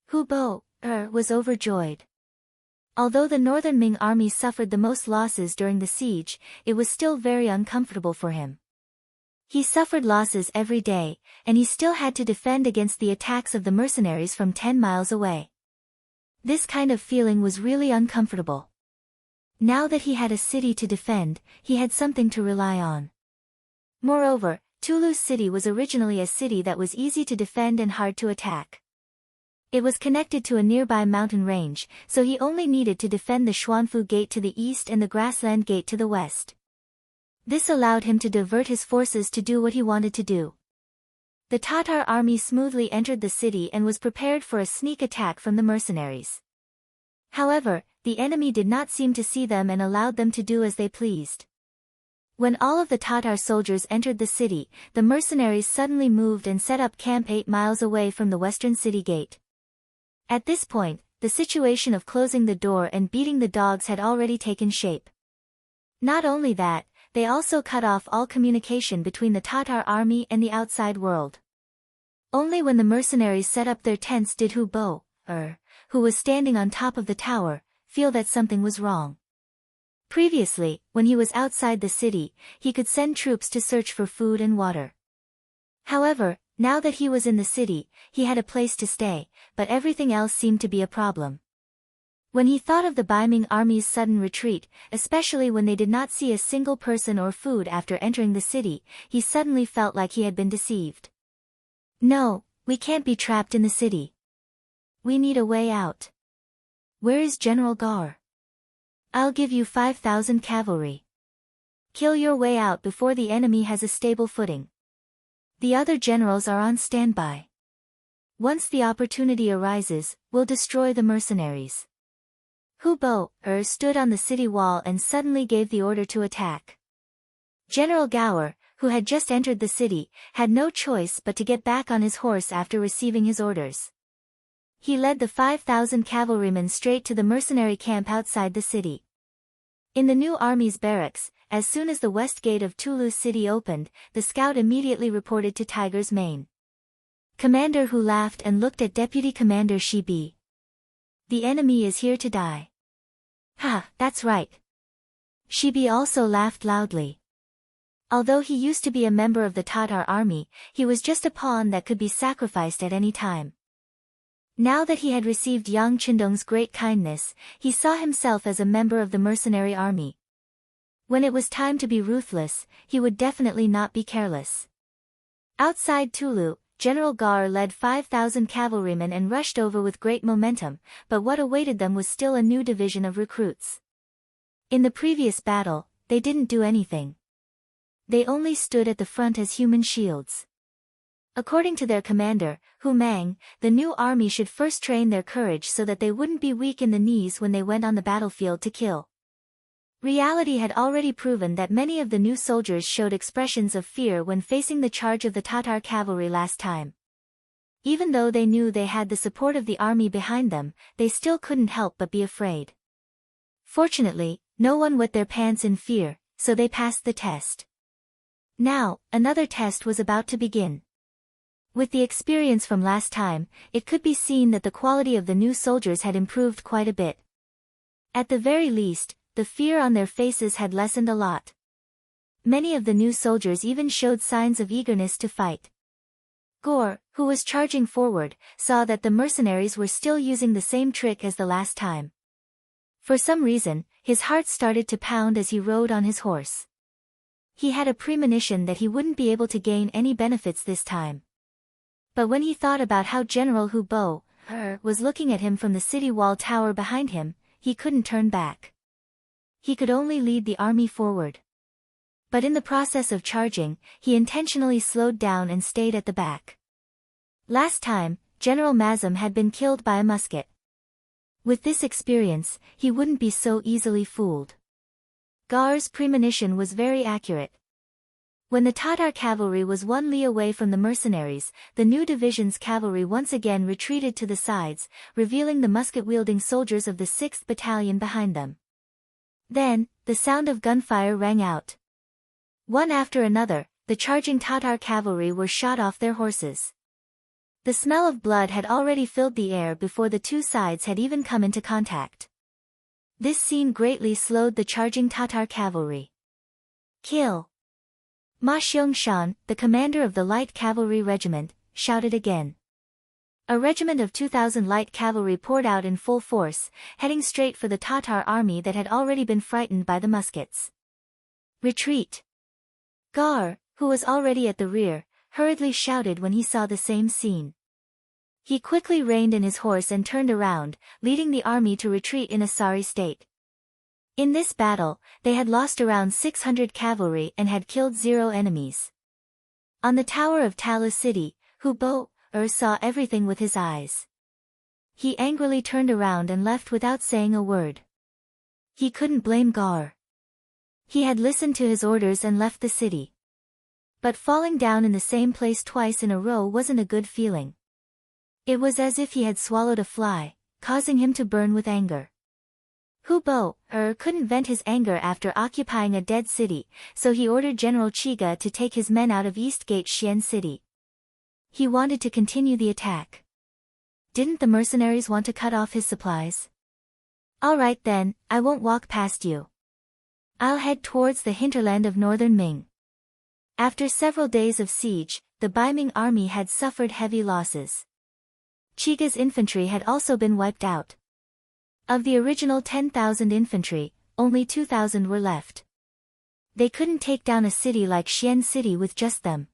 Speaker 1: Hu Bo was overjoyed. Although the northern Ming army suffered the most losses during the siege, it was still very uncomfortable for him. He suffered losses every day, and he still had to defend against the attacks of the mercenaries from 10 miles away. This kind of feeling was really uncomfortable. Now that he had a city to defend, he had something to rely on. Moreover, Tulu City was originally a city that was easy to defend and hard to attack. It was connected to a nearby mountain range, so he only needed to defend the Xuanfu Gate to the east and the Grassland Gate to the west. This allowed him to divert his forces to do what he wanted to do. The Tatar army smoothly entered the city and was prepared for a sneak attack from the mercenaries. However, the enemy did not seem to see them and allowed them to do as they pleased. When all of the Tatar soldiers entered the city, the mercenaries suddenly moved and set up camp 8 miles away from the western city gate. At this point, the situation of closing the door and beating the dogs had already taken shape. Not only that, they also cut off all communication between the Tatar army and the outside world. Only when the mercenaries set up their tents did Hu Bo, who was standing on top of the tower, feel that something was wrong. Previously, when he was outside the city, he could send troops to search for food and water. However, now that he was in the city, he had a place to stay, but everything else seemed to be a problem. When he thought of the Baiming army's sudden retreat, especially when they did not see a single person or food after entering the city, he suddenly felt like he had been deceived. No, we can't be trapped in the city. We need a way out. Where is General Gar? I'll give you 5,000 cavalry. Kill your way out before the enemy has a stable footing. The other generals are on standby. Once the opportunity arises, we'll destroy the mercenaries. Hu Bo, stood on the city wall and suddenly gave the order to attack. General Gower, who had just entered the city, had no choice but to get back on his horse after receiving his orders. He led the 5,000 cavalrymen straight to the mercenary camp outside the city. In the new army's barracks, as soon as the west gate of Tulu city opened, the scout immediately reported to Tiger's Mane. Commander Hu laughed and looked at Deputy Commander Shibi. The enemy is here to die. Ha, that's right. Shibi also laughed loudly. Although he used to be a member of the Tatar army, he was just a pawn that could be sacrificed at any time. Now that he had received Yang Chindong's great kindness, he saw himself as a member of the mercenary army. When it was time to be ruthless, he would definitely not be careless. Outside Tulu, General Gar led 5,000 cavalrymen and rushed over with great momentum, but what awaited them was still a new division of recruits. In the previous battle, they didn't do anything. They only stood at the front as human shields. According to their commander, Hu Mang, the new army should first train their courage so that they wouldn't be weak in the knees when they went on the battlefield to kill. Reality had already proven that many of the new soldiers showed expressions of fear when facing the charge of the Tatar cavalry last time. Even though they knew they had the support of the army behind them, they still couldn't help but be afraid. Fortunately, no one wet their pants in fear, so they passed the test. Now, another test was about to begin. With the experience from last time, it could be seen that the quality of the new soldiers had improved quite a bit. At the very least, the fear on their faces had lessened a lot. Many of the new soldiers even showed signs of eagerness to fight. Gore, who was charging forward, saw that the mercenaries were still using the same trick as the last time. For some reason, his heart started to pound as he rode on his horse. He had a premonition that he wouldn't be able to gain any benefits this time. But when he thought about how General Hu Bo was looking at him from the city wall tower behind him, he couldn't turn back. He could only lead the army forward. But in the process of charging, he intentionally slowed down and stayed at the back. Last time, General Mazum had been killed by a musket. With this experience, he wouldn't be so easily fooled. Gar's premonition was very accurate. When the Tatar cavalry was 1 li away from the mercenaries, the new division's cavalry once again retreated to the sides, revealing the musket-wielding soldiers of the 6th Battalion behind them. Then, the sound of gunfire rang out. One after another, the charging Tatar cavalry were shot off their horses. The smell of blood had already filled the air before the two sides had even come into contact. This scene greatly slowed the charging Tatar cavalry. Kill! Ma Xiangshan, the commander of the light cavalry regiment, shouted again. A regiment of 2,000 light cavalry poured out in full force, heading straight for the Tatar army that had already been frightened by the muskets. Retreat! Gar, who was already at the rear, hurriedly shouted when he saw the same scene. He quickly reined in his horse and turned around, leading the army to retreat in a sorry state. In this battle, they had lost around 600 cavalry and had killed 0 enemies. On the tower of Tala city, Hu Bo saw everything with his eyes. He angrily turned around and left without saying a word. He couldn't blame Gar. He had listened to his orders and left the city. But falling down in the same place twice in a row wasn't a good feeling. It was as if he had swallowed a fly, causing him to burn with anger. Hu Bo couldn't vent his anger after occupying a dead city, so he ordered General Chiga to take his men out of East Gate Xian City. He wanted to continue the attack. Didn't the mercenaries want to cut off his supplies? All right then, I won't walk past you. I'll head towards the hinterland of northern Ming. After several days of siege, the Baiming army had suffered heavy losses. Chiga's infantry had also been wiped out. Of the original 10,000 infantry, only 2,000 were left. They couldn't take down a city like Xian City with just them.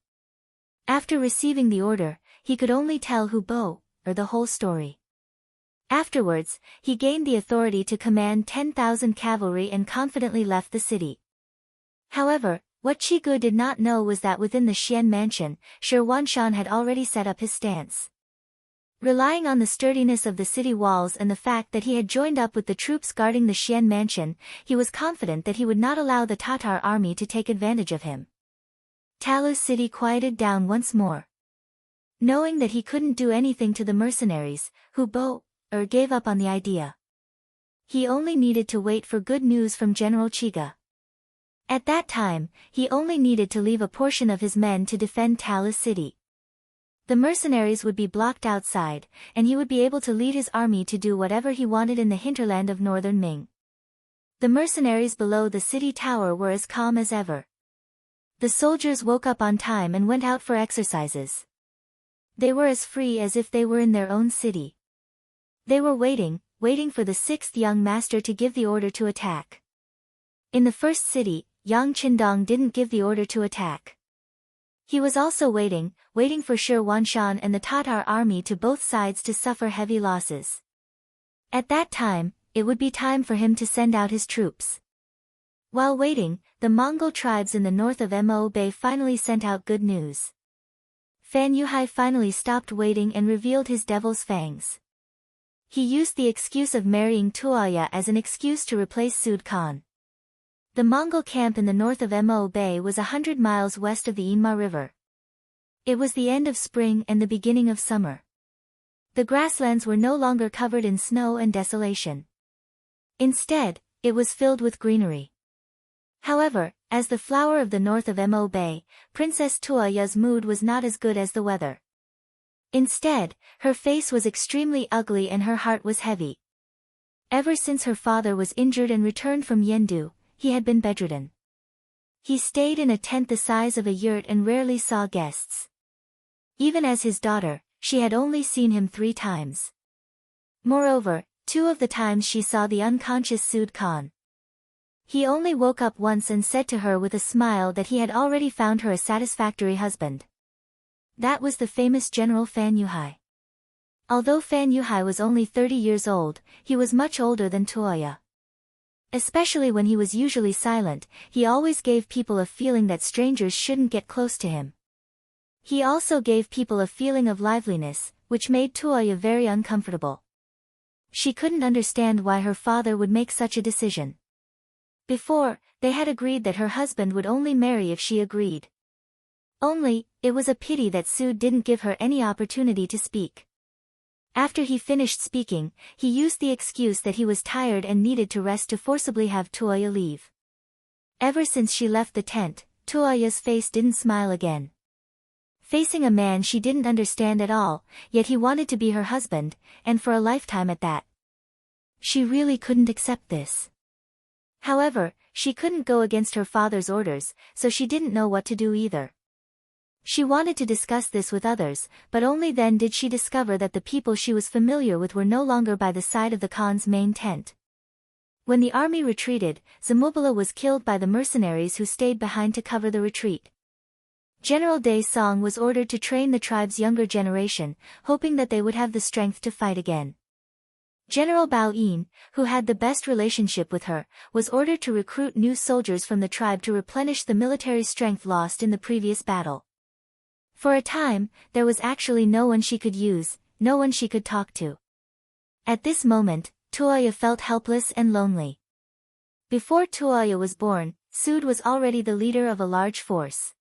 Speaker 1: After receiving the order, he could only tell Hu Bo the whole story. Afterwards, he gained the authority to command 10,000 cavalry and confidently left the city. However, what Chigu did not know was that within the Xian mansion, Shi Wanshan had already set up his stance. Relying on the sturdiness of the city walls and the fact that he had joined up with the troops guarding the Xian mansion, he was confident that he would not allow the Tatar army to take advantage of him. Talu's city quieted down once more. Knowing that he couldn't do anything to the mercenaries, Hu Bo gave up on the idea. He only needed to wait for good news from General Chiga. At that time, he only needed to leave a portion of his men to defend Talu's city. The mercenaries would be blocked outside, and he would be able to lead his army to do whatever he wanted in the hinterland of northern Ming. The mercenaries below the city tower were as calm as ever. The soldiers woke up on time and went out for exercises. They were as free as if they were in their own city. They were waiting for the sixth young master to give the order to attack. In the first city, Yang Qindong didn't give the order to attack. He was also waiting for Shi Wanshan and the Tatar army to both sides to suffer heavy losses. At that time, it would be time for him to send out his troops. While waiting, the Mongol tribes in the north of Mo Bay finally sent out good news. Fan Yuhai finally stopped waiting and revealed his devil's fangs. He used the excuse of marrying Tuoya as an excuse to replace Sud Khan. The Mongol camp in the north of Mo Bay was 100 miles west of the Inma River. It was the end of spring and the beginning of summer. The grasslands were no longer covered in snow and desolation. Instead, it was filled with greenery. However, as the flower of the north of Mo Bay, Princess Tuoya's mood was not as good as the weather. Instead, her face was extremely ugly and her heart was heavy. Ever since her father was injured and returned from Yendu, he had been bedridden. He stayed in a tent the size of a yurt and rarely saw guests. Even as his daughter, she had only seen him 3 times. Moreover, 2 of the times she saw the unconscious Sud Khan. He only woke up once and said to her with a smile that he had already found her a satisfactory husband. That was the famous General Fan Yuhai. Although Fan Yuhai was only 30 years old, he was much older than Tuoya. Especially when he was usually silent, he always gave people a feeling that strangers shouldn't get close to him. He also gave people a feeling of liveliness, which made Tuoya very uncomfortable. She couldn't understand why her father would make such a decision. Before, they had agreed that her husband would only marry if she agreed. Only, it was a pity that Sud didn't give her any opportunity to speak. After he finished speaking, he used the excuse that he was tired and needed to rest to forcibly have Tuoya leave. Ever since she left the tent, Tuoya's face didn't smile again. Facing a man she didn't understand at all, yet he wanted to be her husband, and for a lifetime at that. She really couldn't accept this. However, she couldn't go against her father's orders, so she didn't know what to do either. She wanted to discuss this with others, but only then did she discover that the people she was familiar with were no longer by the side of the Khan's main tent. When the army retreated, Zamubala was killed by the mercenaries who stayed behind to cover the retreat. General Day Song was ordered to train the tribe's younger generation, hoping that they would have the strength to fight again. General Bao Yin, who had the best relationship with her, was ordered to recruit new soldiers from the tribe to replenish the military strength lost in the previous battle. For a time, there was actually no one she could use, no one she could talk to. At this moment, Tuoya felt helpless and lonely. Before Tuoya was born, Sud was already the leader of a large force.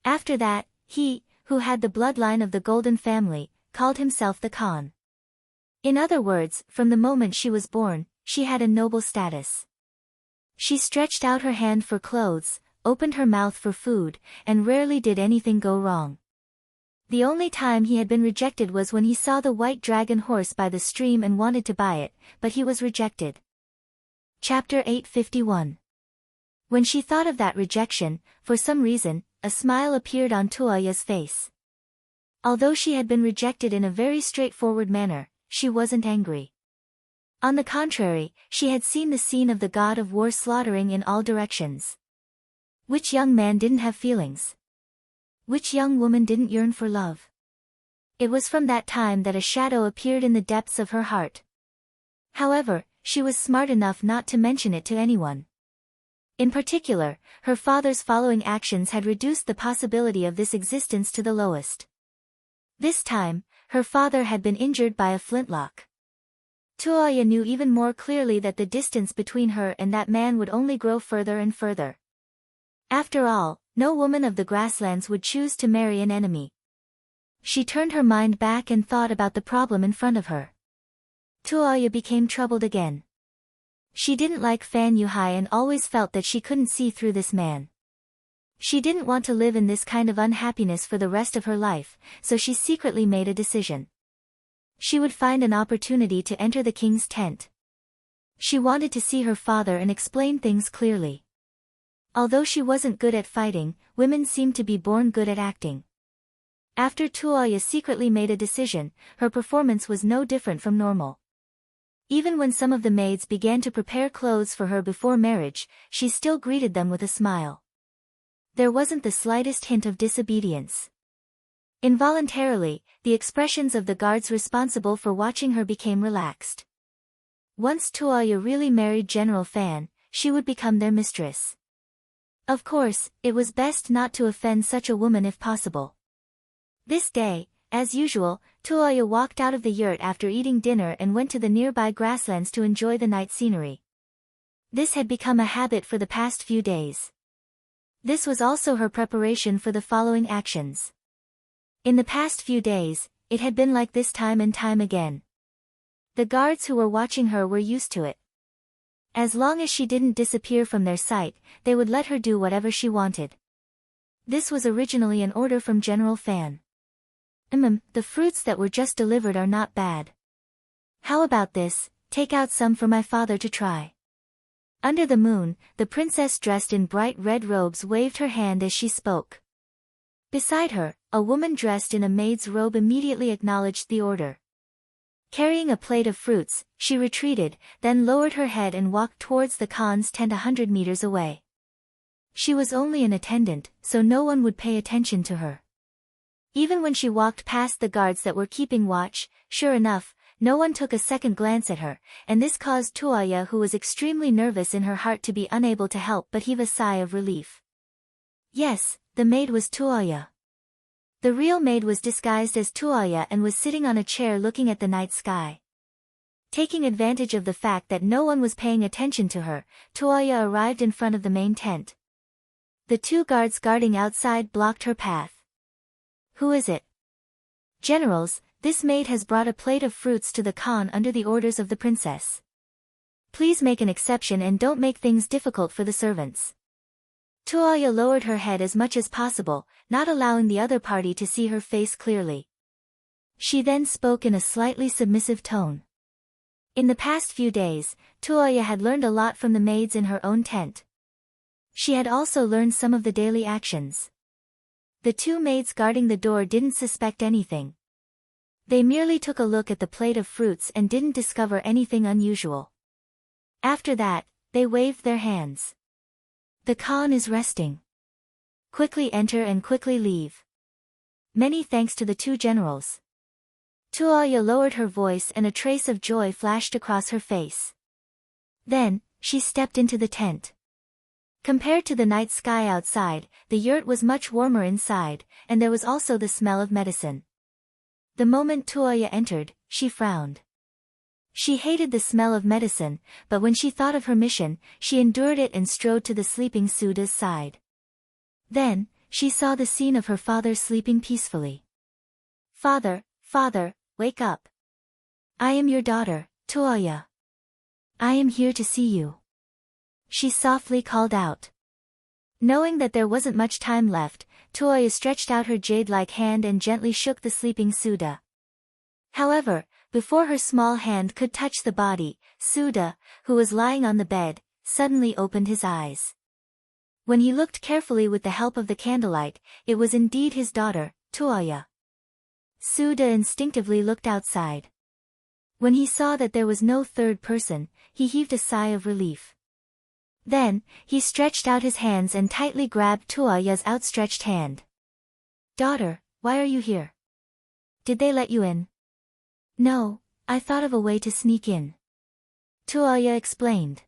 Speaker 1: After that, he, who had the bloodline of the Golden family, called himself the Khan. In other words, from the moment she was born, she had a noble status. She stretched out her hand for clothes, opened her mouth for food, and rarely did anything go wrong. The only time he had been rejected was when he saw the white dragon horse by the stream and wanted to buy it, but he was rejected. Chapter 851. When she thought of that rejection, for some reason, a smile appeared on Tuoya's face. Although she had been rejected in a very straightforward manner, she wasn't angry. On the contrary, she had seen the scene of the god of war slaughtering in all directions. Which young man didn't have feelings? Which young woman didn't yearn for love? It was from that time that a shadow appeared in the depths of her heart. However, she was smart enough not to mention it to anyone. In particular, her father's following actions had reduced the possibility of this existence to the lowest. This time, her father had been injured by a flintlock. Tuoya knew even more clearly that the distance between her and that man would only grow further and further. After all, no woman of the grasslands would choose to marry an enemy. She turned her mind back and thought about the problem in front of her. Tuoya became troubled again. She didn't like Fan Yuhai and always felt that she couldn't see through this man. She didn't want to live in this kind of unhappiness for the rest of her life, so she secretly made a decision. She would find an opportunity to enter the king's tent. She wanted to see her father and explain things clearly. Although she wasn't good at fighting, women seemed to be born good at acting. After Tuoya secretly made a decision, her performance was no different from normal. Even when some of the maids began to prepare clothes for her before marriage, she still greeted them with a smile. There wasn't the slightest hint of disobedience. Involuntarily, the expressions of the guards responsible for watching her became relaxed. Once Tuoya really married General Fan, she would become their mistress. Of course, it was best not to offend such a woman if possible. This day, as usual, Tuoya walked out of the yurt after eating dinner and went to the nearby grasslands to enjoy the night scenery. This had become a habit for the past few days. This was also her preparation for the following actions. In the past few days, it had been like this time and time again. The guards who were watching her were used to it. As long as she didn't disappear from their sight, they would let her do whatever she wanted. This was originally an order from General Fan. The fruits that were just delivered are not bad. How about this, take out some for my father to try. Under the moon, the princess dressed in bright red robes waved her hand as she spoke. Beside her, a woman dressed in a maid's robe immediately acknowledged the order. Carrying a plate of fruits, she retreated, then lowered her head and walked towards the Khan's tent 100 meters away. She was only an attendant, so no one would pay attention to her. Even when she walked past the guards that were keeping watch, sure enough, no one took a second glance at her, and this caused Tuoya, who was extremely nervous in her heart, to be unable to help but heave a sigh of relief. Yes, the maid was Tuoya. The real maid was disguised as Tuoya and was sitting on a chair looking at the night sky. Taking advantage of the fact that no one was paying attention to her, Tuoya arrived in front of the main tent. The two guards guarding outside blocked her path. Who is it? Generals, this maid has brought a plate of fruits to the Khan under the orders of the princess. Please make an exception and don't make things difficult for the servants. Tuoya lowered her head as much as possible, not allowing the other party to see her face clearly. She then spoke in a slightly submissive tone. In the past few days, Tuoya had learned a lot from the maids in her own tent. She had also learned some of the daily actions. The two maids guarding the door didn't suspect anything. They merely took a look at the plate of fruits and didn't discover anything unusual. After that, they waved their hands. The Khan is resting. Quickly enter and quickly leave. Many thanks to the two generals. Tuoya lowered her voice and a trace of joy flashed across her face. Then, she stepped into the tent. Compared to the night sky outside, the yurt was much warmer inside, and there was also the smell of medicine. The moment Tuoya entered, she frowned. She hated the smell of medicine, but when she thought of her mission, she endured it and strode to the sleeping Suda's side. Then, she saw the scene of her father sleeping peacefully. Father, wake up. I am your daughter, Tuoya. I am here to see you. She softly called out. Knowing that there wasn't much time left, Tuoya stretched out her jade-like hand and gently shook the sleeping Suda. However, before her small hand could touch the body, Suda, who was lying on the bed, suddenly opened his eyes. When he looked carefully with the help of the candlelight, it was indeed his daughter, Tuoya. Suda instinctively looked outside. When he saw that there was no third person, he heaved a sigh of relief. Then, he stretched out his hands and tightly grabbed Tuoya's outstretched hand. Daughter, why are you here? Did they let you in? No, I thought of a way to sneak in. Tuoya explained.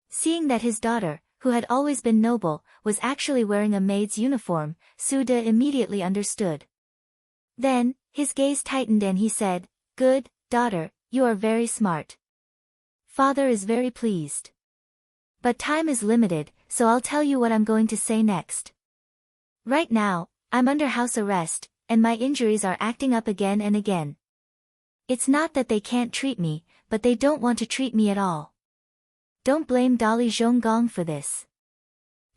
Speaker 1: Seeing that his daughter, who had always been noble, was actually wearing a maid's uniform, Suda immediately understood. Then, his gaze tightened and he said, Good, daughter, you are very smart. Father is very pleased. But time is limited, so I'll tell you what I'm going to say next. Right now, I'm under house arrest, and my injuries are acting up again and again. It's not that they can't treat me, but they don't want to treat me at all. Don't blame Dali Zhonggong for this.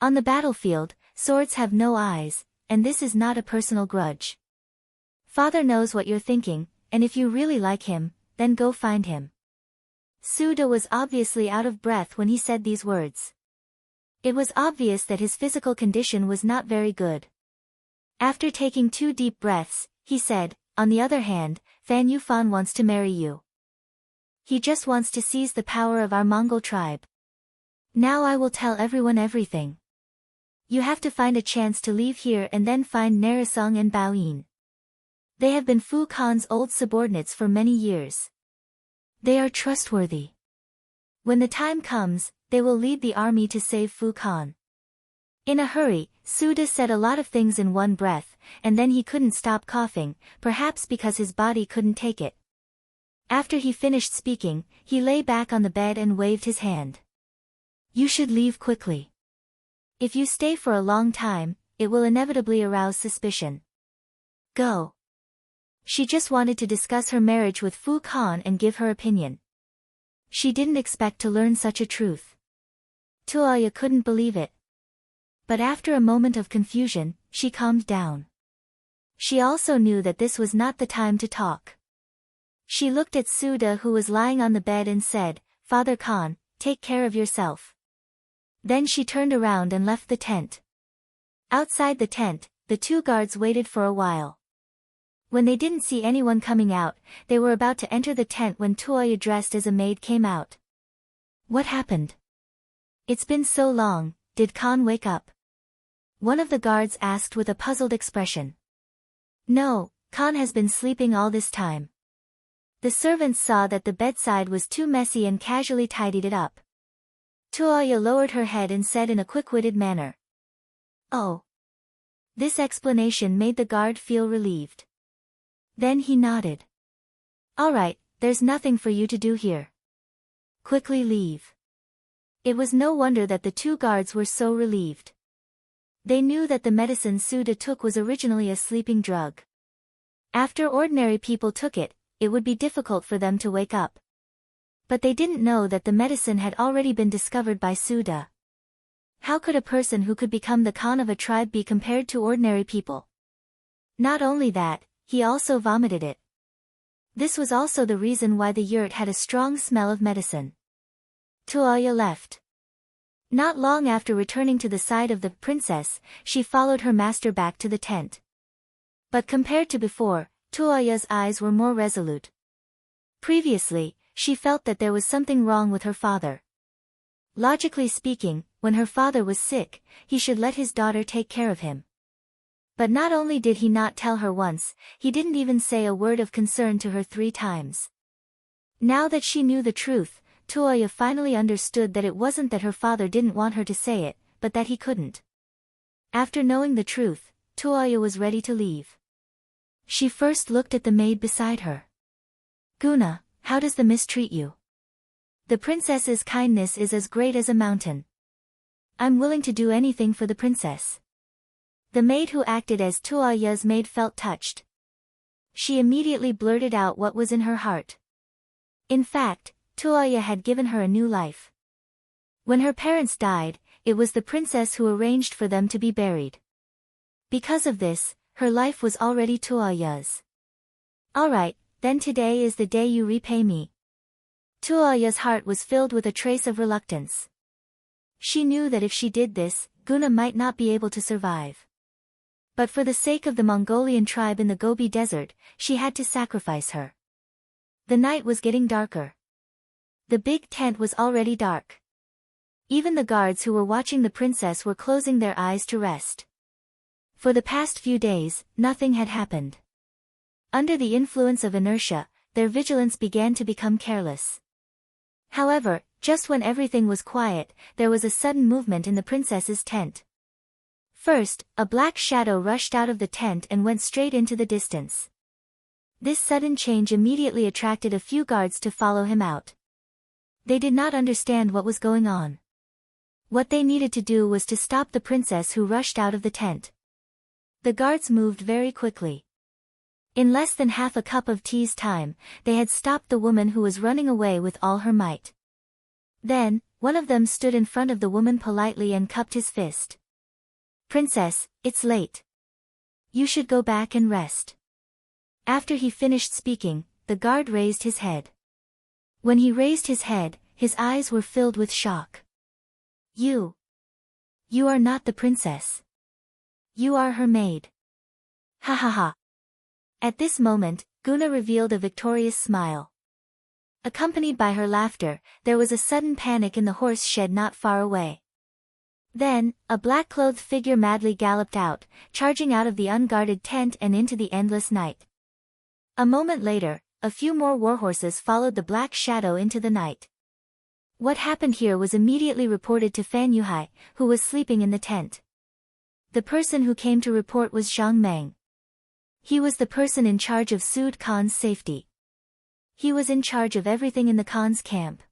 Speaker 1: On the battlefield, swords have no eyes, and this is not a personal grudge. Father knows what you're thinking, and if you really like him, then go find him. Suda was obviously out of breath when he said these words. It was obvious that his physical condition was not very good. After taking 2 deep breaths, he said, On the other hand, Fan Yufan wants to marry you. He just wants to seize the power of our Mongol tribe. Now I will tell everyone everything. You have to find a chance to leave here and then find Narisong and Baoyin. They have been Fu Khan's old subordinates for many years. They are trustworthy. When the time comes, they will lead the army to save Fu Khan. In a hurry, Suda said a lot of things in one breath, and then he couldn't stop coughing, perhaps because his body couldn't take it. After he finished speaking, he lay back on the bed and waved his hand. You should leave quickly. If you stay for a long time, it will inevitably arouse suspicion. Go. She just wanted to discuss her marriage with Fu Khan and give her opinion. She didn't expect to learn such a truth. Tuoya couldn't believe it. But after a moment of confusion, she calmed down. She also knew that this was not the time to talk. She looked at Suda who was lying on the bed and said, Father Khan, take care of yourself. Then she turned around and left the tent. Outside the tent, the 2 guards waited for a while. When they didn't see anyone coming out, they were about to enter the tent when Tuoya dressed as a maid came out. What happened? It's been so long, did Khan wake up? One of the guards asked with a puzzled expression. No, Khan has been sleeping all this time. The servants saw that the bedside was too messy and casually tidied it up. Tuoya lowered her head and said in a quick-witted manner. Oh. This explanation made the guard feel relieved. Then he nodded. All right, there's nothing for you to do here. Quickly leave. It was no wonder that the 2 guards were so relieved. They knew that the medicine Suda took was originally a sleeping drug. After ordinary people took it, it would be difficult for them to wake up. But they didn't know that the medicine had already been discovered by Suda. How could a person who could become the Khan of a tribe be compared to ordinary people? Not only that, he also vomited it. This was also the reason why the yurt had a strong smell of medicine. Tuoya left. Not long after returning to the side of the princess, she followed her master back to the tent. But compared to before, Tuoya's eyes were more resolute. Previously, she felt that there was something wrong with her father. Logically speaking, when her father was sick, he should let his daughter take care of him. But not only did he not tell her once, he didn't even say a word of concern to her 3 times. Now that she knew the truth, Tuoya finally understood that it wasn't that her father didn't want her to say it, but that he couldn't. After knowing the truth, Tuoya was ready to leave. She first looked at the maid beside her. Guna, how does the miss treat you? The princess's kindness is as great as a mountain. I'm willing to do anything for the princess. The maid who acted as Tuoya's maid felt touched. She immediately blurted out what was in her heart. In fact, Tuoya had given her a new life. When her parents died, it was the princess who arranged for them to be buried. Because of this, her life was already Tuoya's. Alright, then today is the day you repay me. Tuoya's heart was filled with a trace of reluctance. She knew that if she did this, Guna might not be able to survive. But for the sake of the Mongolian tribe in the Gobi Desert, she had to sacrifice her. The night was getting darker. The big tent was already dark. Even the guards who were watching the princess were closing their eyes to rest. For the past few days, nothing had happened. Under the influence of inertia, their vigilance began to become careless. However, just when everything was quiet, there was a sudden movement in the princess's tent. First, a black shadow rushed out of the tent and went straight into the distance. This sudden change immediately attracted a few guards to follow him out. They did not understand what was going on. What they needed to do was to stop the princess who rushed out of the tent. The guards moved very quickly. In less than half a cup of tea's time, they had stopped the woman who was running away with all her might. Then, one of them stood in front of the woman politely and cupped his fist. "Princess, it's late. You should go back and rest." After he finished speaking, the guard raised his head. When he raised his head, his eyes were filled with shock. You are not the princess. You are her maid. Ha ha ha." At this moment, Guna revealed a victorious smile. Accompanied by her laughter, there was a sudden panic in the horse shed not far away. Then, a black-clothed figure madly galloped out, charging out of the unguarded tent and into the endless night. A moment later, a few more warhorses followed the black shadow into the night. What happened here was immediately reported to Fan Yuhai, who was sleeping in the tent. The person who came to report was Zhang Meng. He was the person in charge of Sud Khan's safety. He was in charge of everything in the Khan's camp.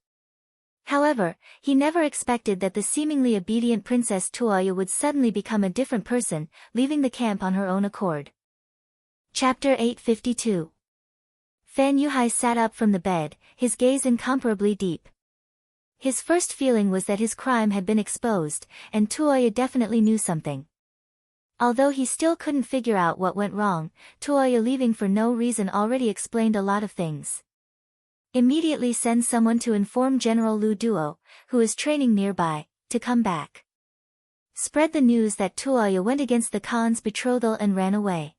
Speaker 1: However, he never expected that the seemingly obedient Princess Tuoya would suddenly become a different person, leaving the camp on her own accord. Chapter 852. Fan Yuhai sat up from the bed, his gaze incomparably deep. His first feeling was that his crime had been exposed, and Tuoya definitely knew something. Although he still couldn't figure out what went wrong, Tuoya leaving for no reason already explained a lot of things. Immediately send someone to inform General Lu Duo, who is training nearby, to come back. Spread the news that Tuoya went against the Khan's betrothal and ran away.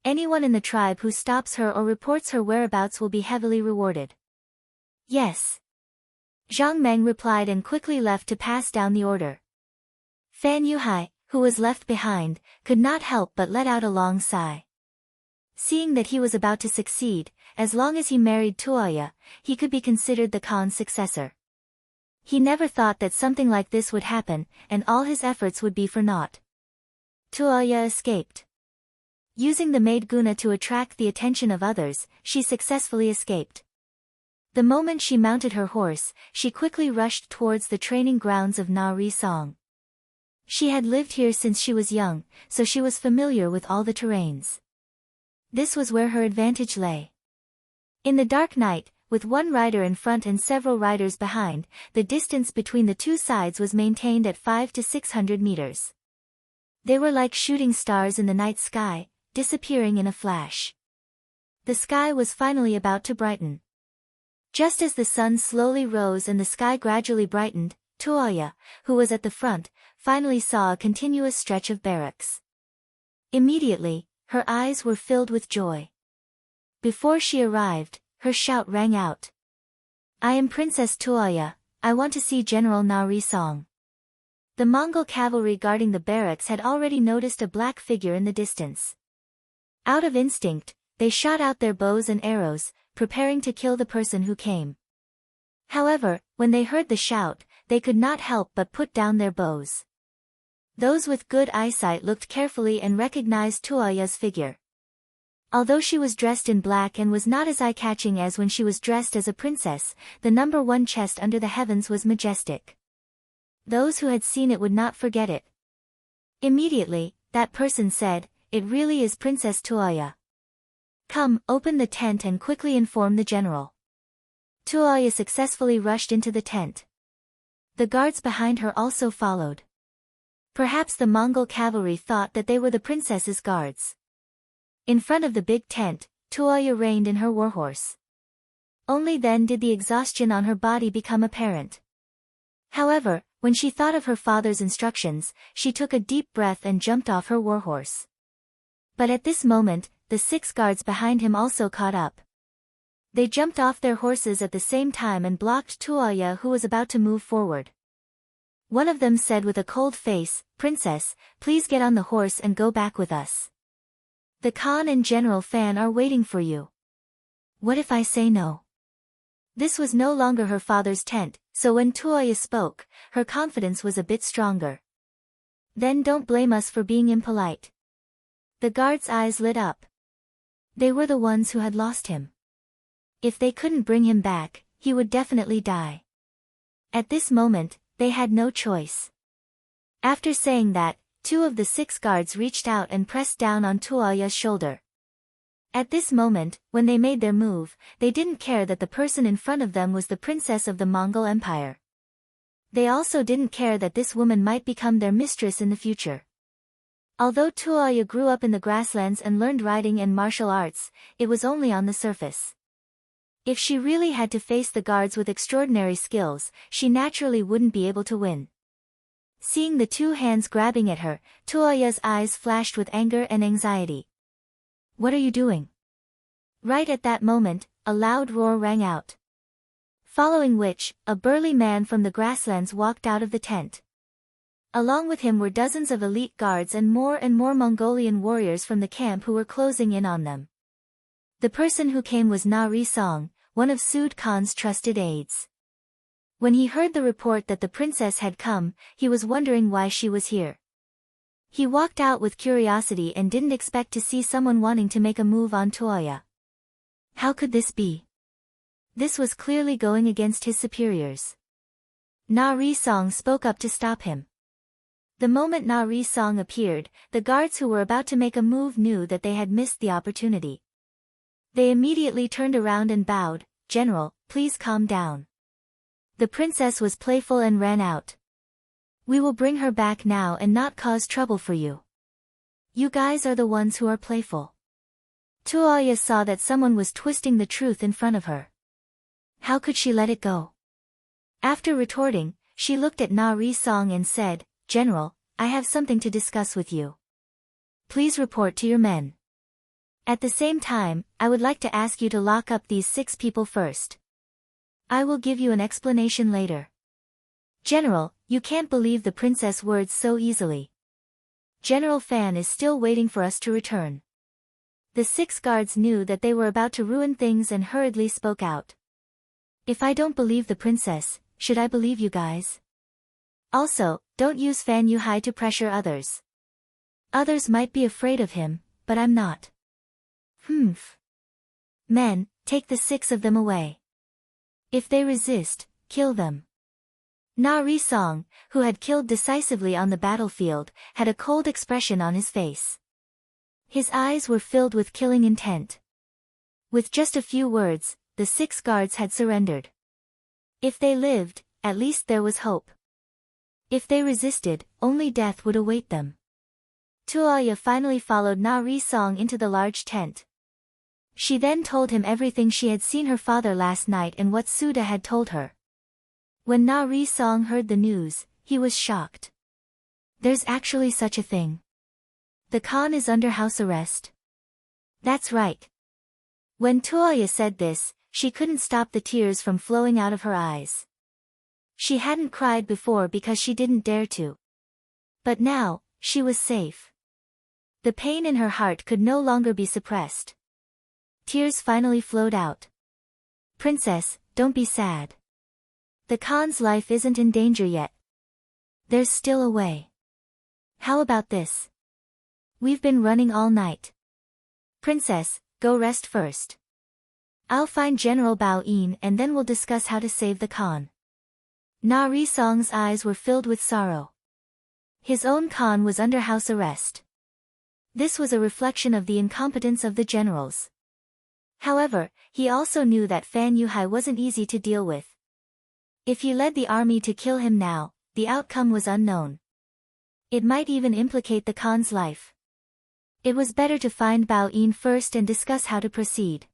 Speaker 1: Anyone in the tribe who stops her or reports her whereabouts will be heavily rewarded. Yes. Zhang Meng replied and quickly left to pass down the order. Fan Yuhai, who was left behind, could not help but let out a long sigh. Seeing that he was about to succeed, as long as he married Tuoya, he could be considered the Khan's successor. He never thought that something like this would happen, and all his efforts would be for naught. Tuoya escaped. Using the maid Guna to attract the attention of others, she successfully escaped. The moment she mounted her horse, she quickly rushed towards the training grounds of Na Ri Song. She had lived here since she was young, so she was familiar with all the terrains. This was where her advantage lay. In the dark night, with one rider in front and several riders behind, the distance between the two sides was maintained at 500 to 600 meters. They were like shooting stars in the night sky, disappearing in a flash. The sky was finally about to brighten. Just as the sun slowly rose and the sky gradually brightened, Tuoya, who was at the front, finally saw a continuous stretch of barracks. Immediately, her eyes were filled with joy. Before she arrived, her shout rang out. "I am Princess Tuoya, I want to see General Na Ri Song." The Mongol cavalry guarding the barracks had already noticed a black figure in the distance. Out of instinct, they shot out their bows and arrows, preparing to kill the person who came. However, when they heard the shout, they could not help but put down their bows. Those with good eyesight looked carefully and recognized Tuoya's figure. Although she was dressed in black and was not as eye-catching as when she was dressed as a princess, the number one chest under the heavens was majestic. Those who had seen it would not forget it. Immediately, that person said, "It really is Princess Tuoya. Come, open the tent and quickly inform the general." Tuoya successfully rushed into the tent. The guards behind her also followed. Perhaps the Mongol cavalry thought that they were the princess's guards. In front of the big tent, Tuoya reined in her warhorse. Only then did the exhaustion on her body become apparent. However, when she thought of her father's instructions, she took a deep breath and jumped off her warhorse. But at this moment, the 6 guards behind him also caught up. They jumped off their horses at the same time and blocked Tuoya, who was about to move forward. One of them said with a cold face, "Princess, please get on the horse and go back with us. The Khan and General Fan are waiting for you." "What if I say no?" This was no longer her father's tent, so when Tuoya spoke, her confidence was a bit stronger. "Then don't blame us for being impolite." The guards' eyes lit up. They were the ones who had lost him. If they couldn't bring him back, he would definitely die. At this moment, they had no choice. After saying that, 2 of the 6 guards reached out and pressed down on Tuoya's shoulder. At this moment, when they made their move, they didn't care that the person in front of them was the princess of the Mongol Empire. They also didn't care that this woman might become their mistress in the future. Although Tuoya grew up in the grasslands and learned riding and martial arts, it was only on the surface. If she really had to face the guards with extraordinary skills, she naturally wouldn't be able to win. Seeing the 2 hands grabbing at her, Tuoya's eyes flashed with anger and anxiety. "What are you doing?" Right at that moment, a loud roar rang out. Following which, a burly man from the grasslands walked out of the tent. Along with him were dozens of elite guards and more Mongolian warriors from the camp who were closing in on them. The person who came was Na Risong, one of Sud Khan's trusted aides. When he heard the report that the princess had come, he was wondering why she was here. He walked out with curiosity and didn't expect to see someone wanting to make a move on Tuoya. How could this be? This was clearly going against his superiors. Na Risong spoke up to stop him. The moment Na Risong appeared, the guards who were about to make a move knew that they had missed the opportunity. They immediately turned around and bowed. "General, please calm down." The princess was playful and ran out. "We will bring her back now and not cause trouble for you. You guys are the ones who are playful." Tuoya saw that someone was twisting the truth in front of her. How could she let it go? After retorting, she looked at Na Risong and said, "General, I have something to discuss with you. Please report to your men. At the same time, I would like to ask you to lock up these 6 people first. I will give you an explanation later." "General, you can't believe the princess' words so easily. General Fan is still waiting for us to return." The 6 guards knew that they were about to ruin things and hurriedly spoke out. "If I don't believe the princess, should I believe you guys? Also, don't use Fan Yuhai to pressure others. Others might be afraid of him, but I'm not." "Humph. Men, take the 6 of them away. If they resist, kill them." Na Risong, who had killed decisively on the battlefield, had a cold expression on his face. His eyes were filled with killing intent. With just a few words, the 6 guards had surrendered. If they lived, at least there was hope. If they resisted, only death would await them. Tuoya finally followed Na Risong into the large tent. She then told him everything she had seen her father last night and what Suda had told her. When Na Risong heard the news, he was shocked. "There's actually such a thing. The Khan is under house arrest?" "That's right." When Tuoya said this, she couldn't stop the tears from flowing out of her eyes. She hadn't cried before because she didn't dare to. But now, she was safe. The pain in her heart could no longer be suppressed. Tears finally flowed out. "Princess, don't be sad. The Khan's life isn't in danger yet. There's still a way. How about this? We've been running all night. Princess, go rest first. I'll find General Bao Yin and then we'll discuss how to save the Khan." Na Risong's eyes were filled with sorrow. His own Khan was under house arrest. This was a reflection of the incompetence of the generals. However, he also knew that Fan Yuhai wasn't easy to deal with. If he led the army to kill him now, the outcome was unknown. It might even implicate the Khan's life. It was better to find Bao Yin first and discuss how to proceed.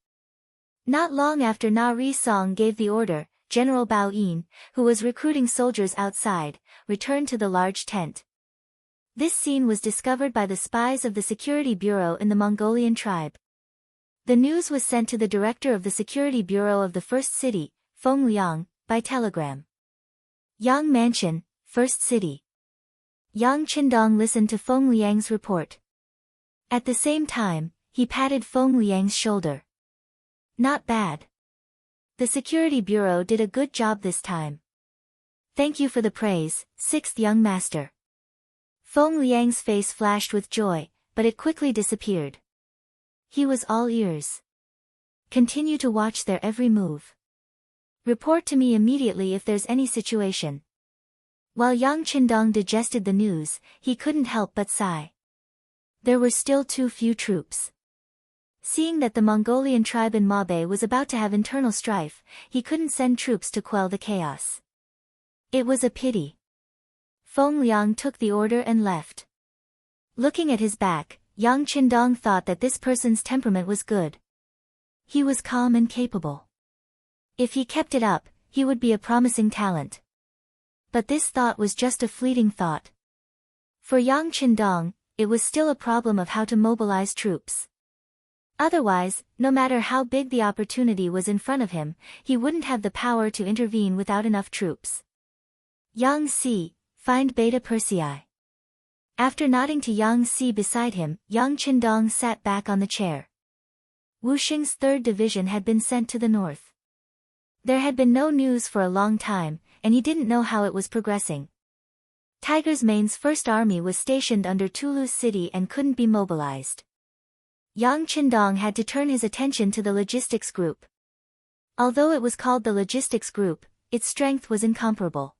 Speaker 1: Not long after Na Ri Song gave the order, General Bao Yin, who was recruiting soldiers outside, returned to the large tent. This scene was discovered by the spies of the Security Bureau in the Mongolian tribe. The news was sent to the director of the Security Bureau of the First City, Feng Liang, by telegram. Yang Mansion, First City. Yang Qindong listened to Feng Liang's report. At the same time, he patted Feng Liang's shoulder. Not bad. The Security Bureau did a good job this time. Thank you for the praise, sixth young master. Feng Liang's face flashed with joy, but it quickly disappeared. He was all ears. Continue to watch their every move. Report to me immediately if there's any situation. While Yang Qindong digested the news, he couldn't help but sigh. There were still too few troops. Seeing that the Mongolian tribe in Mabe was about to have internal strife, he couldn't send troops to quell the chaos. It was a pity. Feng Liang took the order and left. Looking at his back, Yang Qindong thought that this person's temperament was good. He was calm and capable. If he kept it up, he would be a promising talent. But this thought was just a fleeting thought. For Yang Qindong, it was still a problem of how to mobilize troops. Otherwise, no matter how big the opportunity was in front of him, he wouldn't have the power to intervene without enough troops. Yang Si, find Beta Persei. After nodding to Yang Si beside him, Yang Qindong sat back on the chair. Wu Xing's 3rd Division had been sent to the north. There had been no news for a long time, and he didn't know how it was progressing. Tiger's Mane's 1st Army was stationed under Toulouse City and couldn't be mobilized. Yang Qindong had to turn his attention to the logistics group. Although it was called the logistics group, its strength was incomparable.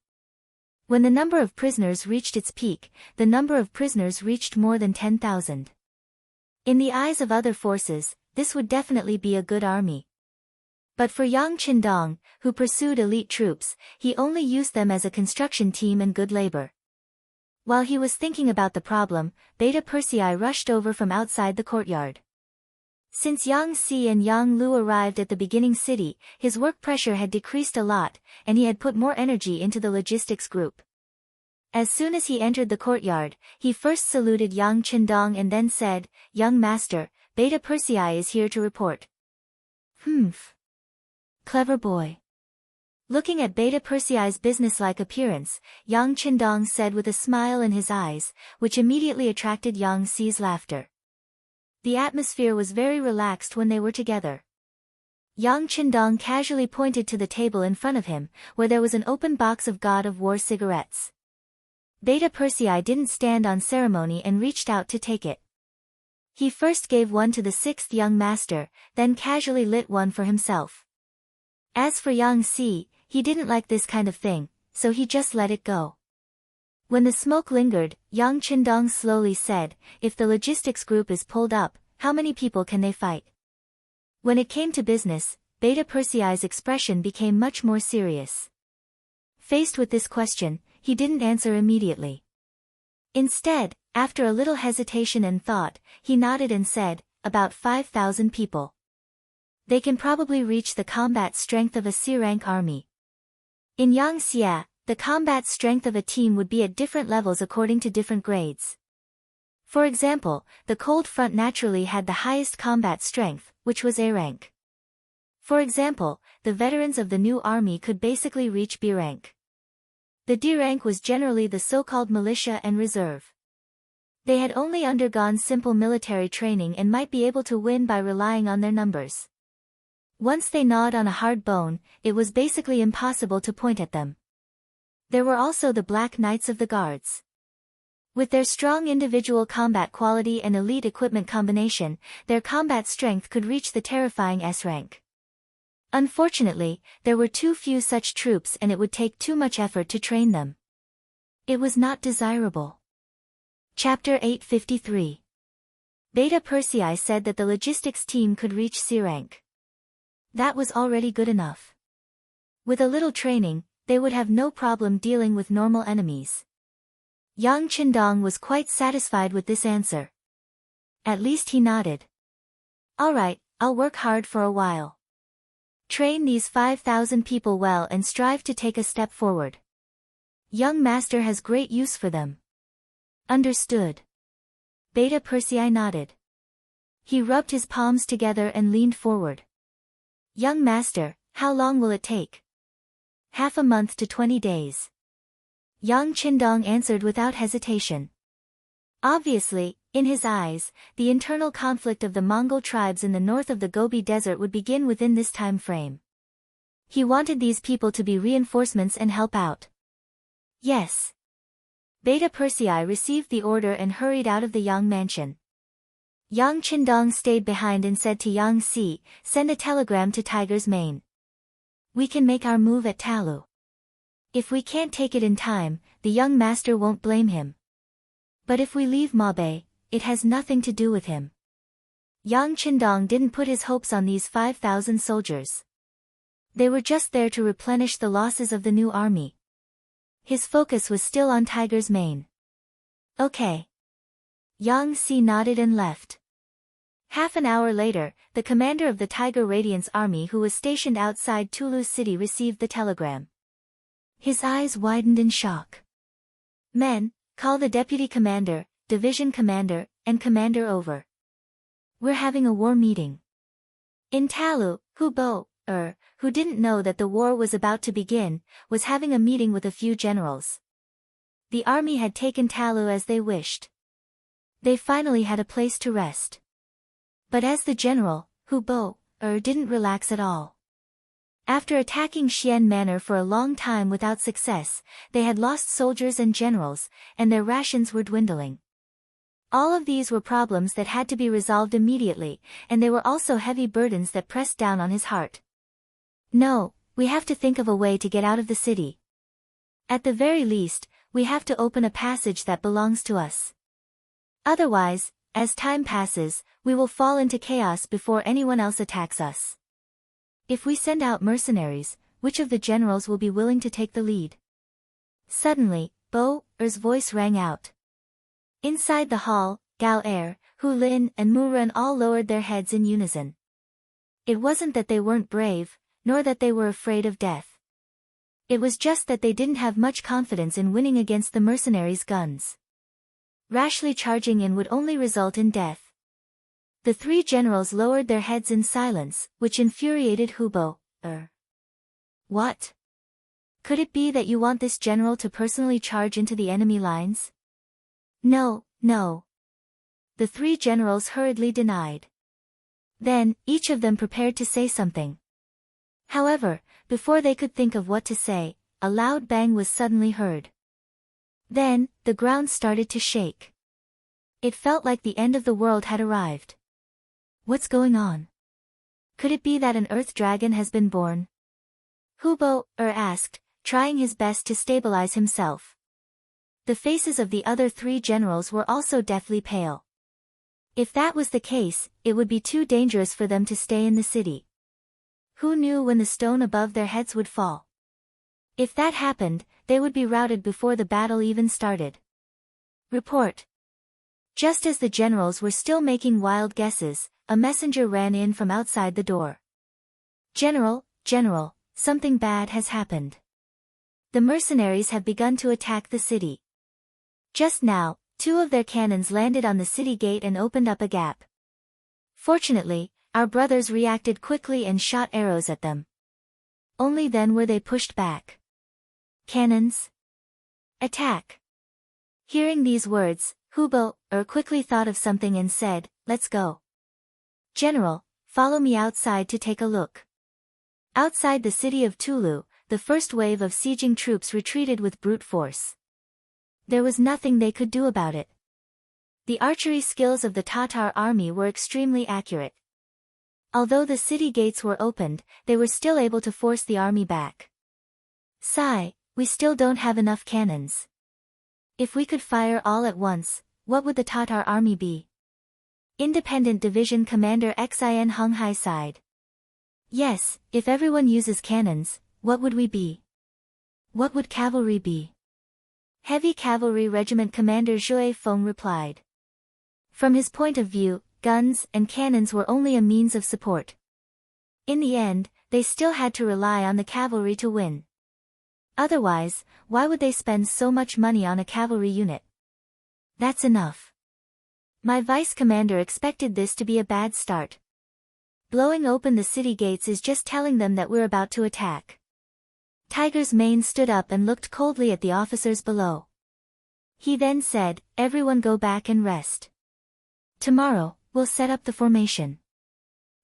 Speaker 1: When the number of prisoners reached its peak, the number of prisoners reached more than 10,000. In the eyes of other forces, this would definitely be a good army. But for Yang Qindong, who pursued elite troops, he only used them as a construction team and good labor. While he was thinking about the problem, Beta Persei rushed over from outside the courtyard. Since Yang Si and Yang Lu arrived at the beginning city, his work pressure had decreased a lot, and he had put more energy into the logistics group. As soon as he entered the courtyard, he first saluted Yang Qindong and then said, "Young master, Beta Persei is here to report." "Humph. Clever boy." Looking at Beta Persei's businesslike appearance, Yang Qindong said with a smile in his eyes, which immediately attracted Yang Si's laughter. The atmosphere was very relaxed when they were together. Yang Qindong casually pointed to the table in front of him, where there was an open box of God of War cigarettes. Beta Persei didn't stand on ceremony and reached out to take it. He first gave one to the 6th young master, then casually lit one for himself. As for Yang Si, he didn't like this kind of thing, so he just let it go. When the smoke lingered, Yang Qindong slowly said, "If the logistics group is pulled up, how many people can they fight?" When it came to business, Beta Persei's expression became much more serious. Faced with this question, he didn't answer immediately. Instead, after a little hesitation and thought, he nodded and said, "About 5,000 people. They can probably reach the combat strength of a C-rank army." In Yangxia, the combat strength of a team would be at different levels according to different grades. For example, the Cold Front naturally had the highest combat strength, which was A rank. For example, the veterans of the new army could basically reach B rank. The D rank was generally the so-called militia and reserve. They had only undergone simple military training and might be able to win by relying on their numbers. Once they gnawed on a hard bone, it was basically impossible to point at them. There were also the Black Knights of the Guards. With their strong individual combat quality and elite equipment combination, their combat strength could reach the terrifying S rank. Unfortunately, there were too few such troops and it would take too much effort to train them. It was not desirable. Chapter 853. Beta Persei said that the logistics team could reach C rank. That was already good enough. With a little training, they would have no problem dealing with normal enemies. Yang Qindong was quite satisfied with this answer. At least he nodded. All right, I'll work hard for a while. Train these 5,000 people well and strive to take a step forward. Young master has great use for them. Understood. Beta Persei nodded. He rubbed his palms together and leaned forward. Young master, how long will it take? Half a month to 20 days. Yang Qindong answered without hesitation. Obviously, in his eyes, the internal conflict of the Mongol tribes in the north of the Gobi Desert would begin within this time frame. He wanted these people to be reinforcements and help out. Yes. Beta Persei received the order and hurried out of the Yang mansion. Yang Qindong stayed behind and said to Yang Si, send a telegram to Tiger's Mane. We can make our move at Talu. If we can't take it in time, the young master won't blame him. But if we leave Mabe, it has nothing to do with him. Yang Qindong didn't put his hopes on these 5,000 soldiers. They were just there to replenish the losses of the new army. His focus was still on Tiger's Mane. Okay. Yang Si nodded and left. Half an hour later, the commander of the Tiger Radiance army who was stationed outside Tulu city received the telegram. His eyes widened in shock. Men, call the deputy commander, division commander, and commander over. We're having a war meeting. In Talu, Hubo, who didn't know that the war was about to begin, was having a meeting with a few generals. The army had taken Talu as they wished. They finally had a place to rest. But as the general, Hubo, didn't relax at all. After attacking Xian Manor for a long time without success, they had lost soldiers and generals, and their rations were dwindling. All of these were problems that had to be resolved immediately, and they were also heavy burdens that pressed down on his heart. No, we have to think of a way to get out of the city. At the very least, we have to open a passage that belongs to us. Otherwise, as time passes, we will fall into chaos before anyone else attacks us. If we send out mercenaries, which of the generals will be willing to take the lead? Suddenly, Bo-er's voice rang out. Inside the hall, Gao-er, Hu-lin and Mu-ren all lowered their heads in unison. It wasn't that they weren't brave, nor that they were afraid of death. It was just that they didn't have much confidence in winning against the mercenaries' guns. Rashly charging in would only result in death. The three generals lowered their heads in silence, which infuriated Hubo. What? Could it be that you want this general to personally charge into the enemy lines? No, no. The three generals hurriedly denied. Then, each of them prepared to say something. However, before they could think of what to say, a loud bang was suddenly heard. Then, the ground started to shake. It felt like the end of the world had arrived. What's going on? Could it be that an earth dragon has been born? Hubo asked, trying his best to stabilize himself. The faces of the other three generals were also deathly pale. If that was the case, it would be too dangerous for them to stay in the city. Who knew when the stone above their heads would fall? If that happened, they would be routed before the battle even started. Report. Just as the generals were still making wild guesses, a messenger ran in from outside the door. General, something bad has happened. The mercenaries have begun to attack the city. Just now, 2 of their cannons landed on the city gate and opened up a gap. Fortunately, our brothers reacted quickly and shot arrows at them. Only then were they pushed back. Cannons? Attack! Hearing these words, Hubo quickly thought of something and said, let's go. General, follow me outside to take a look. Outside the city of Tulu, the first wave of sieging troops retreated with brute force. There was nothing they could do about it. The archery skills of the Tatar army were extremely accurate. Although the city gates were opened, they were still able to force the army back. Sigh, we still don't have enough cannons. If we could fire all at once, what would the Tatar army be? Independent Division Commander Xin Honghai sighed. Yes, if everyone uses cannons, what would we be? What would cavalry be? Heavy Cavalry Regiment Commander Zhui Feng replied. From his point of view, guns and cannons were only a means of support. In the end, they still had to rely on the cavalry to win. Otherwise, why would they spend so much money on a cavalry unit? That's enough. My vice commander expected this to be a bad start. Blowing open the city gates is just telling them that we're about to attack. Tiger's Mane stood up and looked coldly at the officers below. He then said, "Everyone go back and rest. Tomorrow, we'll set up the formation.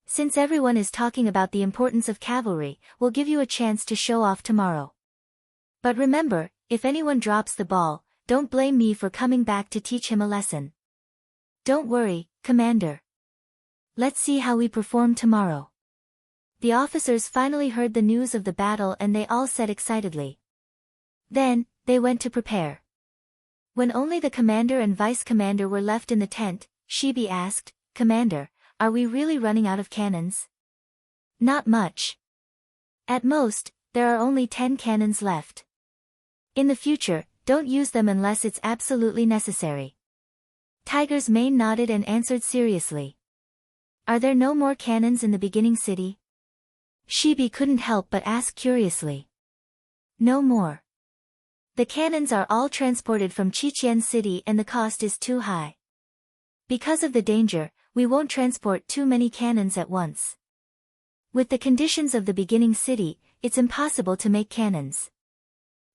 Speaker 1: Since everyone is talking about the importance of cavalry, we'll give you a chance to show off tomorrow. But remember, if anyone drops the ball, don't blame me for coming back to teach him a lesson." "Don't worry, Commander. Let's see how we perform tomorrow." The officers finally heard the news of the battle and they all said excitedly. Then, they went to prepare. When only the commander and vice commander were left in the tent, Shibi asked, "Commander, are we really running out of cannons?" "Not much. At most, there are only 10 cannons left. In the future, don't use them unless it's absolutely necessary." Tiger's Mane nodded and answered seriously. "Are there no more cannons in the beginning city?" Shibi couldn't help but ask curiously. "No more. The cannons are all transported from Qiqian City and the cost is too high. Because of the danger, we won't transport too many cannons at once. With the conditions of the beginning city, it's impossible to make cannons.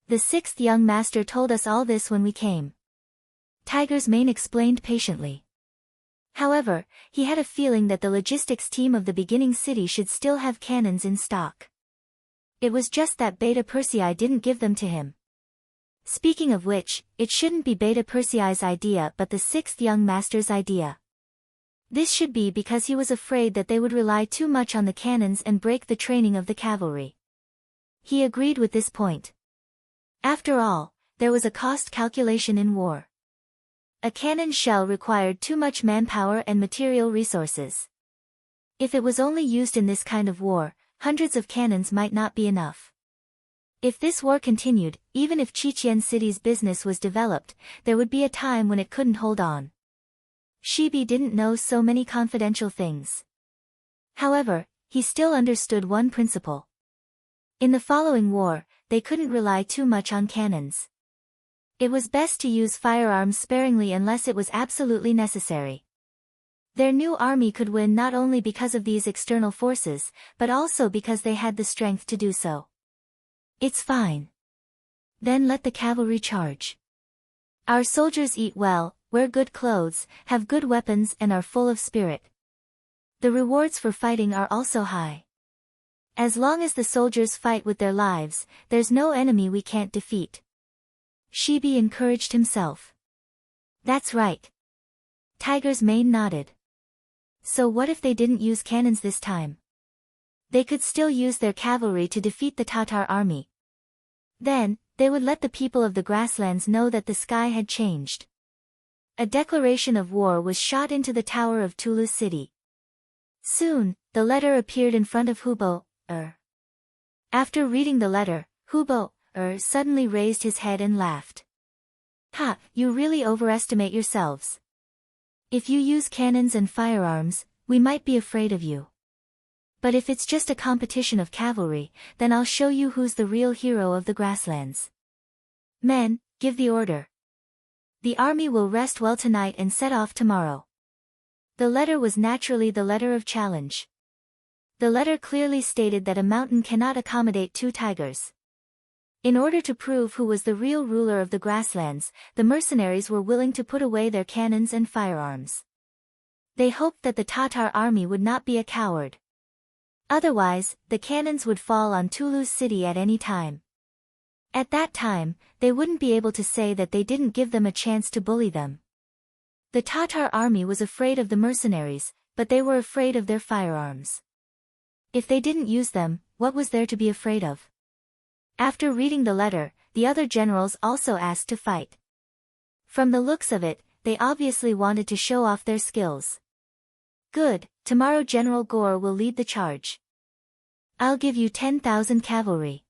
Speaker 1: The 6th young master told us all this when we came." Tiger's Mane explained patiently. However, he had a feeling that the logistics team of the beginning city should still have cannons in stock. It was just that Beta Persei didn't give them to him. Speaking of which, it shouldn't be Beta Persei's idea but the 6th young master's idea. This should be because he was afraid that they would rely too much on the cannons and break the training of the cavalry. He agreed with this point. After all, there was a cost calculation in war. A cannon shell required too much manpower and material resources. If it was only used in this kind of war, hundreds of cannons might not be enough. If this war continued, even if Qiqian City's business was developed, there would be a time when it couldn't hold on. Shibi didn't know so many confidential things. However, he still understood one principle. In the following war, they couldn't rely too much on cannons. It was best to use firearms sparingly unless it was absolutely necessary. Their new army could win not only because of these external forces, but also because they had the strength to do so. "It's fine. Then let the cavalry charge. Our soldiers eat well, wear good clothes, have good weapons and are full of spirit. The rewards for fighting are also high. As long as the soldiers fight with their lives, there's no enemy we can't defeat." Shibi encouraged himself. "That's right." Tiger's Mane nodded. So what if they didn't use cannons this time? They could still use their cavalry to defeat the Tatar army. Then, they would let the people of the grasslands know that the sky had changed. A declaration of war was shot into the tower of Tulu City. Soon, the letter appeared in front of Hubo. After reading the letter, Hubo suddenly raised his head and laughed. "Ha, you really overestimate yourselves. If you use cannons and firearms, we might be afraid of you. But if it's just a competition of cavalry, then I'll show you who's the real hero of the grasslands. Men, give the order. The army will rest well tonight and set off tomorrow." The letter was naturally the letter of challenge. The letter clearly stated that a mountain cannot accommodate 2 tigers. In order to prove who was the real ruler of the grasslands, the mercenaries were willing to put away their cannons and firearms. They hoped that the Tatar army would not be a coward. Otherwise, the cannons would fall on Tulu's city at any time. At that time, they wouldn't be able to say that they didn't give them a chance to bully them. The Tatar army was afraid of the mercenaries, but they were afraid of their firearms. If they didn't use them, what was there to be afraid of? After reading the letter, the other generals also asked to fight. From the looks of it, they obviously wanted to show off their skills. "Good, tomorrow General Gore will lead the charge. I'll give you 10,000 cavalry.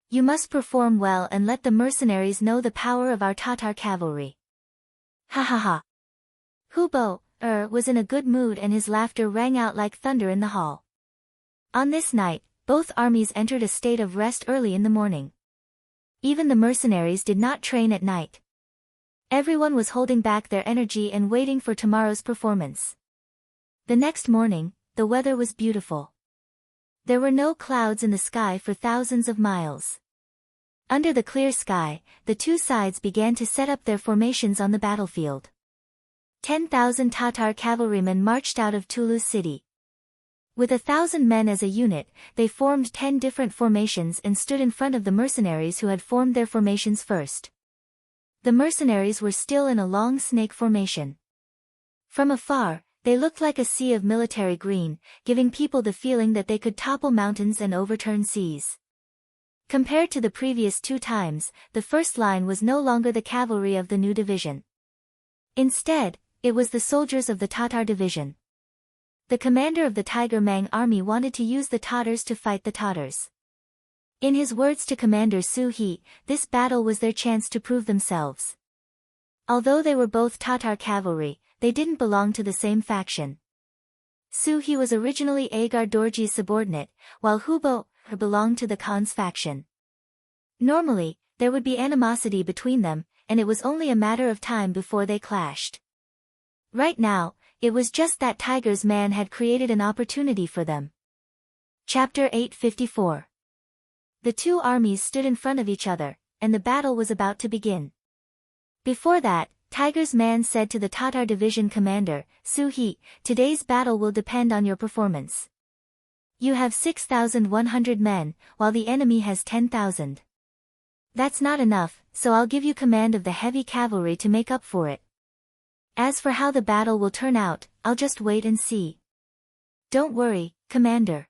Speaker 1: You must perform well and let the mercenaries know the power of our Tatar cavalry. Ha ha ha. Hubo was in a good mood and his laughter rang out like thunder in the hall. On this night, both armies entered a state of rest early in the morning. Even the mercenaries did not train at night. Everyone was holding back their energy and waiting for tomorrow's performance. The next morning, the weather was beautiful. There were no clouds in the sky for thousands of miles. Under the clear sky, the two sides began to set up their formations on the battlefield. 10,000 Tatar cavalrymen marched out of Tulu city. With 1,000 men as a unit, they formed 10 different formations and stood in front of the mercenaries who had formed their formations first. The mercenaries were still in a long snake formation. From afar, they looked like a sea of military green, giving people the feeling that they could topple mountains and overturn seas. Compared to the previous 2 times, the first line was no longer the cavalry of the new division. Instead, it was the soldiers of the Tatar division. The commander of the Tiger Mang army wanted to use the Tatars to fight the Tatars. In his words to Commander Su He, this battle was their chance to prove themselves. Although they were both Tatar cavalry, they didn't belong to the same faction. Su He was originally Agar Dorji's subordinate, while Hubo belonged to the Khan's faction. Normally, there would be animosity between them, and it was only a matter of time before they clashed. Right now, it was just that Tiger's man had created an opportunity for them. Chapter 854. The two armies stood in front of each other, and the battle was about to begin. Before that, Tiger's man said to the Tatar division commander, Su He, today's battle will depend on your performance. You have 6,100 men, while the enemy has 10,000. That's not enough, so I'll give you command of the heavy cavalry to make up for it. As for how the battle will turn out, I'll just wait and see. Don't worry, Commander.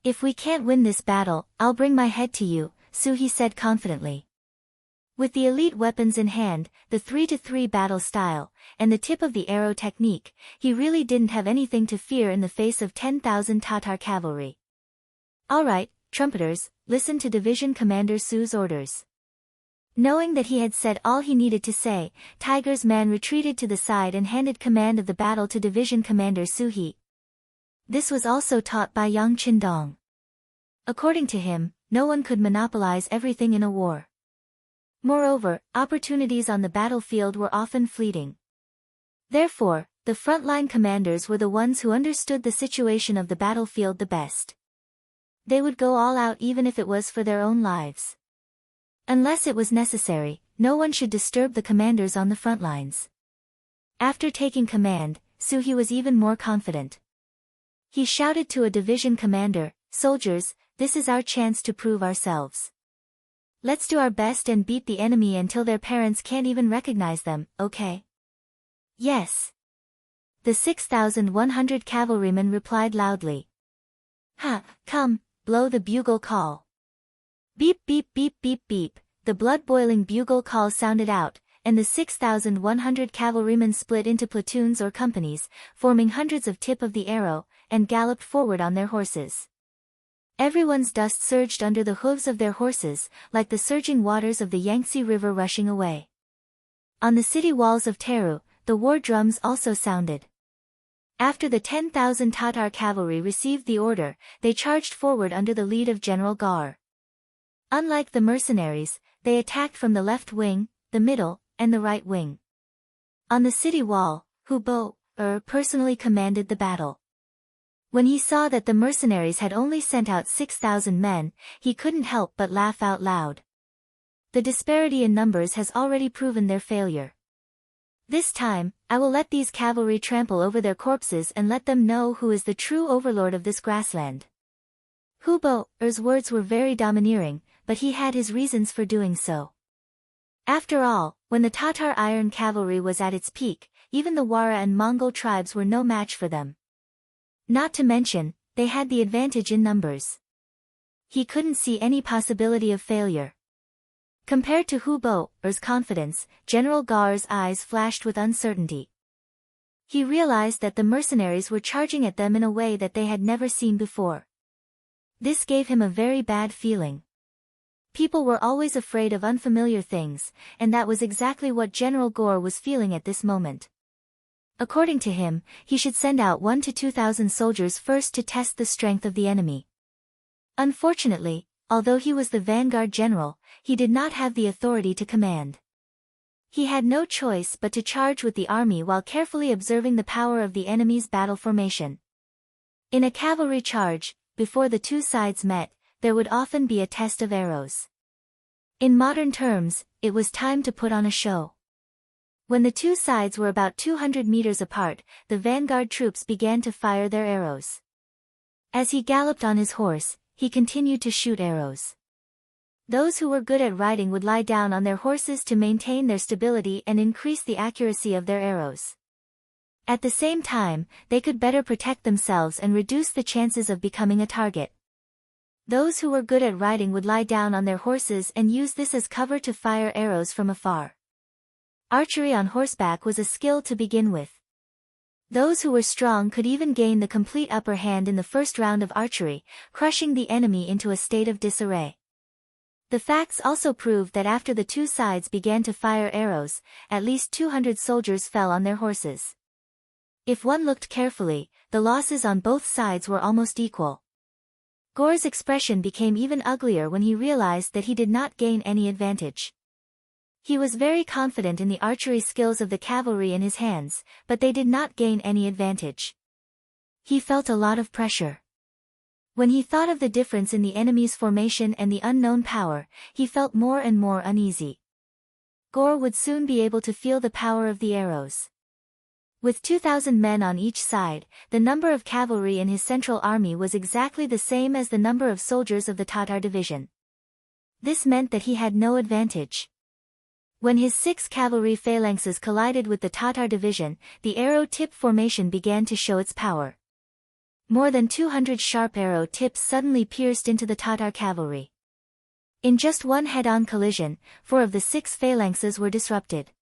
Speaker 1: If we can't win this battle, I'll bring my head to you, Su He said confidently. With the elite weapons in hand, the 3-to-3 battle style, and the tip of the arrow technique, he really didn't have anything to fear in the face of 10,000 Tatar cavalry. All right, trumpeters, listen to Division Commander Su's orders. Knowing that he had said all he needed to say, Tiger's man retreated to the side and handed command of the battle to Division Commander Su He. This was also taught by Yang Qindong. According to him, no one could monopolize everything in a war. Moreover, opportunities on the battlefield were often fleeting. Therefore, the frontline commanders were the ones who understood the situation of the battlefield the best. They would go all out even if it was for their own lives. Unless it was necessary, no one should disturb the commanders on the front lines. After taking command, Su He was even more confident. He shouted to a division commander, soldiers, this is our chance to prove ourselves. Let's do our best and beat the enemy until their parents can't even recognize them, okay? Yes. The 6,100 cavalrymen replied loudly. Ha, come, blow the bugle call. Beep beep beep beep beep, the blood-boiling bugle call sounded out, and the 6,100 cavalrymen split into platoons or companies, forming hundreds of tip of the arrow, and galloped forward on their horses. Everyone's dust surged under the hooves of their horses, like the surging waters of the Yangtze River rushing away. On the city walls of Teru, the war drums also sounded. After the 10,000 Tatar cavalry received the order, they charged forward under the lead of General Gar. Unlike the mercenaries, they attacked from the left wing, the middle, and the right wing. On the city wall, Hubo personally commanded the battle. When he saw that the mercenaries had only sent out 6,000 men, he couldn't help but laugh out loud. The disparity in numbers has already proven their failure. This time, I will let these cavalry trample over their corpses and let them know who is the true overlord of this grassland. Hubo's words were very domineering, but he had his reasons for doing so. After all, when the Tatar iron cavalry was at its peak, even the Wara and Mongol tribes were no match for them. Not to mention, they had the advantage in numbers. He couldn't see any possibility of failure. Compared to Hubo's confidence, General Gar's eyes flashed with uncertainty. He realized that the mercenaries were charging at them in a way that they had never seen before. This gave him a very bad feeling. People were always afraid of unfamiliar things, and that was exactly what General Gore was feeling at this moment. According to him, he should send out 1,000 to 2,000 soldiers first to test the strength of the enemy. Unfortunately, although he was the vanguard general, he did not have the authority to command. He had no choice but to charge with the army while carefully observing the power of the enemy's battle formation. In a cavalry charge, before the two sides met, there would often be a test of arrows. In modern terms, it was time to put on a show. When the two sides were about 200 meters apart, the vanguard troops began to fire their arrows. As he galloped on his horse, he continued to shoot arrows. Those who were good at riding would lie down on their horses to maintain their stability and increase the accuracy of their arrows. At the same time, they could better protect themselves and reduce the chances of becoming a target. Those who were good at riding would lie down on their horses and use this as cover to fire arrows from afar. Archery on horseback was a skill to begin with. Those who were strong could even gain the complete upper hand in the first round of archery, crushing the enemy into a state of disarray. The facts also proved that after the two sides began to fire arrows, at least 200 soldiers fell on their horses. If one looked carefully, the losses on both sides were almost equal. Gore's expression became even uglier when he realized that he did not gain any advantage. He was very confident in the archery skills of the cavalry in his hands, but they did not gain any advantage. He felt a lot of pressure. When he thought of the difference in the enemy's formation and the unknown power, he felt more and more uneasy. Gore would soon be able to feel the power of the arrows. With 2,000 men on each side, the number of cavalry in his central army was exactly the same as the number of soldiers of the Tatar division. This meant that he had no advantage. When his 6 cavalry phalanxes collided with the Tatar division, the arrow tip formation began to show its power. More than 200 sharp arrow tips suddenly pierced into the Tatar cavalry. In just one head-on collision, 4 of the 6 phalanxes were disrupted.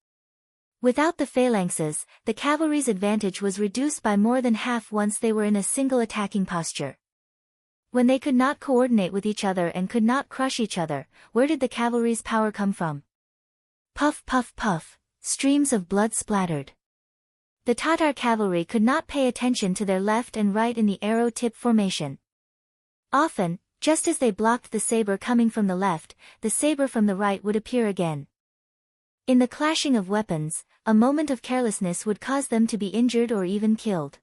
Speaker 1: Without the phalanxes, the cavalry's advantage was reduced by more than half once they were in a single attacking posture. When they could not coordinate with each other and could not crush each other, where did the cavalry's power come from? Puff puff puff, streams of blood splattered. The Tatar cavalry could not pay attention to their left and right in the arrow tip formation. Often, just as they blocked the saber coming from the left, the saber from the right would appear again. In the clashing of weapons, a moment of carelessness would cause them to be injured or even killed.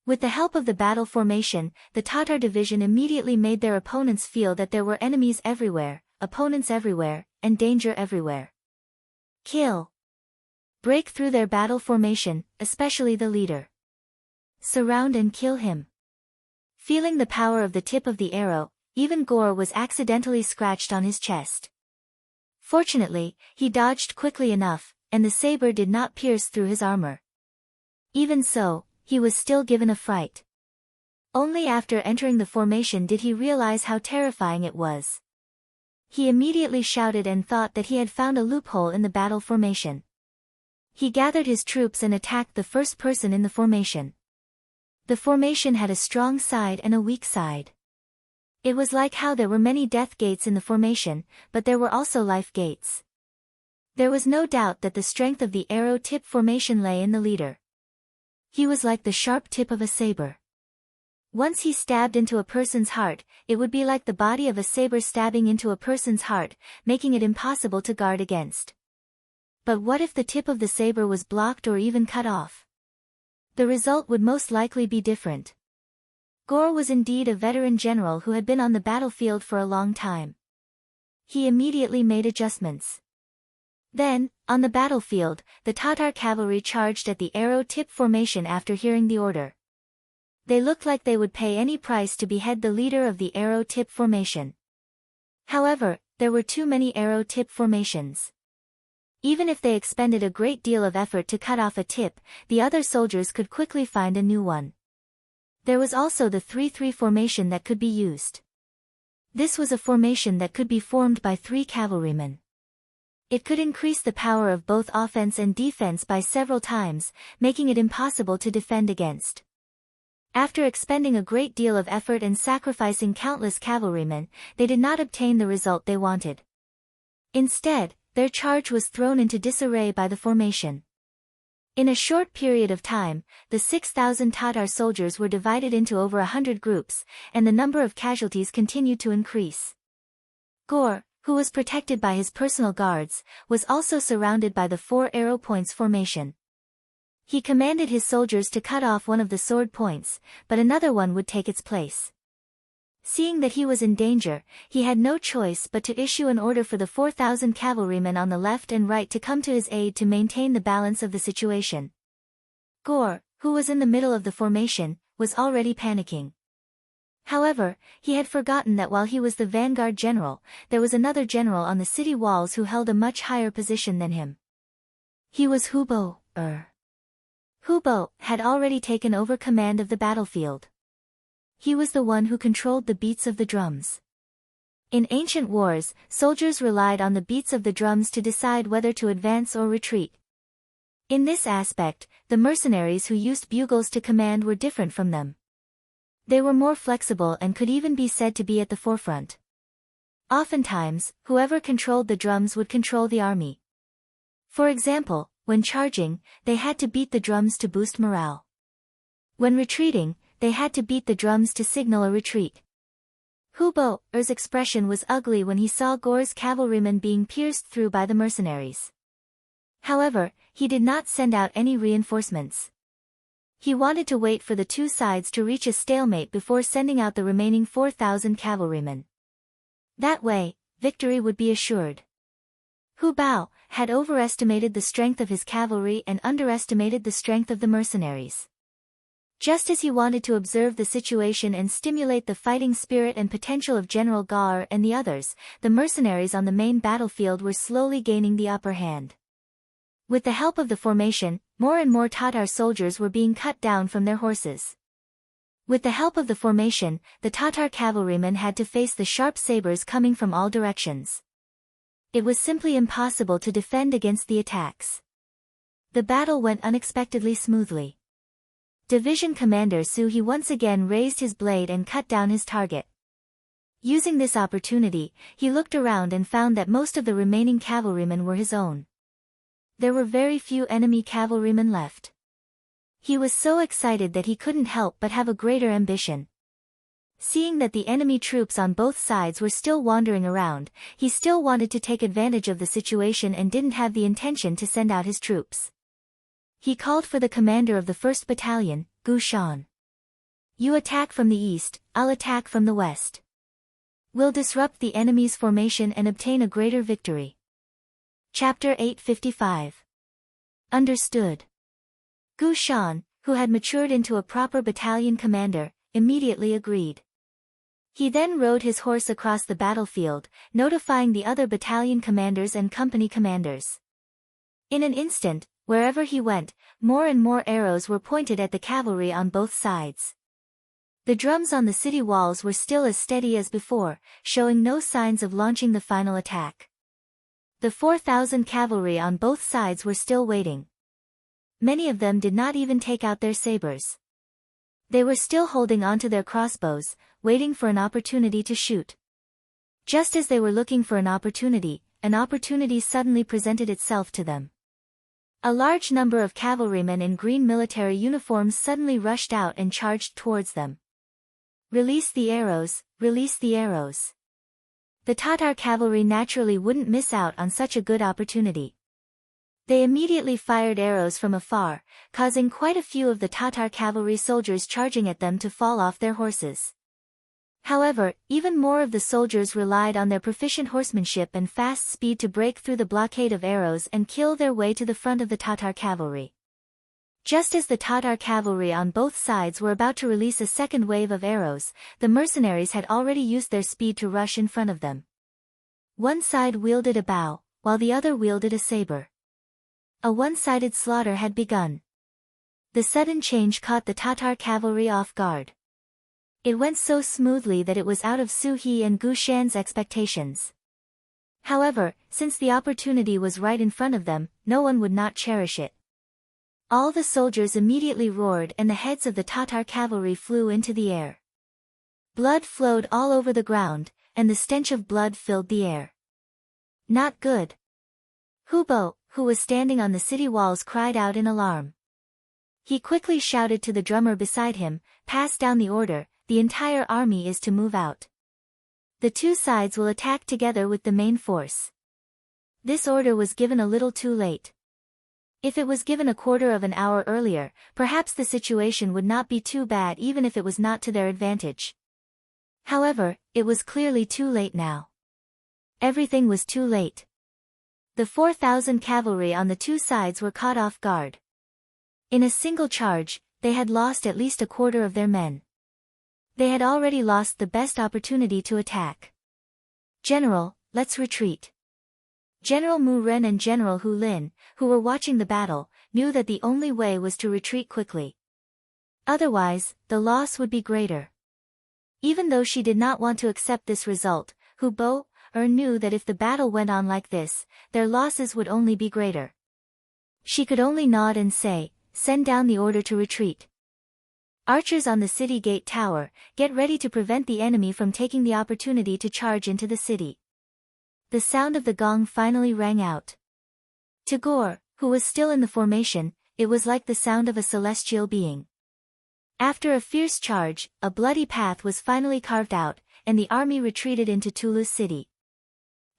Speaker 1: With the help of the battle formation, the Tatar division immediately made their opponents feel that there were enemies everywhere, opponents everywhere, and danger everywhere. Kill. Break through their battle formation, especially the leader. Surround and kill him. Feeling the power of the tip of the arrow, even Gore was accidentally scratched on his chest. Fortunately, he dodged quickly enough, and the saber did not pierce through his armor. Even so, he was still given a fright. Only after entering the formation did he realize how terrifying it was. He immediately shouted and thought that he had found a loophole in the battle formation. He gathered his troops and attacked the first person in the formation. The formation had a strong side and a weak side. It was like how there were many death gates in the formation, but there were also life gates. There was no doubt that the strength of the arrow tip formation lay in the leader. He was like the sharp tip of a saber. Once he stabbed into a person's heart, it would be like the body of a saber stabbing into a person's heart, making it impossible to guard against. But what if the tip of the saber was blocked or even cut off? The result would most likely be different. Gore was indeed a veteran general who had been on the battlefield for a long time. He immediately made adjustments. Then, on the battlefield, the Tatar cavalry charged at the arrow tip formation after hearing the order. They looked like they would pay any price to behead the leader of the arrow tip formation. However, there were too many arrow tip formations. Even if they expended a great deal of effort to cut off a tip, the other soldiers could quickly find a new one. There was also the 3-3 formation that could be used. This was a formation that could be formed by 3 cavalrymen. It could increase the power of both offense and defense by several times, making it impossible to defend against. After expending a great deal of effort and sacrificing countless cavalrymen, they did not obtain the result they wanted. Instead, their charge was thrown into disarray by the formation. In a short period of time, the 6,000 Tatar soldiers were divided into over 100 groups, and the number of casualties continued to increase. Gore, who was protected by his personal guards, was also surrounded by the 4 arrow points formation. He commanded his soldiers to cut off one of the sword points, but another one would take its place. Seeing that he was in danger, he had no choice but to issue an order for the 4,000 cavalrymen on the left and right to come to his aid to maintain the balance of the situation. Gore, who was in the middle of the formation, was already panicking. However, he had forgotten that while he was the vanguard general, there was another general on the city walls who held a much higher position than him. He was Hubo. Hubo had already taken over command of the battlefield. He was the one who controlled the beats of the drums. In ancient wars, soldiers relied on the beats of the drums to decide whether to advance or retreat. In this aspect, the mercenaries who used bugles to command were different from them. They were more flexible and could even be said to be at the forefront. Oftentimes, whoever controlled the drums would control the army. For example, when charging, they had to beat the drums to boost morale. When retreating, they had to beat the drums to signal a retreat. Hubo's expression was ugly when he saw Gore's cavalrymen being pierced through by the mercenaries. However, he did not send out any reinforcements. He wanted to wait for the two sides to reach a stalemate before sending out the remaining 4,000 cavalrymen. That way, victory would be assured. Hubao had overestimated the strength of his cavalry and underestimated the strength of the mercenaries. Just as he wanted to observe the situation and stimulate the fighting spirit and potential of General Gaur and the others, the mercenaries on the main battlefield were slowly gaining the upper hand. With the help of the formation, more and more Tatar soldiers were being cut down from their horses. With the help of the formation, the Tatar cavalrymen had to face the sharp sabers coming from all directions. It was simply impossible to defend against the attacks. The battle went unexpectedly smoothly. Division Commander Suhi once again raised his blade and cut down his target. Using this opportunity, he looked around and found that most of the remaining cavalrymen were his own. There were very few enemy cavalrymen left. He was so excited that he couldn't help but have a greater ambition. Seeing that the enemy troops on both sides were still wandering around, he still wanted to take advantage of the situation and didn't have the intention to send out his troops. He called for the commander of the 1st Battalion, Gu Shan. You attack from the east, I'll attack from the west. We'll disrupt the enemy's formation and obtain a greater victory. Chapter 855. Understood. Gu Shan, who had matured into a proper battalion commander, immediately agreed. He then rode his horse across the battlefield, notifying the other battalion commanders and company commanders. In an instant, wherever he went, more and more arrows were pointed at the cavalry on both sides. The drums on the city walls were still as steady as before, showing no signs of launching the final attack. The 4,000 cavalry on both sides were still waiting. Many of them did not even take out their sabers. They were still holding onto their crossbows, waiting for an opportunity to shoot. Just as they were looking for an opportunity suddenly presented itself to them. A large number of cavalrymen in green military uniforms suddenly rushed out and charged towards them. Release the arrows, release the arrows. The Tatar cavalry naturally wouldn't miss out on such a good opportunity. They immediately fired arrows from afar, causing quite a few of the Tatar cavalry soldiers charging at them to fall off their horses. However, even more of the soldiers relied on their proficient horsemanship and fast speed to break through the blockade of arrows and kill their way to the front of the Tatar cavalry. Just as the Tatar cavalry on both sides were about to release a second wave of arrows, the mercenaries had already used their speed to rush in front of them. One side wielded a bow, while the other wielded a saber. A one-sided slaughter had begun. The sudden change caught the Tatar cavalry off guard. It went so smoothly that it was out of Suhi and Gu Shan's expectations. However, since the opportunity was right in front of them, no one would not cherish it. All the soldiers immediately roared and the heads of the Tatar cavalry flew into the air. Blood flowed all over the ground, and the stench of blood filled the air. Not good. Hubo, who was standing on the city walls, cried out in alarm. He quickly shouted to the drummer beside him, "Pass down the order, the entire army is to move out. The two sides will attack together with the main force." This order was given a little too late. If it was given a quarter of an hour earlier, perhaps the situation would not be too bad even if it was not to their advantage. However, it was clearly too late now. Everything was too late. The 4,000 cavalry on the two sides were caught off guard. In a single charge, they had lost at least a quarter of their men. They had already lost the best opportunity to attack. "General, let's retreat." General Mu Ren and General Hu Lin, who were watching the battle, knew that the only way was to retreat quickly. Otherwise, the loss would be greater. Even though she did not want to accept this result, Hu Bo knew that if the battle went on like this, their losses would only be greater. She could only nod and say, "Send down the order to retreat. Archers on the city gate tower, get ready to prevent the enemy from taking the opportunity to charge into the city." The sound of the gong finally rang out. To Gore, who was still in the formation, it was like the sound of a celestial being. After a fierce charge, a bloody path was finally carved out, and the army retreated into Tulu's city.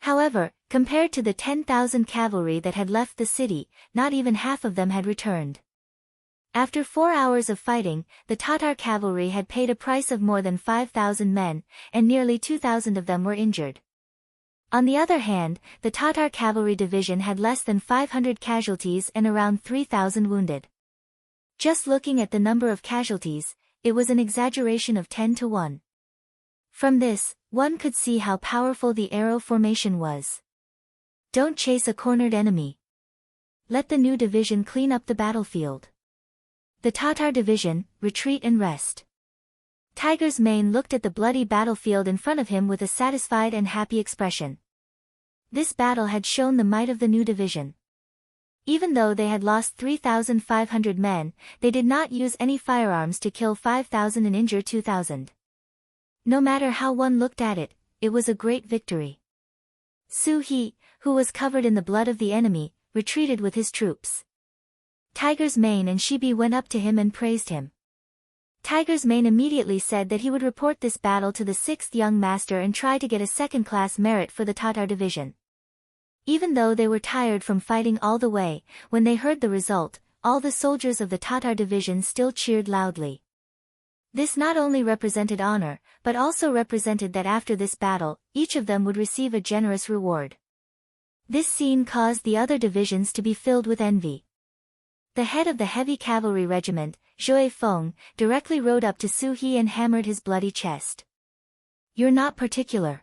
Speaker 1: However, compared to the 10,000 cavalry that had left the city, not even half of them had returned. After 4 hours of fighting, the Tatar cavalry had paid a price of more than 5,000 men, and nearly 2,000 of them were injured. On the other hand, the Tatar cavalry division had less than 500 casualties and around 3,000 wounded. Just looking at the number of casualties, it was an exaggeration of 10 to 1. From this, one could see how powerful the arrow formation was. Don't chase a cornered enemy. Let the new division clean up the battlefield. The Tatar division, retreat and rest. Tiger's Mane looked at the bloody battlefield in front of him with a satisfied and happy expression. This battle had shown the might of the new division. Even though they had lost 3,500 men, they did not use any firearms to kill 5,000 and injure 2,000. No matter how one looked at it, it was a great victory. Su He, who was covered in the blood of the enemy, retreated with his troops. Tiger's Mane and Shibi went up to him and praised him. Tiger's Mane immediately said that he would report this battle to the 6th young master and try to get a second-class merit for the Tatar division. Even though they were tired from fighting all the way, when they heard the result, all the soldiers of the Tatar division still cheered loudly. This not only represented honor, but also represented that after this battle, each of them would receive a generous reward. This scene caused the other divisions to be filled with envy. The head of the heavy cavalry regiment, Zhou Feng, directly rode up to Su He and hammered his bloody chest. "You're not particular.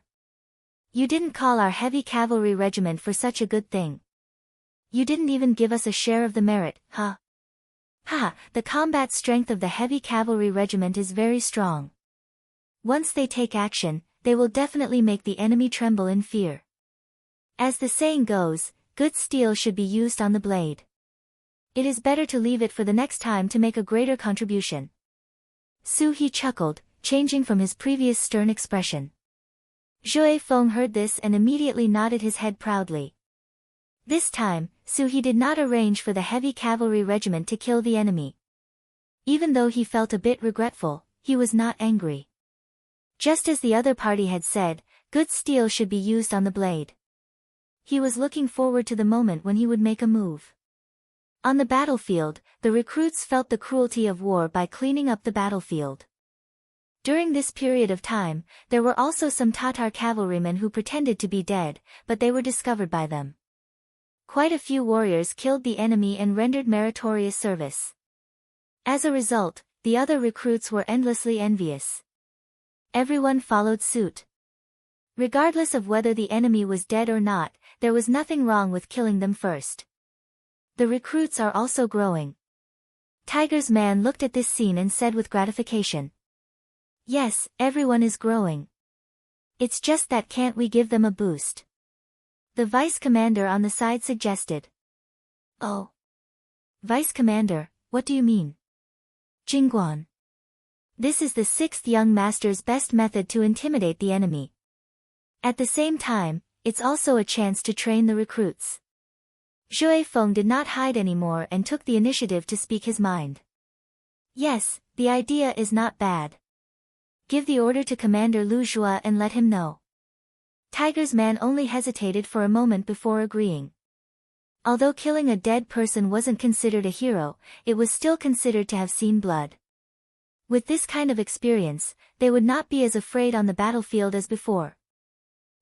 Speaker 1: You didn't call our heavy cavalry regiment for such a good thing. You didn't even give us a share of the merit, huh? Ha, the combat strength of the heavy cavalry regiment is very strong. Once they take action, they will definitely make the enemy tremble in fear. As the saying goes, good steel should be used on the blade. It is better to leave it for the next time to make a greater contribution." Su He chuckled, changing from his previous stern expression. Zhou Feng heard this and immediately nodded his head proudly. This time, Su He did not arrange for the heavy cavalry regiment to kill the enemy. Even though he felt a bit regretful, he was not angry. Just as the other party had said, good steel should be used on the blade. He was looking forward to the moment when he would make a move. On the battlefield, the recruits felt the cruelty of war by cleaning up the battlefield. During this period of time, there were also some Tatar cavalrymen who pretended to be dead, but they were discovered by them. Quite a few warriors killed the enemy and rendered meritorious service. As a result, the other recruits were endlessly envious. Everyone followed suit. Regardless of whether the enemy was dead or not, there was nothing wrong with killing them first. The recruits are also growing. Tiger's Man looked at this scene and said with gratification, "Yes, everyone is growing. It's just that can't we give them a boost?" The vice commander on the side suggested. "Oh. Vice Commander, what do you mean? Jingguan. This is the 6th young master's best method to intimidate the enemy. At the same time, it's also a chance to train the recruits. Zhui Feng did not hide anymore and took the initiative to speak his mind. Yes, the idea is not bad. Give the order to Commander Lu Zhua and let him know. Tiger's man only hesitated for a moment before agreeing. Although killing a dead person wasn't considered a hero, it was still considered to have seen blood. With this kind of experience, they would not be as afraid on the battlefield as before.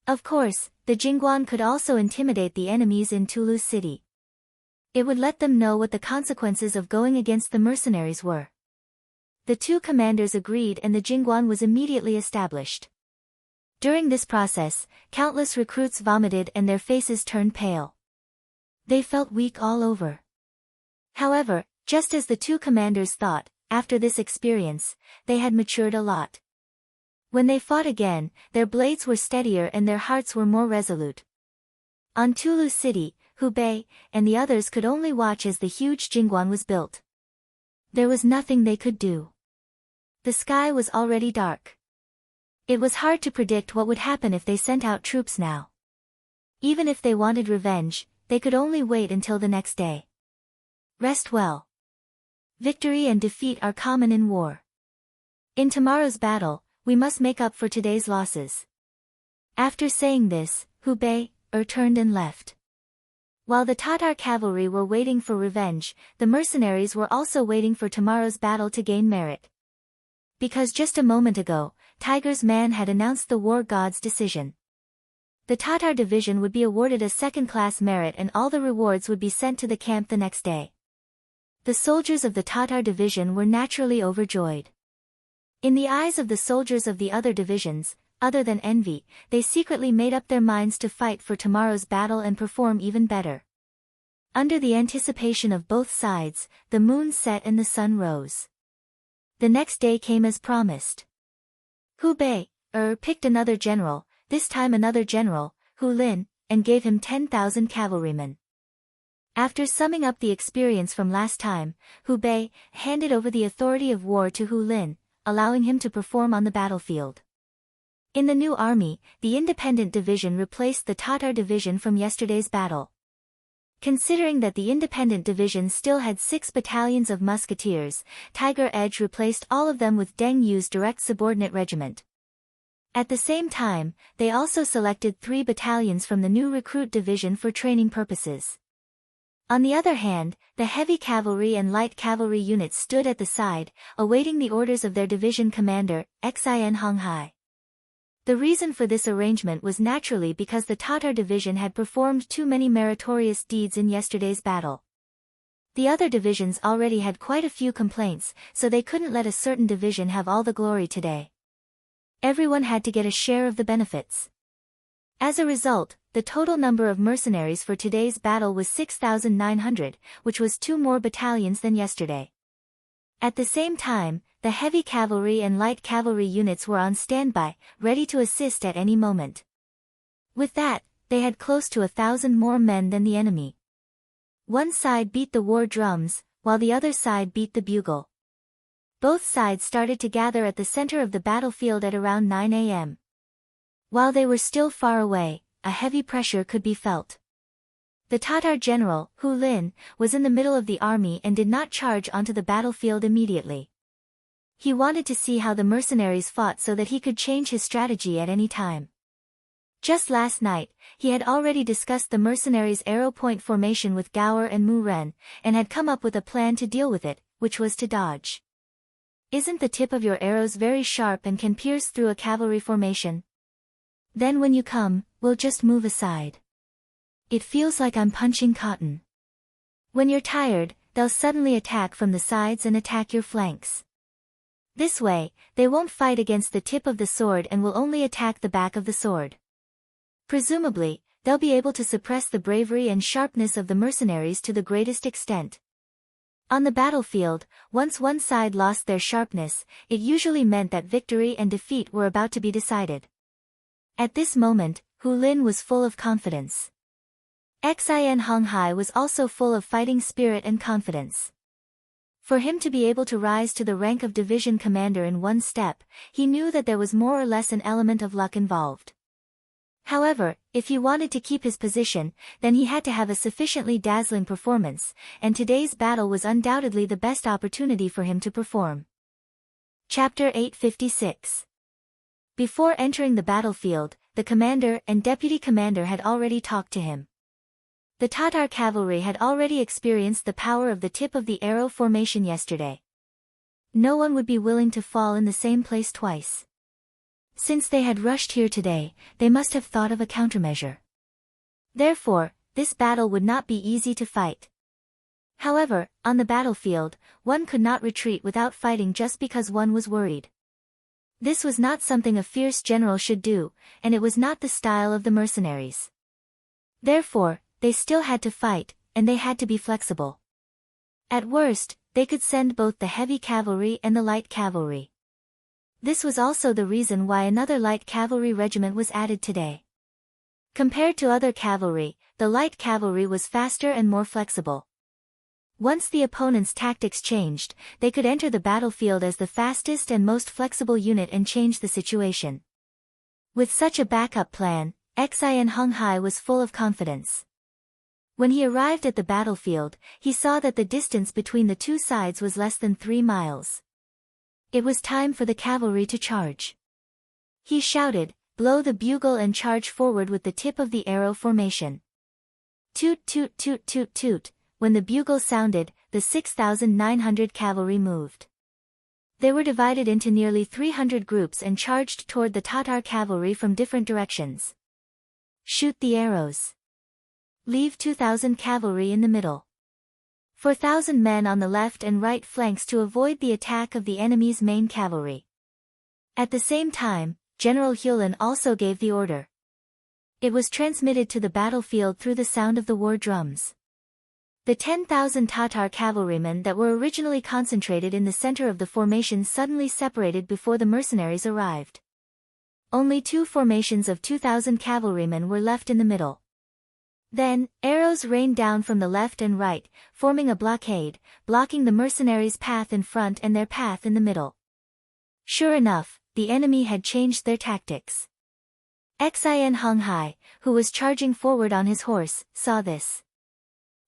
Speaker 1: Of course, the Jingguan could also intimidate the enemies in Tulu City. It would let them know what the consequences of going against the mercenaries were. The two commanders agreed and the Jingguan was immediately established. During this process, countless recruits vomited and their faces turned pale. They felt weak all over. However, just as the two commanders thought, after this experience, they had matured a lot. When they fought again, their blades were steadier and their hearts were more resolute. On Tulu City, Hubei and the others could only watch as the huge Jingguan was built. There was nothing they could do. The sky was already dark. It was hard to predict what would happen if they sent out troops now. Even if they wanted revenge, they could only wait until the next day. Rest well. Victory and defeat are common in war. In tomorrow's battle, we must make up for today's losses. After saying this, Hubei turned and left. While the Tatar cavalry were waiting for revenge, the mercenaries were also waiting for tomorrow's battle to gain merit. Because just a moment ago, Tiger's man had announced the war god's decision. The Tatar division would be awarded a second-class merit and all the rewards would be sent to the camp the next day. The soldiers of the Tatar division were naturally overjoyed. In the eyes of the soldiers of the other divisions, other than envy, they secretly made up their minds to fight for tomorrow's battle and perform even better. Under the anticipation of both sides, the moon set and the sun rose. The next day came as promised. Hubei picked another general, this time another general, Hu Lin, and gave him 10,000 cavalrymen. After summing up the experience from last time, Hubei handed over the authority of war to Hu Lin, allowing him to perform on the battlefield. In the new army, the independent division replaced the Tatar division from yesterday's battle. Considering that the independent division still had 6 battalions of musketeers, Tiger Edge replaced all of them with Deng Yu's direct subordinate regiment. At the same time, they also selected 3 battalions from the new recruit division for training purposes. On the other hand, the heavy cavalry and light cavalry units stood at the side, awaiting the orders of their division commander, Xin Honghai. The reason for this arrangement was naturally because the Tatar division had performed too many meritorious deeds in yesterday's battle. The other divisions already had quite a few complaints, so they couldn't let a certain division have all the glory today. Everyone had to get a share of the benefits. As a result, the total number of mercenaries for today's battle was 6,900, which was 2 more battalions than yesterday. At the same time, the heavy cavalry and light cavalry units were on standby, ready to assist at any moment. With that, they had close to 1,000 more men than the enemy. One side beat the war drums, while the other side beat the bugle. Both sides started to gather at the center of the battlefield at around 9 a.m. While they were still far away, a heavy pressure could be felt. The Tatar general, Hu Lin, was in the middle of the army and did not charge onto the battlefield immediately. He wanted to see how the mercenaries fought so that he could change his strategy at any time. Just last night, he had already discussed the mercenaries' arrow point formation with Gower and Mu Ren, and had come up with a plan to deal with it, which was to dodge. Isn't the tip of your arrows very sharp and can pierce through a cavalry formation? Then when you come, we'll just move aside. It feels like I'm punching cotton. When you're tired, they'll suddenly attack from the sides and attack your flanks. This way, they won't fight against the tip of the sword and will only attack the back of the sword. Presumably, they'll be able to suppress the bravery and sharpness of the mercenaries to the greatest extent. On the battlefield, once one side lost their sharpness, it usually meant that victory and defeat were about to be decided. At this moment, Hu Lin was full of confidence. Xian Honghai was also full of fighting spirit and confidence. For him to be able to rise to the rank of division commander in one step, he knew that there was more or less an element of luck involved. However, if he wanted to keep his position, then he had to have a sufficiently dazzling performance, and today's battle was undoubtedly the best opportunity for him to perform. Chapter 856. Before entering the battlefield, the commander and deputy commander had already talked to him. The Tatar cavalry had already experienced the power of the tip of the arrow formation yesterday. No one would be willing to fall in the same place twice. Since they had rushed here today, they must have thought of a countermeasure. Therefore, this battle would not be easy to fight. However, on the battlefield, one could not retreat without fighting just because one was worried. This was not something a fierce general should do, and it was not the style of the mercenaries. Therefore, they still had to fight, and they had to be flexible. At worst, they could send both the heavy cavalry and the light cavalry. This was also the reason why another light cavalry regiment was added today. Compared to other cavalry, the light cavalry was faster and more flexible. Once the opponent's tactics changed, they could enter the battlefield as the fastest and most flexible unit and change the situation. With such a backup plan, Xian Honghai was full of confidence. When he arrived at the battlefield, he saw that the distance between the two sides was less than 3 miles. It was time for the cavalry to charge. He shouted, "Blow the bugle and charge forward with the tip of the arrow formation." Toot toot toot toot toot. When the bugle sounded, the 6,900 cavalry moved. They were divided into nearly 300 groups and charged toward the Tatar cavalry from different directions. Shoot the arrows. Leave 2,000 cavalry in the middle. 4,000 men on the left and right flanks to avoid the attack of the enemy's main cavalry. At the same time, General Hulin also gave the order. It was transmitted to the battlefield through the sound of the war drums. The 10,000 Tatar cavalrymen that were originally concentrated in the center of the formation suddenly separated before the mercenaries arrived. Only 2 formations of 2,000 cavalrymen were left in the middle. Then, arrows rained down from the left and right, forming a blockade, blocking the mercenaries' path in front and their path in the middle. Sure enough, the enemy had changed their tactics. Xian Honghai, who was charging forward on his horse, saw this.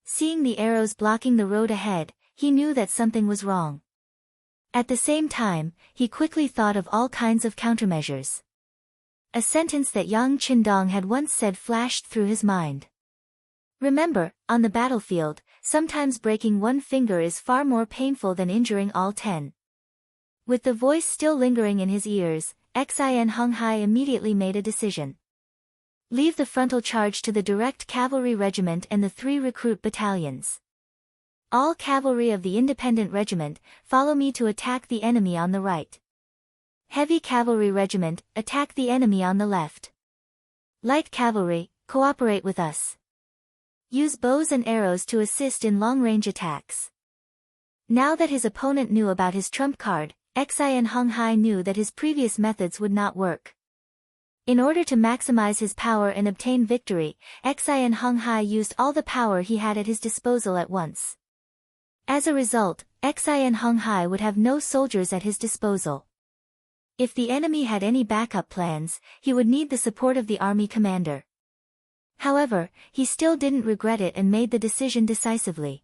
Speaker 1: Seeing the arrows blocking the road ahead, he knew that something was wrong. At the same time, he quickly thought of all kinds of countermeasures. A sentence that Yang Qindong had once said flashed through his mind. Remember, on the battlefield, sometimes breaking one finger is far more painful than injuring all 10. With the voice still lingering in his ears, Xian Honghai immediately made a decision. Leave the frontal charge to the direct cavalry regiment and the 3 recruit battalions. All cavalry of the independent regiment, follow me to attack the enemy on the right. Heavy cavalry regiment, attack the enemy on the left. Light cavalry, cooperate with us. Use bows and arrows to assist in long-range attacks. Now that his opponent knew about his trump card, Xian Honghai knew that his previous methods would not work. In order to maximize his power and obtain victory, Xian Honghai used all the power he had at his disposal at once. As a result, Xian Honghai would have no soldiers at his disposal. If the enemy had any backup plans, he would need the support of the army commander. However, he still didn't regret it and made the decision decisively.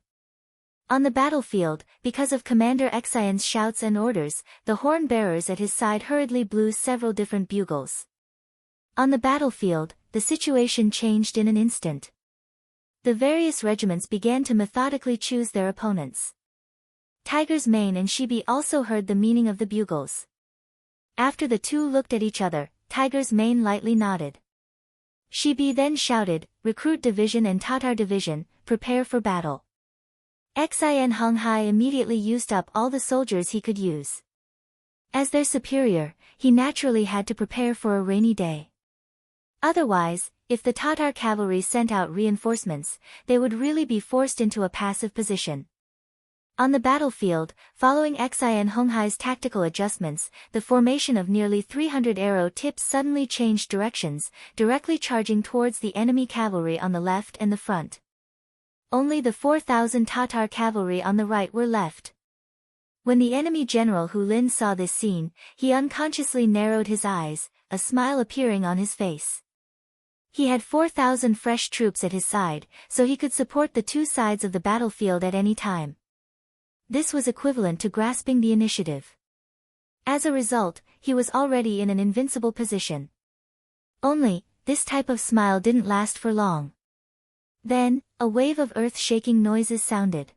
Speaker 1: On the battlefield, because of Commander Xian's shouts and orders, the horn bearers at his side hurriedly blew several different bugles. On the battlefield, the situation changed in an instant. The various regiments began to methodically choose their opponents. Tiger's Mane and Shibi also heard the meaning of the bugles. After the two looked at each other, Tiger's Mane lightly nodded. Shibi then shouted, "Recruit division and Tatar division, prepare for battle." Xian Honghai immediately used up all the soldiers he could use. As their superior, he naturally had to prepare for a rainy day. Otherwise, if the Tatar cavalry sent out reinforcements, they would really be forced into a passive position. On the battlefield, following Xian Honghai's tactical adjustments, the formation of nearly 300 arrow tips suddenly changed directions, directly charging towards the enemy cavalry on the left and the front. Only the 4,000 Tatar cavalry on the right were left. When the enemy general Hu Lin saw this scene, he unconsciously narrowed his eyes, a smile appearing on his face. He had 4,000 fresh troops at his side, so he could support the two sides of the battlefield at any time. This was equivalent to grasping the initiative. As a result, he was already in an invincible position. Only, this type of smile didn't last for long. Then, a wave of earth-shaking noises sounded.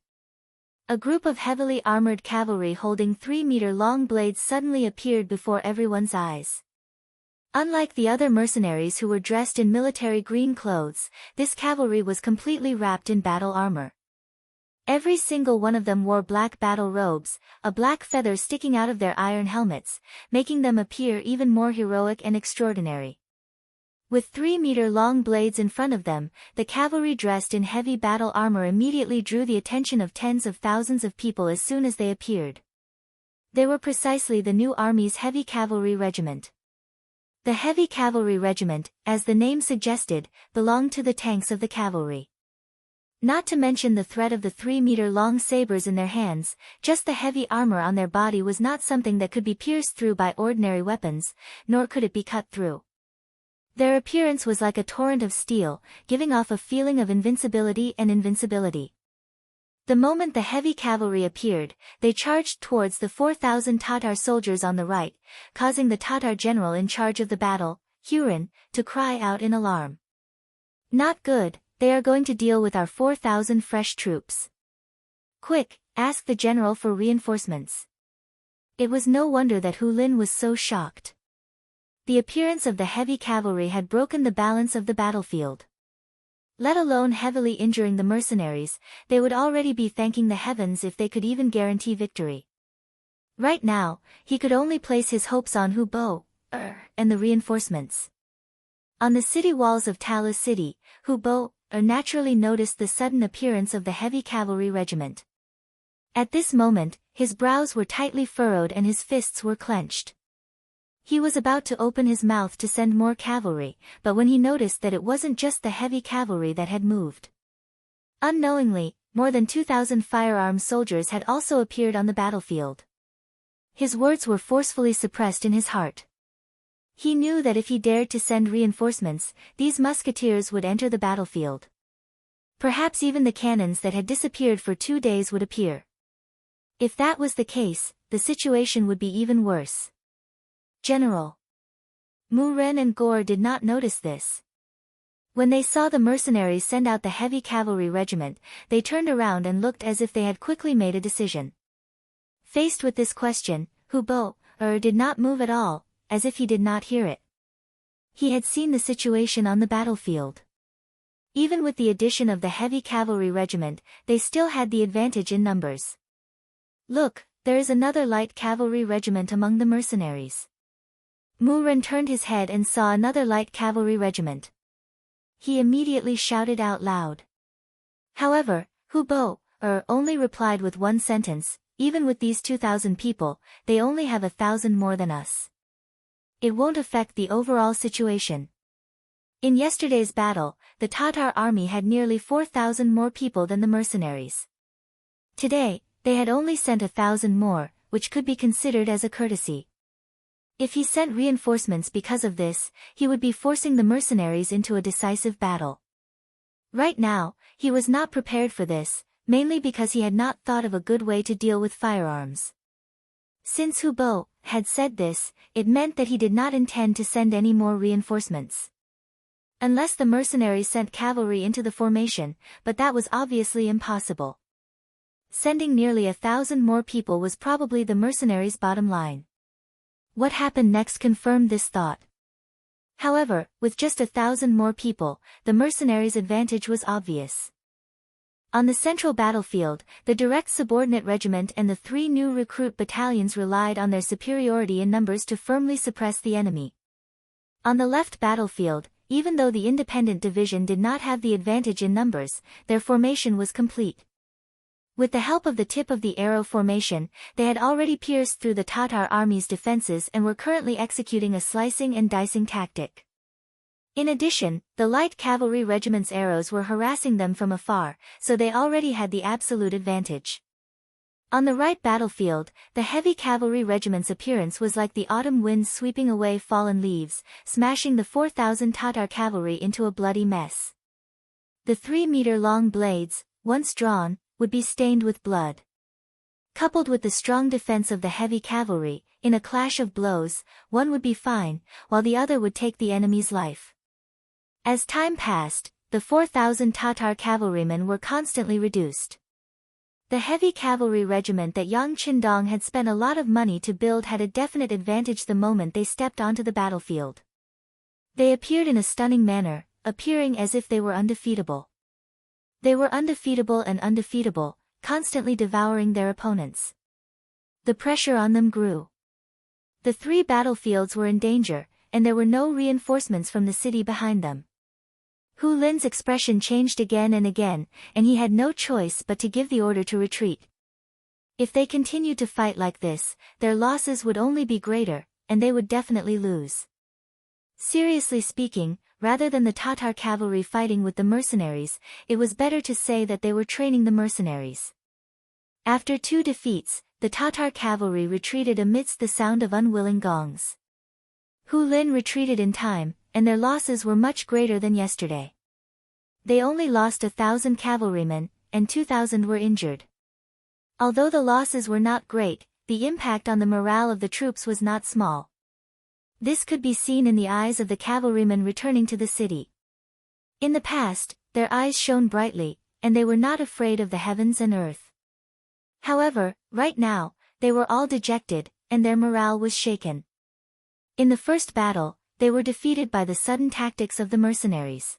Speaker 1: A group of heavily armored cavalry holding 3-meter-long blades suddenly appeared before everyone's eyes. Unlike the other mercenaries who were dressed in military green clothes, this cavalry was completely wrapped in battle armor. Every single one of them wore black battle robes, a black feather sticking out of their iron helmets, making them appear even more heroic and extraordinary. With 3-meter-long blades in front of them, the cavalry dressed in heavy battle armor immediately drew the attention of tens of thousands of people as soon as they appeared. They were precisely the new army's heavy cavalry regiment. The heavy cavalry regiment, as the name suggested, belonged to the tanks of the cavalry. Not to mention the threat of the 3-meter-long sabers in their hands, just the heavy armor on their body was not something that could be pierced through by ordinary weapons, nor could it be cut through. Their appearance was like a torrent of steel, giving off a feeling of invincibility and invincibility. The moment the heavy cavalry appeared, they charged towards the 4,000 Tatar soldiers on the right, causing the Tatar general in charge of the battle, Hurin, to cry out in alarm. "Not good, they are going to deal with our 4,000 fresh troops. Quick, ask the general for reinforcements." It was no wonder that Hu Lin was so shocked. The appearance of the heavy cavalry had broken the balance of the battlefield. Let alone heavily injuring the mercenaries, they would already be thanking the heavens if they could even guarantee victory. Right now, he could only place his hopes on Hu Bo, and the reinforcements. On the city walls of Talis City, Hu Bo, naturally noticed the sudden appearance of the heavy cavalry regiment. At this moment, his brows were tightly furrowed and his fists were clenched. He was about to open his mouth to send more cavalry, but when he noticed that it wasn't just the heavy cavalry that had moved. Unknowingly, more than 2,000 firearmed soldiers had also appeared on the battlefield. His words were forcefully suppressed in his heart. He knew that if he dared to send reinforcements, these musketeers would enter the battlefield. Perhaps even the cannons that had disappeared for 2 days would appear. If that was the case, the situation would be even worse. General Mu Ren and Gore did not notice this. When they saw the mercenaries send out the heavy cavalry regiment, they turned around and looked as if they had quickly made a decision. Faced with this question, Hu Bo, did not move at all, as if he did not hear it. He had seen the situation on the battlefield. Even with the addition of the heavy cavalry regiment, they still had the advantage in numbers. "Look, there is another light cavalry regiment among the mercenaries." Mu Ren turned his head and saw another light cavalry regiment. He immediately shouted out loud. However, Hu Bo, only replied with one sentence, "Even with these 2,000 people, they only have 1,000 more than us. It won't affect the overall situation." In yesterday's battle, the Tatar army had nearly 4,000 more people than the mercenaries. Today, they had only sent 1,000 more, which could be considered as a courtesy. If he sent reinforcements because of this, he would be forcing the mercenaries into a decisive battle. Right now, he was not prepared for this, mainly because he had not thought of a good way to deal with firearms. Since Hu Bo had said this, it meant that he did not intend to send any more reinforcements. Unless the mercenaries sent cavalry into the formation, but that was obviously impossible. Sending nearly 1,000 more people was probably the mercenaries' bottom line. What happened next confirmed this thought. However, with just 1,000 more people, the mercenaries' advantage was obvious. On the central battlefield, the direct subordinate regiment and the 3 new recruit battalions relied on their superiority in numbers to firmly suppress the enemy. On the left battlefield, even though the independent division did not have the advantage in numbers, their formation was complete. With the help of the tip of the arrow formation, they had already pierced through the Tatar army's defenses and were currently executing a slicing and dicing tactic. In addition, the light cavalry regiment's arrows were harassing them from afar, so they already had the absolute advantage. On the right battlefield, the heavy cavalry regiment's appearance was like the autumn wind sweeping away fallen leaves, smashing the 4,000 Tatar cavalry into a bloody mess. The 3-meter-long blades, once drawn, would be stained with blood. Coupled with the strong defense of the heavy cavalry, in a clash of blows, one would be fine, while the other would take the enemy's life. As time passed, the 4,000 Tatar cavalrymen were constantly reduced. The heavy cavalry regiment that Yang Qindong had spent a lot of money to build had a definite advantage the moment they stepped onto the battlefield. They appeared in a stunning manner, appearing as if they were undefeatable. They were undefeatable and undefeatable, constantly devouring their opponents. The pressure on them grew. The 3 battlefields were in danger, and there were no reinforcements from the city behind them. Hu Lin's expression changed again and again, and he had no choice but to give the order to retreat. If they continued to fight like this, their losses would only be greater, and they would definitely lose. Seriously speaking, rather than the Tatar cavalry fighting with the mercenaries, it was better to say that they were training the mercenaries. After 2 defeats, the Tatar cavalry retreated amidst the sound of unwilling gongs. Hu Lin retreated in time, and their losses were much greater than yesterday. They only lost 1,000 cavalrymen, and 2,000 were injured. Although the losses were not great, the impact on the morale of the troops was not small. This could be seen in the eyes of the cavalrymen returning to the city. In the past, their eyes shone brightly, and they were not afraid of the heavens and earth. However, right now, they were all dejected, and their morale was shaken. In the first battle, they were defeated by the sudden tactics of the mercenaries.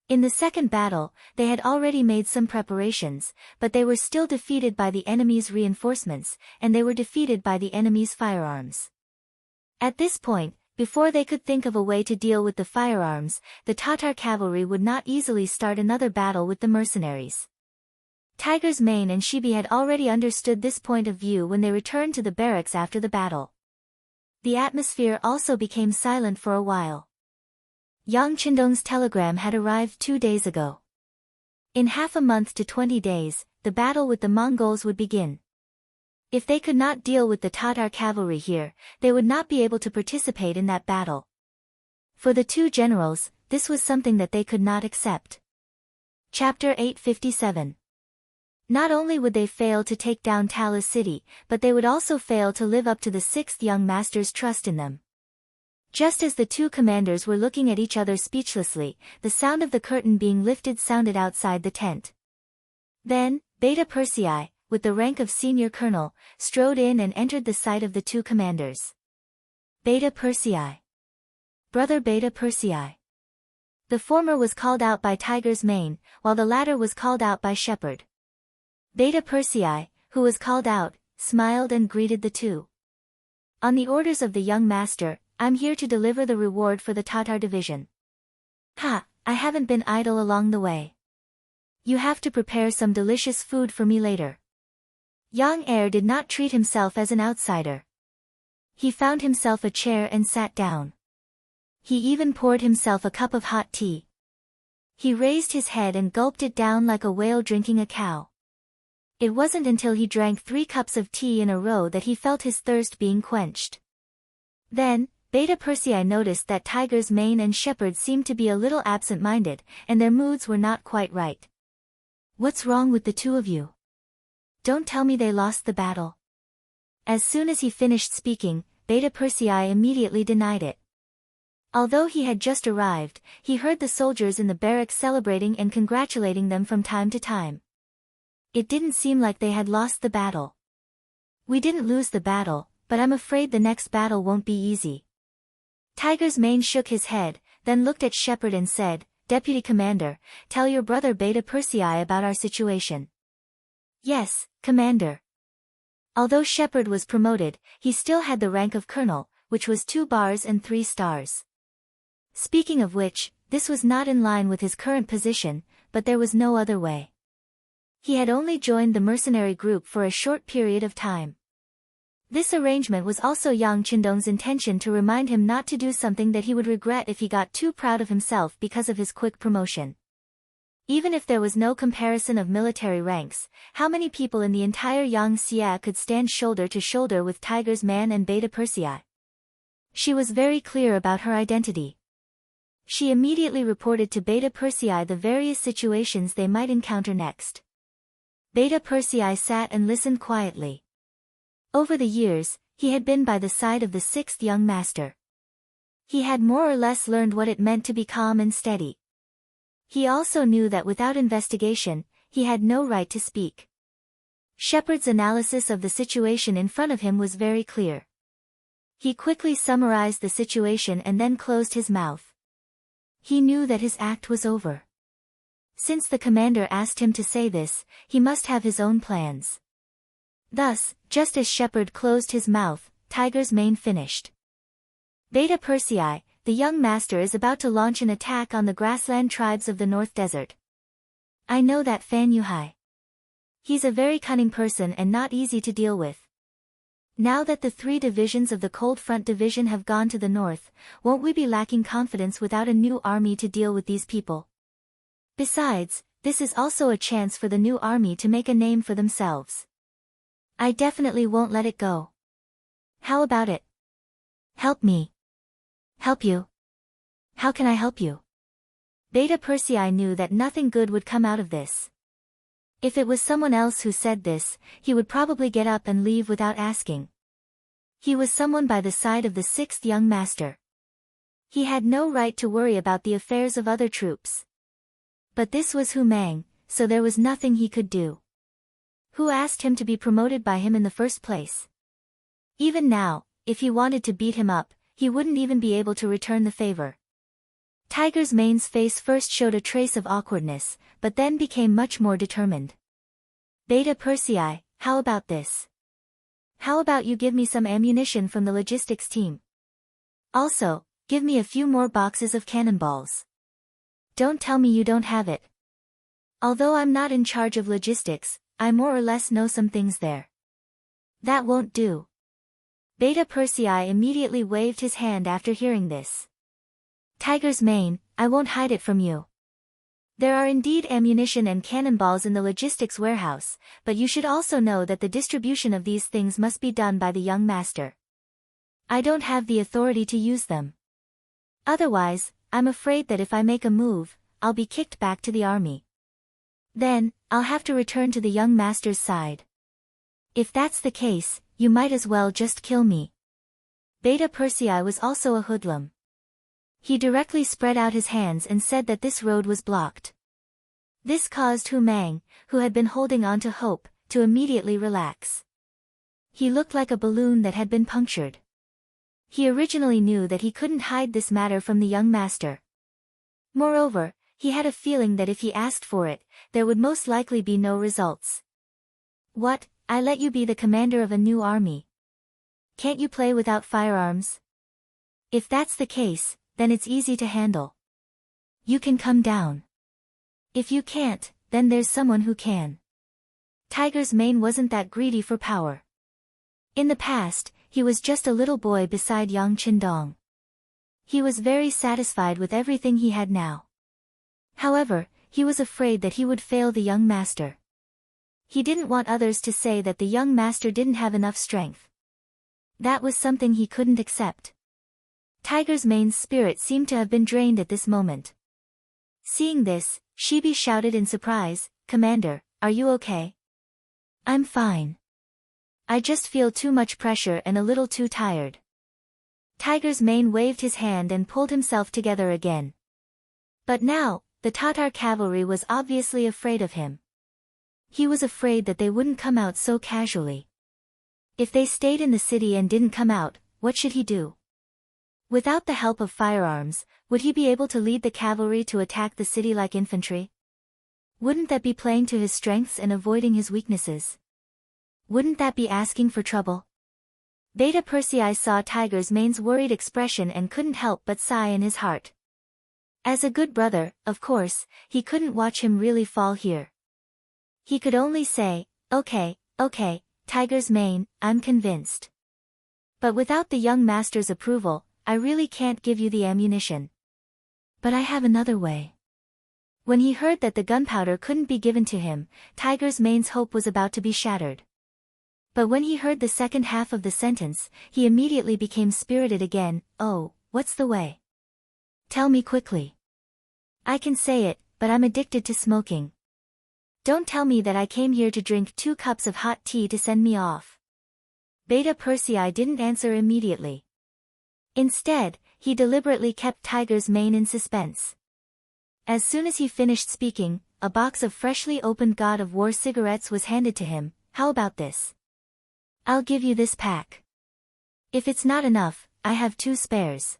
Speaker 1: In the second battle, they had already made some preparations, but they were still defeated by the enemy's reinforcements, and they were defeated by the enemy's firearms. At this point, before they could think of a way to deal with the firearms, the Tatar cavalry would not easily start another battle with the mercenaries. Tiger's Mane and Shibi had already understood this point of view when they returned to the barracks after the battle. The atmosphere also became silent for a while. Yang Qindong's telegram had arrived 2 days ago. In half a month to 20 days, the battle with the Mongols would begin. If they could not deal with the Tatar cavalry here, they would not be able to participate in that battle. For the 2 generals, this was something that they could not accept. Chapter 857. Not only would they fail to take down Talis City, but they would also fail to live up to the 6th young master's trust in them. Just as the 2 commanders were looking at each other speechlessly, the sound of the curtain being lifted sounded outside the tent. Then, Beta Persei, with the rank of senior colonel, strode in and entered the sight of the 2 commanders. Beta Persei. Brother Beta Persei. The former was called out by Tiger's Mane, while the latter was called out by Shepherd. Beta Persei, who was called out, smiled and greeted the 2. On the orders of the young master, I'm here to deliver the reward for the Tatar division. Ha, I haven't been idle along the way. You have to prepare some delicious food for me later. Yang Heir did not treat himself as an outsider. He found himself a chair and sat down. He even poured himself a cup of hot tea. He raised his head and gulped it down like a whale drinking a cow. It wasn't until he drank 3 cups of tea in a row that he felt his thirst being quenched. Then, Beta Persei noticed that Tiger's Mane and Shepherd seemed to be a little absent-minded, and their moods were not quite right. What's wrong with the 2 of you? Don't tell me they lost the battle. As soon as he finished speaking, Beta Persei immediately denied it. Although he had just arrived, he heard the soldiers in the barracks celebrating and congratulating them from time to time. It didn't seem like they had lost the battle. We didn't lose the battle, but I'm afraid the next battle won't be easy. Tiger's Mane shook his head, then looked at Shepherd and said, Deputy Commander, tell your brother Beta Persei about our situation. Yes, Commander. Although Shepherd was promoted, he still had the rank of Colonel, which was 2 bars and 3 stars. Speaking of which, this was not in line with his current position, but there was no other way. He had only joined the mercenary group for a short period of time. This arrangement was also Yang Qindong's intention to remind him not to do something that he would regret if he got too proud of himself because of his quick promotion. Even if there was no comparison of military ranks, how many people in the entire Yang Xia could stand shoulder to shoulder with Tiger's Man and Beta Persei? She was very clear about her identity. She immediately reported to Beta Persei the various situations they might encounter next. Beta Persei sat and listened quietly. Over the years, he had been by the side of the sixth young master. He had more or less learned what it meant to be calm and steady. He also knew that without investigation, he had no right to speak. Shepard's analysis of the situation in front of him was very clear. He quickly summarized the situation and then closed his mouth. He knew that his act was over. Since the commander asked him to say this, he must have his own plans. Thus, just as Shepard closed his mouth, Tiger's Mane finished. Beta Persei, the young master is about to launch an attack on the grassland tribes of the North Desert. I know that Fan Yuhai. He's a very cunning person and not easy to deal with. Now that the 3 divisions of the Cold Front Division have gone to the north, won't we be lacking confidence without a new army to deal with these people? Besides, this is also a chance for the new army to make a name for themselves. I definitely won't let it go. How about it? Help me. Help you? How can I help you? Beta Persei knew that nothing good would come out of this. If it was someone else who said this, he would probably get up and leave without asking. He was someone by the side of the 6th young master. He had no right to worry about the affairs of other troops. But this was Hu Mang, so there was nothing he could do. Who asked him to be promoted by him in the first place? Even now, if he wanted to beat him up, he wouldn't even be able to return the favor. Tiger's Mane's face first showed a trace of awkwardness, but then became much more determined. Beta Persei, how about this? How about you give me some ammunition from the logistics team? Also, give me a few more boxes of cannonballs. Don't tell me you don't have it. Although I'm not in charge of logistics, I more or less know some things there. That won't do. Beta Persei immediately waved his hand after hearing this. Tiger's Mane, I won't hide it from you. There are indeed ammunition and cannonballs in the logistics warehouse, but you should also know that the distribution of these things must be done by the young master. I don't have the authority to use them. Otherwise, I'm afraid that if I make a move, I'll be kicked back to the army. Then, I'll have to return to the young master's side. If that's the case, you might as well just kill me. Beta Persei was also a hoodlum. He directly spread out his hands and said that this road was blocked. This caused Hu Mang, who had been holding on to hope, to immediately relax. He looked like a balloon that had been punctured. He originally knew that he couldn't hide this matter from the young master. Moreover, he had a feeling that if he asked for it, there would most likely be no results. What, I let you be the commander of a new army? Can't you play without firearms? If that's the case, then it's easy to handle. You can come down. If you can't, then there's someone who can. Tiger's Mane wasn't that greedy for power. In the past, he was just a little boy beside Yang Qindong. He was very satisfied with everything he had now. However, he was afraid that he would fail the young master. He didn't want others to say that the young master didn't have enough strength. That was something he couldn't accept. Tiger's Mane's spirit seemed to have been drained at this moment. Seeing this, Shibi shouted in surprise, "Commander, are you okay?" "I'm fine. I just feel too much pressure and a little too tired." Tiger's Mane waved his hand and pulled himself together again. But now, the Tatar cavalry was obviously afraid of him. He was afraid that they wouldn't come out so casually. If they stayed in the city and didn't come out, what should he do? Without the help of firearms, would he be able to lead the cavalry to attack the city like infantry? Wouldn't that be playing to his strengths and avoiding his weaknesses? Wouldn't that be asking for trouble? Beta Persei saw Tiger's Mane's worried expression and couldn't help but sigh in his heart. As a good brother, of course, he couldn't watch him really fall here. He could only say, okay, tiger's mane, I'm convinced. But without the young master's approval, I really can't give you the ammunition. But I have another way. When he heard that the gunpowder couldn't be given to him, Tiger's mane's hope was about to be shattered. But when he heard the second half of the sentence, he immediately became spirited again. Oh, what's the way? Tell me quickly. I can say it, but I'm addicted to smoking. Don't tell me that I came here to drink 2 cups of hot tea to send me off. Beta Persei didn't answer immediately. Instead, he deliberately kept Tiger's mane in suspense. As soon as he finished speaking, a box of freshly opened God of War cigarettes was handed to him. How about this? I'll give you this pack. If it's not enough, I have 2 spares.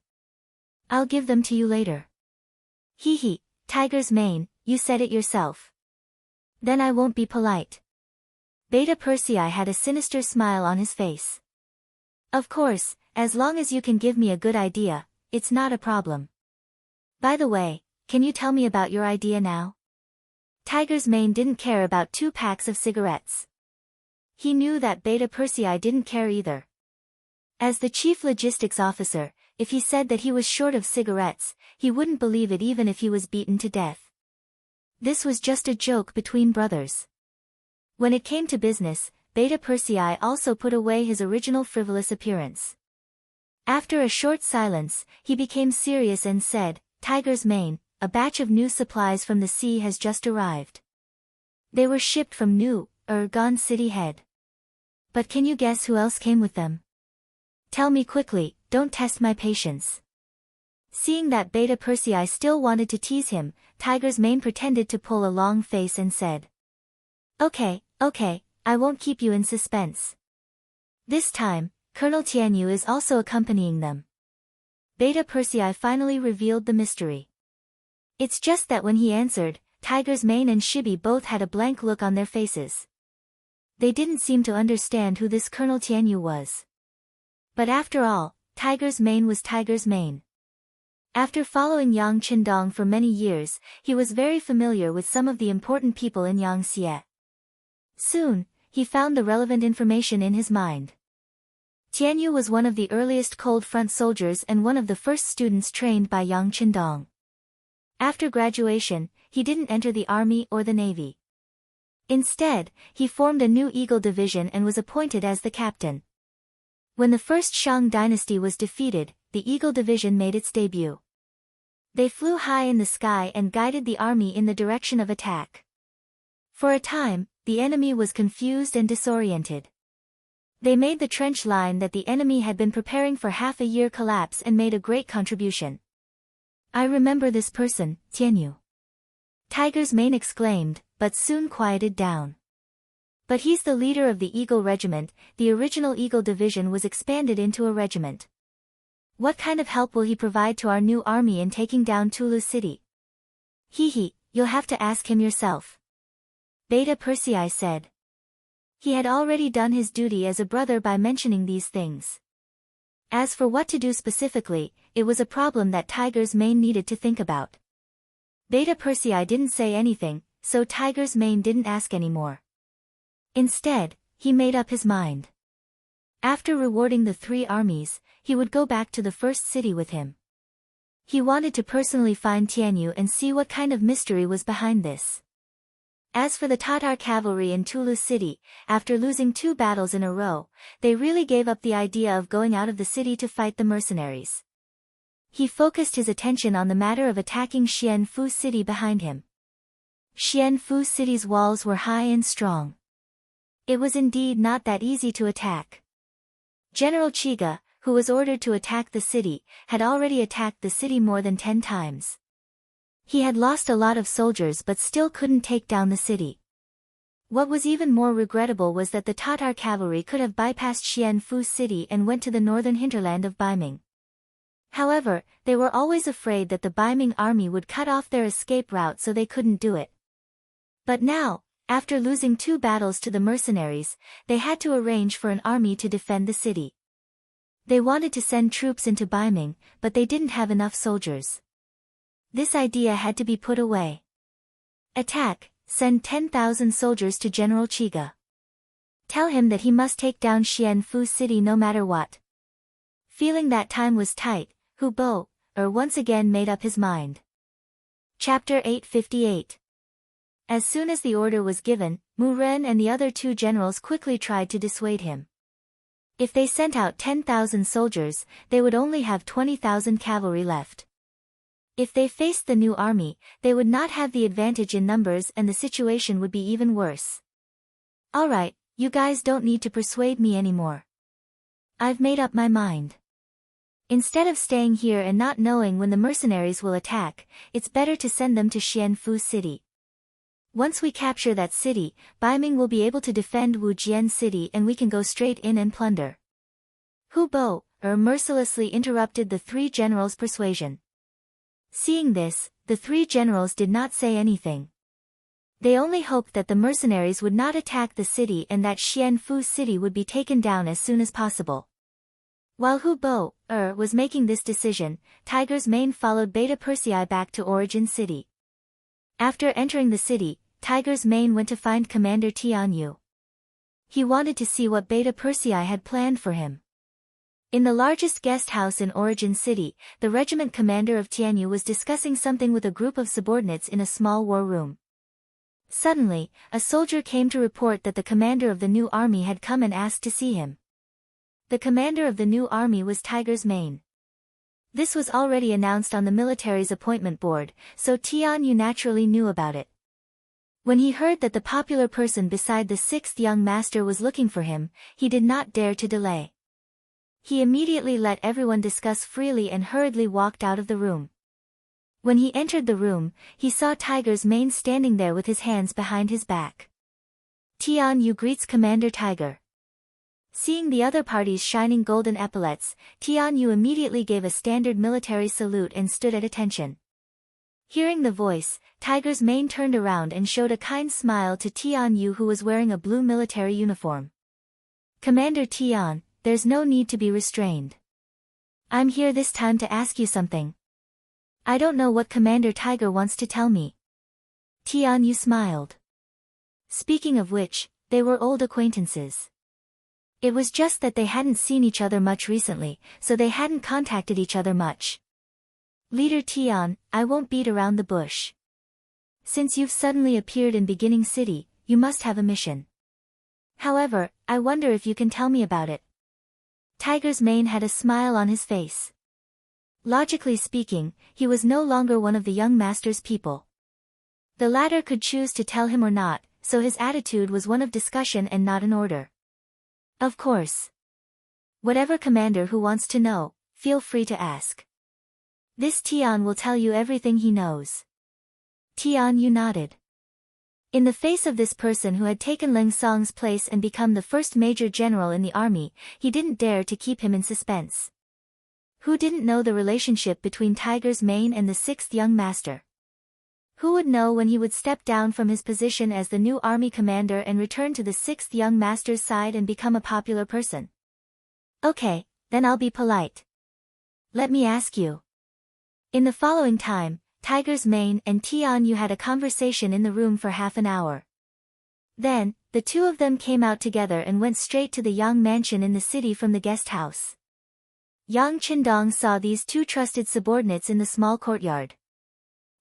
Speaker 1: I'll give them to you later. Hee, Tiger's mane, you said it yourself. Then I won't be polite. Beta Persei had a sinister smile on his face. Of course, as long as you can give me a good idea, it's not a problem. By the way, can you tell me about your idea now? Tiger's mane didn't care about 2 packs of cigarettes. He knew that Beta Persei didn't care either. As the chief logistics officer, if he said that he was short of cigarettes, he wouldn't believe it even if he was beaten to death. This was just a joke between brothers. When it came to business, Beta Persei also put away his original frivolous appearance. After a short silence, he became serious and said, Tiger's mane, a batch of new supplies from the sea has just arrived. They were shipped from New Urgon City Head. But can you guess who else came with them? Tell me quickly, don't test my patience. Seeing that Beta Persei still wanted to tease him, Tiger's mane pretended to pull a long face and said, Okay, I won't keep you in suspense. This time, Colonel Tianyu is also accompanying them. Beta Persei finally revealed the mystery. It's just that when he answered, Tiger's mane and Shibi both had a blank look on their faces. They didn't seem to understand who this Colonel Tianyu was. But after all, Tiger's mane was Tiger's mane. After following Yang Qindong for many years, he was very familiar with some of the important people in Yangtze. Soon, he found the relevant information in his mind. Tianyu was one of the earliest cold front soldiers and one of the first students trained by Yang Qindong. After graduation, he didn't enter the army or the navy. Instead, he formed a new Eagle division and was appointed as the captain. When the first Shang dynasty was defeated, the Eagle division made its debut. They flew high in the sky and guided the army in the direction of attack. For a time, the enemy was confused and disoriented. They made the trench line that the enemy had been preparing for half a year collapse and made a great contribution. I remember this person, Tianyu. Tiger's mane exclaimed, but soon quieted down. But he's the leader of the Eagle Regiment. The original Eagle Division was expanded into a regiment. What kind of help will he provide to our new army in taking down Tulu City? You'll have to ask him yourself. Beta Persei said. He had already done his duty as a brother by mentioning these things. As for what to do specifically, it was a problem that Tiger's mane needed to think about. Beta Persei didn't say anything, so Tiger's mane didn't ask anymore. Instead, he made up his mind. After rewarding the 3 armies, he would go back to the first city with him. He wanted to personally find Tianyu and see what kind of mystery was behind this. As for the Tatar cavalry in Tulu City, after losing 2 battles in a row, they really gave up the idea of going out of the city to fight the mercenaries. He focused his attention on the matter of attacking Xianfu City behind him. Xianfu City's walls were high and strong. It was indeed not that easy to attack. General Chiga, who was ordered to attack the city, had already attacked the city more than 10 times. He had lost a lot of soldiers but still couldn't take down the city. What was even more regrettable was that the Tatar cavalry could have bypassed Xianfu City and went to the northern hinterland of Baiming. However, they were always afraid that the Baiming army would cut off their escape route, so they couldn't do it. But now, after losing 2 battles to the mercenaries, they had to arrange for an army to defend the city. They wanted to send troops into Baiming, but they didn't have enough soldiers. This idea had to be put away. Attack, Send 10,000 soldiers to General Chiga. Tell him that he must take down Xianfu City no matter what. Feeling that time was tight, Hu Bo once again made up his mind. Chapter 858. As soon as the order was given, Mu Ren and the other two generals quickly tried to dissuade him. If they sent out 10,000 soldiers, they would only have 20,000 cavalry left. If they faced the new army, they would not have the advantage in numbers and the situation would be even worse. Alright, you guys don't need to persuade me anymore. I've made up my mind. Instead of staying here and not knowing when the mercenaries will attack, it's better to send them to Xianfu City. Once we capture that city, Baiming will be able to defend Wujian City and we can go straight in and plunder. Hu Bo mercilessly interrupted the three generals' persuasion. Seeing this, the three generals did not say anything. They only hoped that the mercenaries would not attack the city and that Xianfu City would be taken down as soon as possible. While Hu Bo was making this decision, Tiger's Mane followed Beta Persei back to Origin City. After entering the city, Tiger's Mane went to find Commander Tianyu. He wanted to see what Beta Persei had planned for him. In the largest guest house in Origin City, the regiment commander of Tianyu was discussing something with a group of subordinates in a small war room. Suddenly, a soldier came to report that the commander of the new army had come and asked to see him. The commander of the new army was Tiger's Mane. This was already announced on the military's appointment board, so Tianyu naturally knew about it. When he heard that the popular person beside the sixth young master was looking for him, he did not dare to delay. He immediately let everyone discuss freely and hurriedly walked out of the room. When he entered the room, he saw Tiger's Mane standing there with his hands behind his back. Tianyu greets Commander Tiger. Seeing the other party's shining golden epaulets, Tianyu immediately gave a standard military salute and stood at attention. Hearing the voice, Tiger's Mane turned around and showed a kind smile to Tianyu, who was wearing a blue military uniform. Commander Tian, there's no need to be restrained. I'm here this time to ask you something. I don't know what Commander Tiger wants to tell me. Tianyu smiled. Speaking of which, they were old acquaintances. It was just that they hadn't seen each other much recently, so they hadn't contacted each other much. Leader Tian, I won't beat around the bush. Since you've suddenly appeared in Beginning City, you must have a mission. However, I wonder if you can tell me about it. Tiger's Mane had a smile on his face. Logically speaking, he was no longer one of the young master's people. The latter could choose to tell him or not, so his attitude was one of discussion and not an order. Of course. Whatever commander who wants to know, feel free to ask. This Tian will tell you everything he knows. Tianyu nodded. In the face of this person who had taken Ling Song's place and become the first major general in the army, he didn't dare to keep him in suspense. Who didn't know the relationship between Tiger's Mane and the sixth young master? Who would know when he would step down from his position as the new army commander and return to the sixth young master's side and become a popular person? Okay, then I'll be polite. Let me ask you. In the following time, Tiger's Mane and Tianyu had a conversation in the room for half an hour. Then, the two of them came out together and went straight to the Yang mansion in the city from the guest house. Yang Qindong saw these two trusted subordinates in the small courtyard.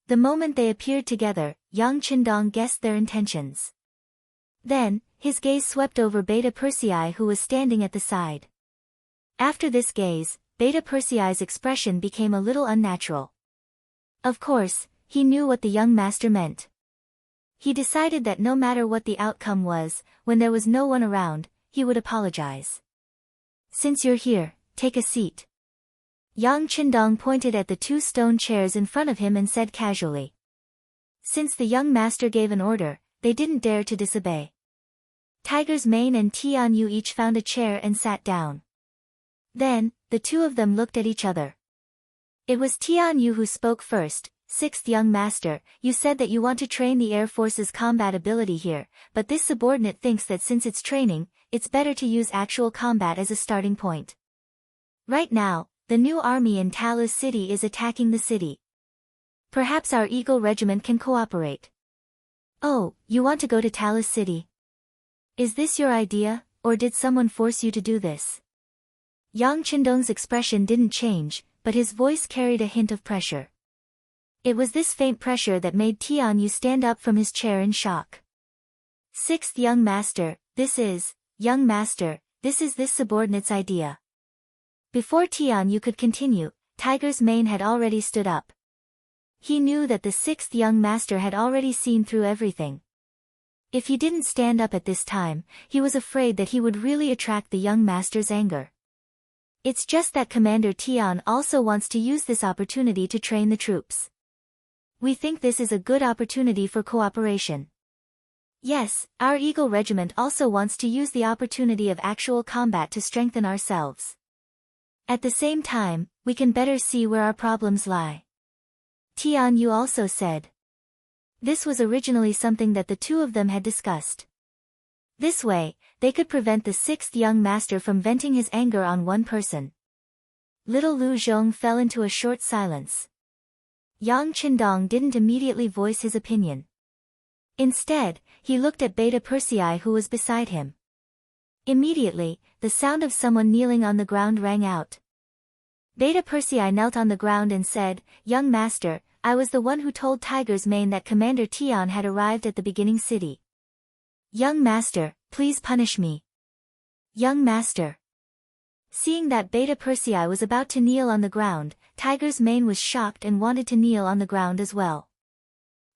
Speaker 1: The moment they appeared together, Yang Qindong guessed their intentions. Then, his gaze swept over Beta Persei, who was standing at the side. After this gaze, Beta Persei's expression became a little unnatural. Of course, he knew what the young master meant. He decided that no matter what the outcome was, when there was no one around, he would apologize. Since you're here, take a seat. Yang Qindong pointed at the two stone chairs in front of him and said casually. Since the young master gave an order, they didn't dare to disobey. Tiger's Mane and Tianyu each found a chair and sat down. Then, the two of them looked at each other. It was Tianyu who spoke first. Sixth young master, you said that you want to train the Air Force's combat ability here, but this subordinate thinks that since it's training, it's better to use actual combat as a starting point. Right now, the new army in Talus City is attacking the city. Perhaps our Eagle Regiment can cooperate. Oh, you want to go to Talis City? Is this your idea, or did someone force you to do this? Yang Qindong's expression didn't change, but his voice carried a hint of pressure. It was this faint pressure that made Tianyu stand up from his chair in shock. Sixth young master, young master, this subordinate's idea. Before Tianyu could continue, Tiger's mane had already stood up. He knew that the sixth young master had already seen through everything. If he didn't stand up at this time, he was afraid that he would really attract the young master's anger. It's just that Commander Tian also wants to use this opportunity to train the troops. We think this is a good opportunity for cooperation. Yes, our Eagle Regiment also wants to use the opportunity of actual combat to strengthen ourselves. At the same time, we can better see where our problems lie. Tianyu also said. This was originally something that the two of them had discussed. This way, they could prevent the sixth young master from venting his anger on one person. Little Lu Zhong fell into a short silence. Yang Qindong didn't immediately voice his opinion. Instead, he looked at Beta Persei who was beside him. Immediately, the sound of someone kneeling on the ground rang out. Beta Persei knelt on the ground and said, "Young master, I was the one who told Tiger's mane that Commander Tian had arrived at the beginning city. Young master, please punish me." Young master. Seeing that Beta Persei was about to kneel on the ground, Tiger's mane was shocked and wanted to kneel on the ground as well.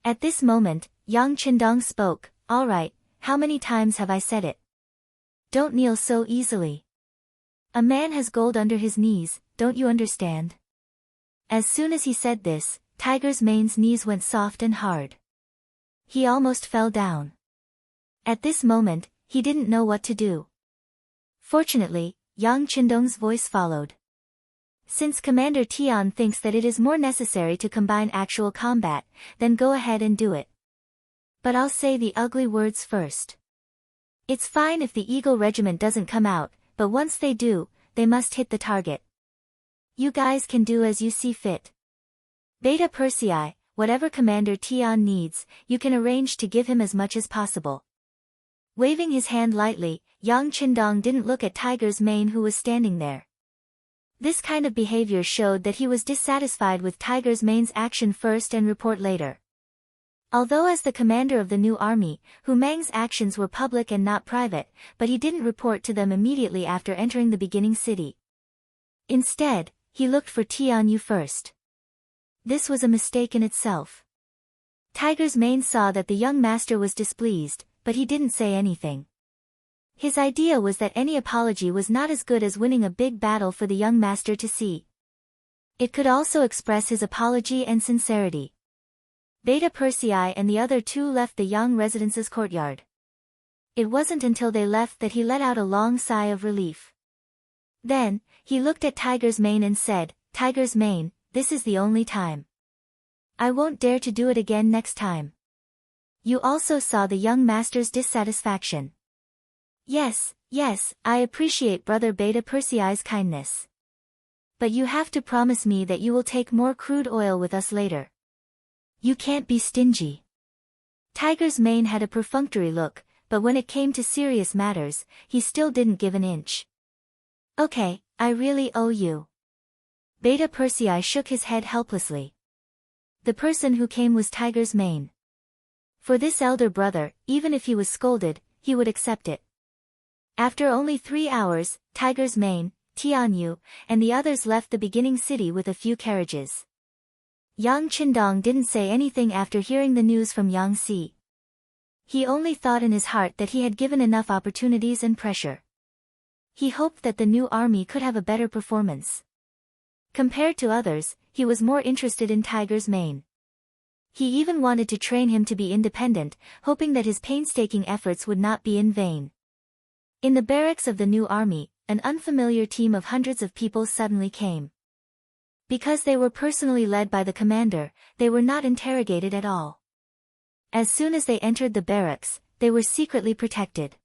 Speaker 1: At this moment, Yang Qindong spoke, "All right, how many times have I said it? Don't kneel so easily. A man has gold under his knees, don't you understand?" As soon as he said this, Tiger's mane's knees went soft and hard. He almost fell down. At this moment, he didn't know what to do. Fortunately, Yang Qindong's voice followed. "Since Commander Tian thinks that it is more necessary to combine actual combat, then go ahead and do it. But I'll say the ugly words first. It's fine if the Eagle Regiment doesn't come out, but once they do, they must hit the target. You guys can do as you see fit. Beta Persei, whatever Commander Tian needs, you can arrange to give him as much as possible." Waving his hand lightly, Yang Qindong didn't look at Tiger's mane who was standing there. This kind of behavior showed that he was dissatisfied with Tiger's mane's action first and report later. Although as the commander of the new army, Hu Meng's actions were public and not private, but he didn't report to them immediately after entering the beginning city. Instead, he looked for Tianyu first. This was a mistake in itself. Tiger's mane saw that the young master was displeased, but he didn't say anything. His idea was that any apology was not as good as winning a big battle for the young master to see. It could also express his apology and sincerity. Beta Persei and the other two left the Yang residence's courtyard. It wasn't until they left that he let out a long sigh of relief. Then, he looked at Tiger's mane and said, "Tiger's mane, this is the only time. I won't dare to do it again next time." You also saw the young master's dissatisfaction. Yes, I appreciate Brother Beta Persei's kindness. But you have to promise me that you will take more crude oil with us later. You can't be stingy. Tiger's mane had a perfunctory look, but when it came to serious matters, he still didn't give an inch. "Okay, I really owe you." Beta Persei shook his head helplessly. The person who came was Tiger's mane. For this elder brother, even if he was scolded, he would accept it. After only 3 hours, Tiger's mane, Tianyu, and the others left the beginning city with a few carriages. Yang Qindong didn't say anything after hearing the news from Yang Si. He only thought in his heart that he had given enough opportunities and pressure. He hoped that the new army could have a better performance. Compared to others, he was more interested in Tiger's mane. He even wanted to train him to be independent, hoping that his painstaking efforts would not be in vain. In the barracks of the new army, an unfamiliar team of hundreds of people suddenly came. Because they were personally led by the commander, they were not interrogated at all. As soon as they entered the barracks, they were secretly protected.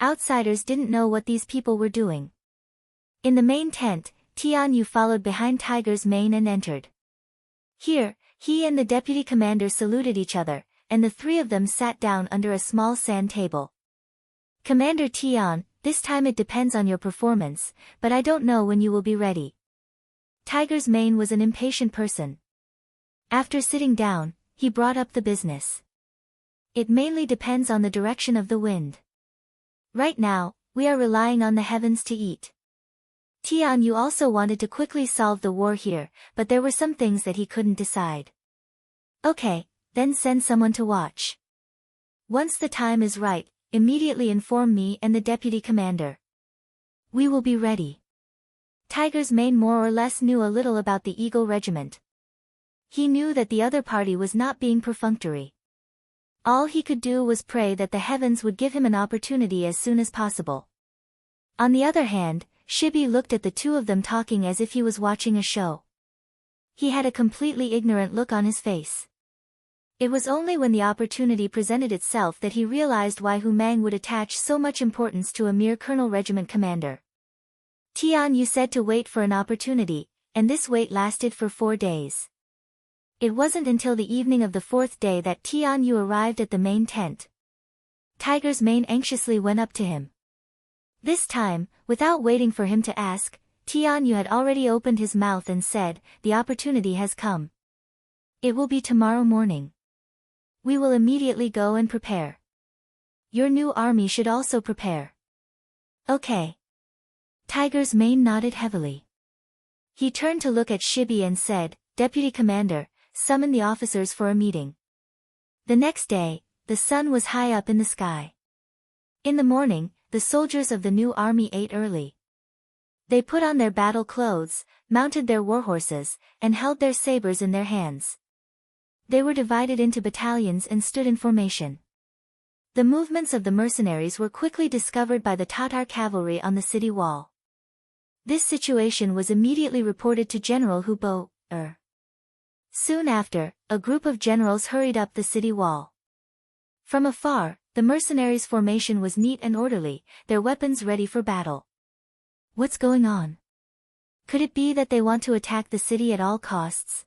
Speaker 1: Outsiders didn't know what these people were doing. In the main tent, Tianyu followed behind Tiger's mane and entered. Here, he and the deputy commander saluted each other, and the three of them sat down under a small sand table. "Commander Tian, this time it depends on your performance, but I don't know when you will be ready." Tiger's mane was an impatient person. After sitting down, he brought up the business. "It mainly depends on the direction of the wind. Right now, we are relying on the heavens to eat." Tian Yu also wanted to quickly solve the war here, but there were some things that he couldn't decide. "Okay, then send someone to watch. Once the time is right, immediately inform me and the deputy commander. We will be ready." Tiger's mane more or less knew a little about the Eagle Regiment. He knew that the other party was not being perfunctory. All he could do was pray that the heavens would give him an opportunity as soon as possible. On the other hand, Shibi looked at the two of them talking as if he was watching a show. He had a completely ignorant look on his face. It was only when the opportunity presented itself that he realized why Hu Mang would attach so much importance to a mere colonel regiment commander. Tian Yu said to wait for an opportunity, and this wait lasted for 4 days. It wasn't until the evening of the 4th day that Tian Yu arrived at the main tent. Tiger's mane anxiously went up to him. This time, without waiting for him to ask, Tian Yu had already opened his mouth and said, "The opportunity has come. It will be tomorrow morning. We will immediately go and prepare. Your new army should also prepare." "Okay." Tiger's mane nodded heavily. He turned to look at Shibi and said, "Deputy Commander, summon the officers for a meeting." The next day, the sun was high up in the sky. In the morning, the soldiers of the new army ate early. They put on their battle clothes, mounted their war horses, and held their sabers in their hands. They were divided into battalions and stood in formation. The movements of the mercenaries were quickly discovered by the Tatar cavalry on the city wall. This situation was immediately reported to General Hu Bo. Soon after, a group of generals hurried up the city wall. From afar, the mercenaries' formation was neat and orderly, their weapons ready for battle. What's going on? Could it be that they want to attack the city at all costs?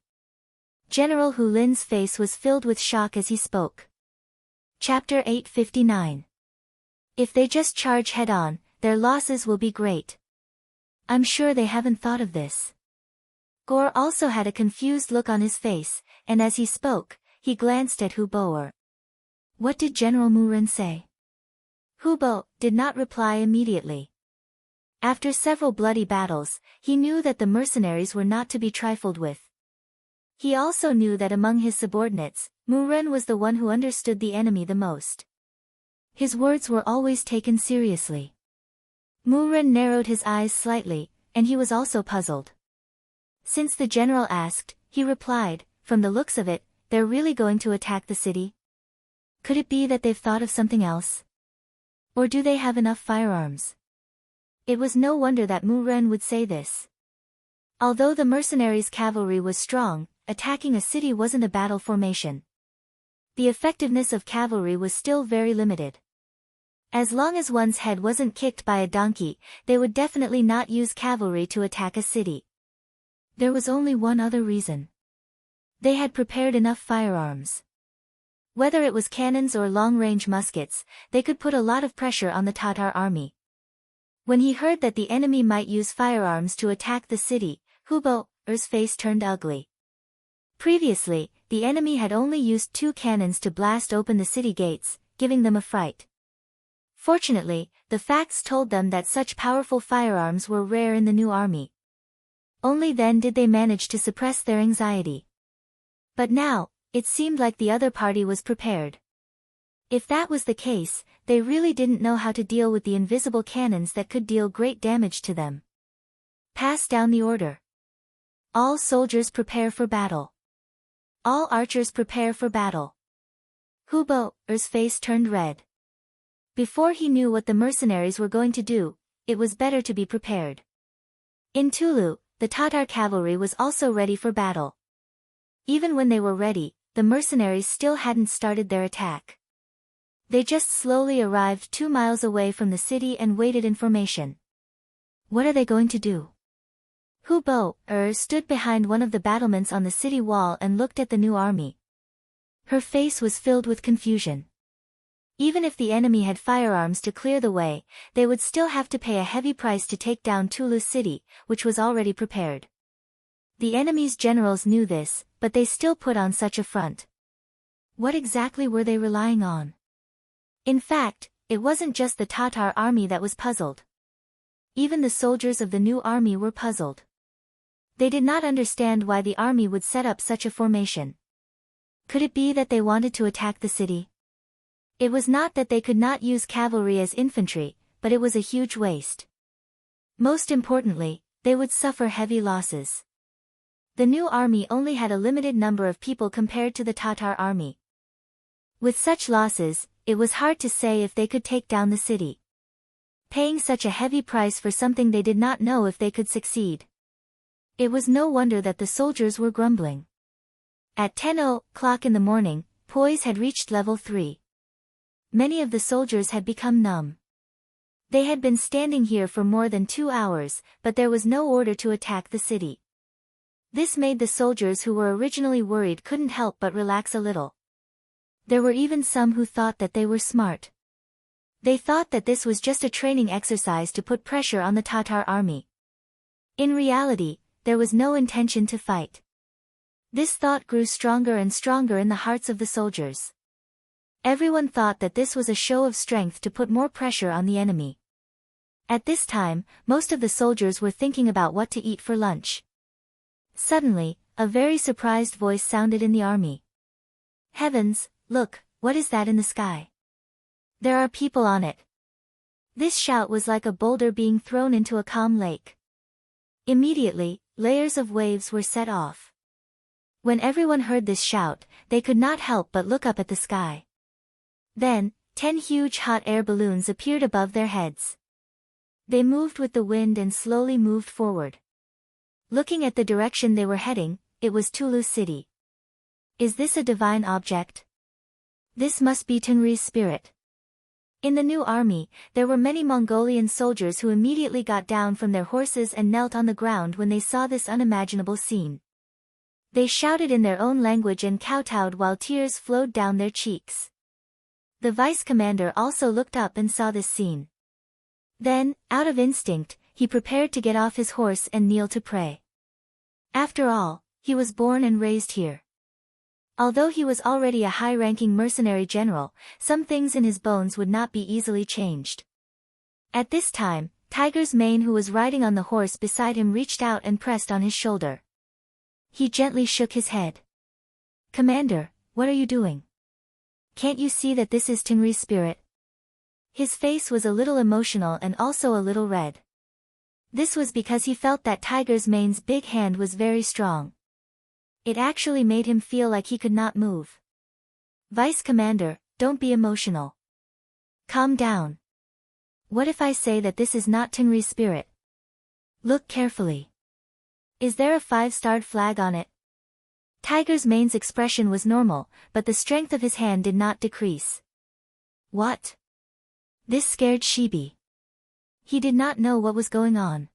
Speaker 1: General Hu Lin's face was filled with shock as he spoke. Chapter 859. If they just charge head-on, their losses will be great. I'm sure they haven't thought of this. Gore also had a confused look on his face, and as he spoke, he glanced at Hu Bo. What did General Mu Ren say? Hu Bo did not reply immediately. After several bloody battles, he knew that the mercenaries were not to be trifled with. He also knew that among his subordinates, Mu Ren was the one who understood the enemy the most. His words were always taken seriously. Mu Ren narrowed his eyes slightly, and he was also puzzled. Since the general asked, he replied, "From the looks of it, they're really going to attack the city? Could it be that they've thought of something else? Or do they have enough firearms?" It was no wonder that Mu Ren would say this. Although the mercenaries' cavalry was strong, attacking a city wasn't a battle formation. The effectiveness of cavalry was still very limited. As long as one's head wasn't kicked by a donkey, they would definitely not use cavalry to attack a city. There was only one other reason. They had prepared enough firearms. Whether it was cannons or long-range muskets, they could put a lot of pressure on the Tatar army. When he heard that the enemy might use firearms to attack the city, Hu Bo's face turned ugly. Previously, the enemy had only used 2 cannons to blast open the city gates, giving them a fright. Fortunately, the facts told them that such powerful firearms were rare in the new army. Only then did they manage to suppress their anxiety. But now, it seemed like the other party was prepared. If that was the case, they really didn't know how to deal with the invisible cannons that could deal great damage to them. Pass down the order. All soldiers prepare for battle. All archers prepare for battle. Hu Bo's face turned red. Before he knew what the mercenaries were going to do, it was better to be prepared. In Tulu, the Tatar cavalry was also ready for battle. Even when they were ready, the mercenaries still hadn't started their attack. They just slowly arrived 2 miles away from the city and waited in formation. What are they going to do? Hu Bo stood behind one of the battlements on the city wall and looked at the new army. Her face was filled with confusion. Even if the enemy had firearms to clear the way, they would still have to pay a heavy price to take down Tulu city, which was already prepared. The enemy's generals knew this, but they still put on such a front. What exactly were they relying on? In fact, it wasn't just the Tatar army that was puzzled. Even the soldiers of the new army were puzzled. They did not understand why the army would set up such a formation. Could it be that they wanted to attack the city? It was not that they could not use cavalry as infantry, but it was a huge waste. Most importantly, they would suffer heavy losses. The new army only had a limited number of people compared to the Tatar army. With such losses, it was hard to say if they could take down the city. Paying such a heavy price for something they did not know if they could succeed. It was no wonder that the soldiers were grumbling. At 10 o'clock in the morning, poise had reached level 3. Many of the soldiers had become numb. They had been standing here for more than 2 hours, but there was no order to attack the city. This made the soldiers who were originally worried couldn't help but relax a little. There were even some who thought that they were smart. They thought that this was just a training exercise to put pressure on the Tatar army. In reality, there was no intention to fight. This thought grew stronger and stronger in the hearts of the soldiers. Everyone thought that this was a show of strength to put more pressure on the enemy. At this time, most of the soldiers were thinking about what to eat for lunch. Suddenly, a very surprised voice sounded in the army. Heavens, look, what is that in the sky? There are people on it. This shout was like a boulder being thrown into a calm lake. Immediately, layers of waves were set off. When everyone heard this shout, they could not help but look up at the sky. Then, 10 huge hot air balloons appeared above their heads. They moved with the wind and slowly moved forward. Looking at the direction they were heading, it was Tulu city. Is this a divine object? This must be Tengri's spirit. In the new army, there were many Mongolian soldiers who immediately got down from their horses and knelt on the ground when they saw this unimaginable scene. They shouted in their own language and kowtowed while tears flowed down their cheeks. The vice commander also looked up and saw this scene. Then, out of instinct, he prepared to get off his horse and kneel to pray. After all, he was born and raised here. Although he was already a high-ranking mercenary general, some things in his bones would not be easily changed. At this time, Tiger's Mane, who was riding on the horse beside him, reached out and pressed on his shoulder. He gently shook his head. Commander, what are you doing? Can't you see that this is Tengri's spirit? His face was a little emotional and also a little red. This was because he felt that Tiger's Mane's big hand was very strong. It actually made him feel like he could not move. Vice Commander, don't be emotional. Calm down. What if I say that this is not Tengri's spirit? Look carefully. Is there a 5-starred flag on it? Tiger's Mane's expression was normal, but the strength of his hand did not decrease. What? This scared Shibi. He did not know what was going on.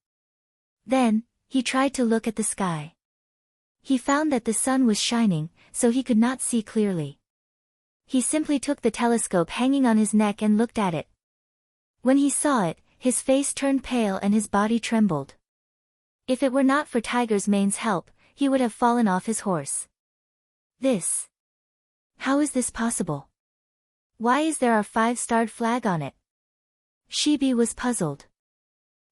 Speaker 1: Then, he tried to look at the sky. He found that the sun was shining, so he could not see clearly. He simply took the telescope hanging on his neck and looked at it. When he saw it, his face turned pale and his body trembled. If it were not for Tiger's Mane's help, he would have fallen off his horse. How is this possible? Why is there a 5-starred flag on it? Shibi was puzzled.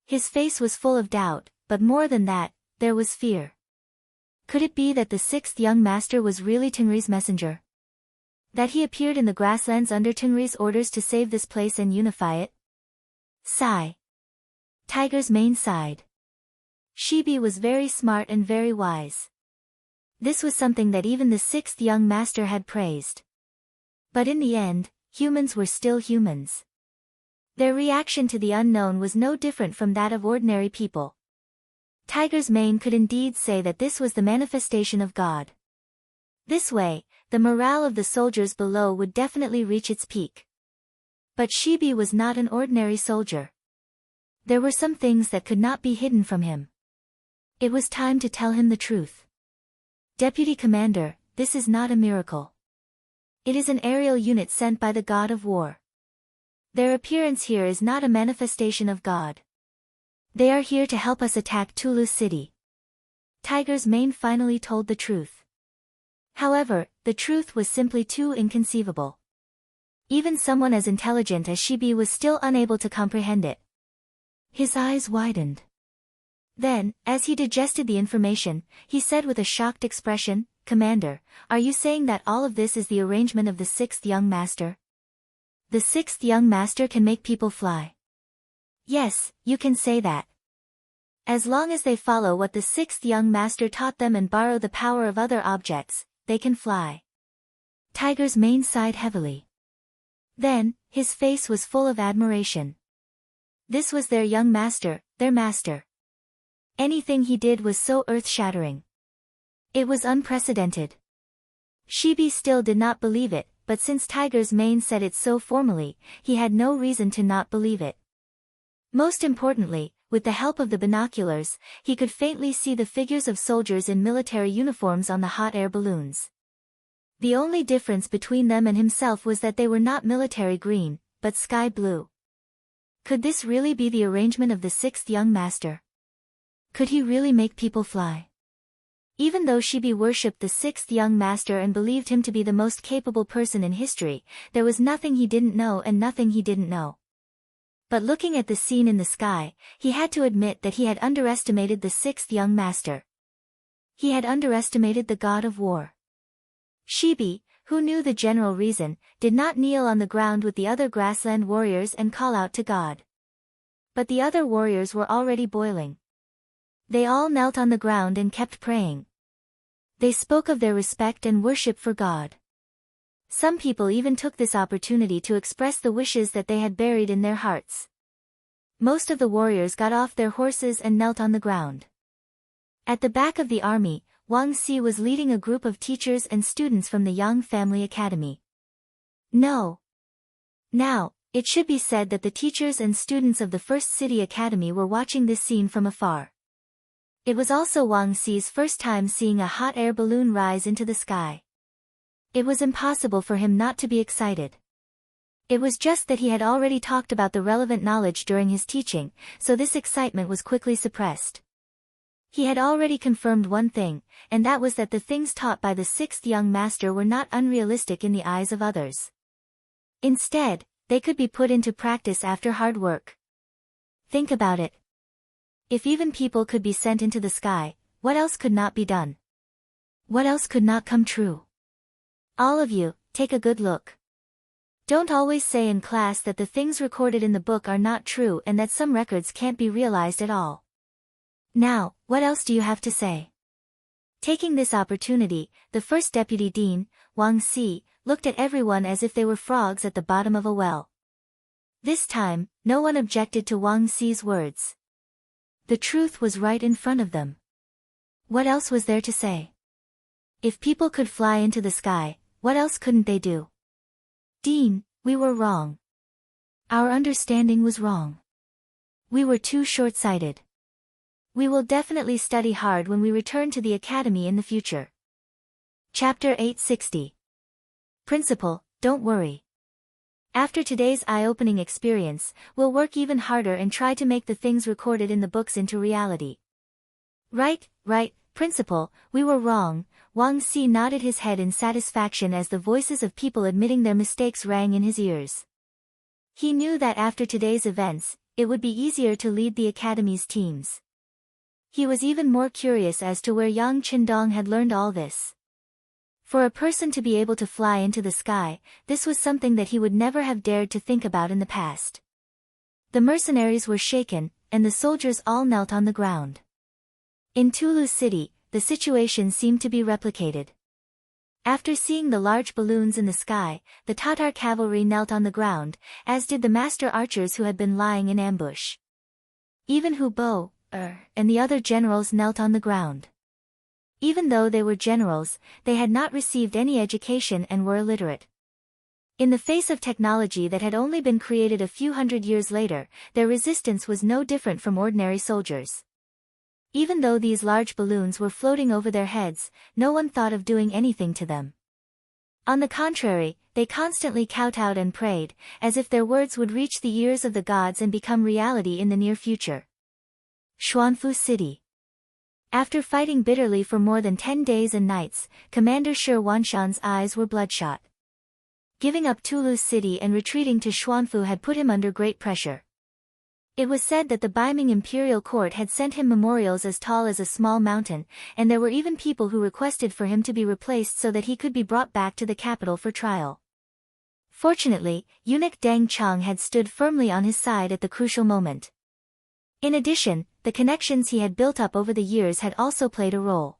Speaker 1: His face was full of doubt, but more than that, there was fear. Could it be that the 6th young master was really Tengri's messenger? That he appeared in the grasslands under Tengri's orders to save this place and unify it? Sigh. Tiger's Mane sighed. Shibi was very smart and very wise. This was something that even the 6th young master had praised. But in the end, humans were still humans. Their reaction to the unknown was no different from that of ordinary people. Tiger's Mane could indeed say that this was the manifestation of God. This way, the morale of the soldiers below would definitely reach its peak. But Shibi was not an ordinary soldier. There were some things that could not be hidden from him. It was time to tell him the truth. Deputy Commander, this is not a miracle. It is an aerial unit sent by the god of war. Their appearance here is not a manifestation of God. They are here to help us attack Tulu City. Tiger's mane finally told the truth. However, the truth was simply too inconceivable. Even someone as intelligent as Shibi was still unable to comprehend it. His eyes widened. Then, as he digested the information, he said with a shocked expression, "Commander, are you saying that all of this is the arrangement of the sixth young master? The sixth young master can make people fly." "Yes, you can say that. As long as they follow what the sixth young master taught them and borrow the power of other objects, they can fly." Tiger's mane sighed heavily. Then, his face was full of admiration. This was their young master, their master. Anything he did was so earth-shattering. It was unprecedented. Shibi still did not believe it, but since Tiger's mane said it so formally, he had no reason to not believe it. Most importantly, with the help of the binoculars, he could faintly see the figures of soldiers in military uniforms on the hot air balloons. The only difference between them and himself was that they were not military green, but sky blue. Could this really be the arrangement of the sixth young master? Could he really make people fly? Even though Shibi worshipped the sixth young master and believed him to be the most capable person in history, there was nothing he didn't know and nothing he didn't know. But looking at the scene in the sky, he had to admit that he had underestimated the sixth young master. He had underestimated the god of war. Shibi, who knew the general reason, did not kneel on the ground with the other grassland warriors and call out to God. But the other warriors were already boiling. They all knelt on the ground and kept praying. They spoke of their respect and worship for God. Some people even took this opportunity to express the wishes that they had buried in their hearts. Most of the warriors got off their horses and knelt on the ground. At the back of the army, Wang Si was leading a group of teachers and students from the Yang Family Academy. Now, it should be said that the teachers and students of the First City Academy were watching this scene from afar. It was also Wang Si's first time seeing a hot air balloon rise into the sky. It was impossible for him not to be excited. It was just that he had already talked about the relevant knowledge during his teaching, so this excitement was quickly suppressed. He had already confirmed one thing, and that was that the things taught by the sixth young master were not unrealistic in the eyes of others. Instead, they could be put into practice after hard work. Think about it. If even people could be sent into the sky, what else could not be done? What else could not come true? All of you, take a good look. Don't always say in class that the things recorded in the book are not true and that some records can't be realized at all. Now, what else do you have to say? Taking this opportunity, the first deputy dean, Wang Si, looked at everyone as if they were frogs at the bottom of a well. This time, no one objected to Wang Si's words. The truth was right in front of them. What else was there to say? If people could fly into the sky, what else couldn't they do? Dean, we were wrong. Our understanding was wrong. We were too short-sighted. We will definitely study hard when we return to the academy in the future. Chapter 860. Principal, don't worry. After today's eye-opening experience, we'll work even harder and try to make the things recorded in the books into reality. Right, Principal, we were wrong. Wang Si nodded his head in satisfaction as the voices of people admitting their mistakes rang in his ears. He knew that after today's events, it would be easier to lead the academy's teams. He was even more curious as to where Yang Qindong had learned all this. For a person to be able to fly into the sky, this was something that he would never have dared to think about in the past. The mercenaries were shaken, and the soldiers all knelt on the ground. In Tulu City, the situation seemed to be replicated. After seeing the large balloons in the sky, the Tatar cavalry knelt on the ground, as did the master archers who had been lying in ambush. Even Hu Bo, and the other generals knelt on the ground. Even though they were generals, they had not received any education and were illiterate. In the face of technology that had only been created a few hundred years later, their resistance was no different from ordinary soldiers. Even though these large balloons were floating over their heads, no one thought of doing anything to them. On the contrary, they constantly kowtowed and prayed, as if their words would reach the ears of the gods and become reality in the near future. Xuanfu City. After fighting bitterly for more than 10 days and nights, Commander Shi Wanshan's eyes were bloodshot. Giving up Tulu City and retreating to Xuanfu had put him under great pressure. It was said that the Beiming imperial court had sent him memorials as tall as a small mountain, and there were even people who requested for him to be replaced so that he could be brought back to the capital for trial. Fortunately, eunuch Deng Chang had stood firmly on his side at the crucial moment. In addition, the connections he had built up over the years had also played a role.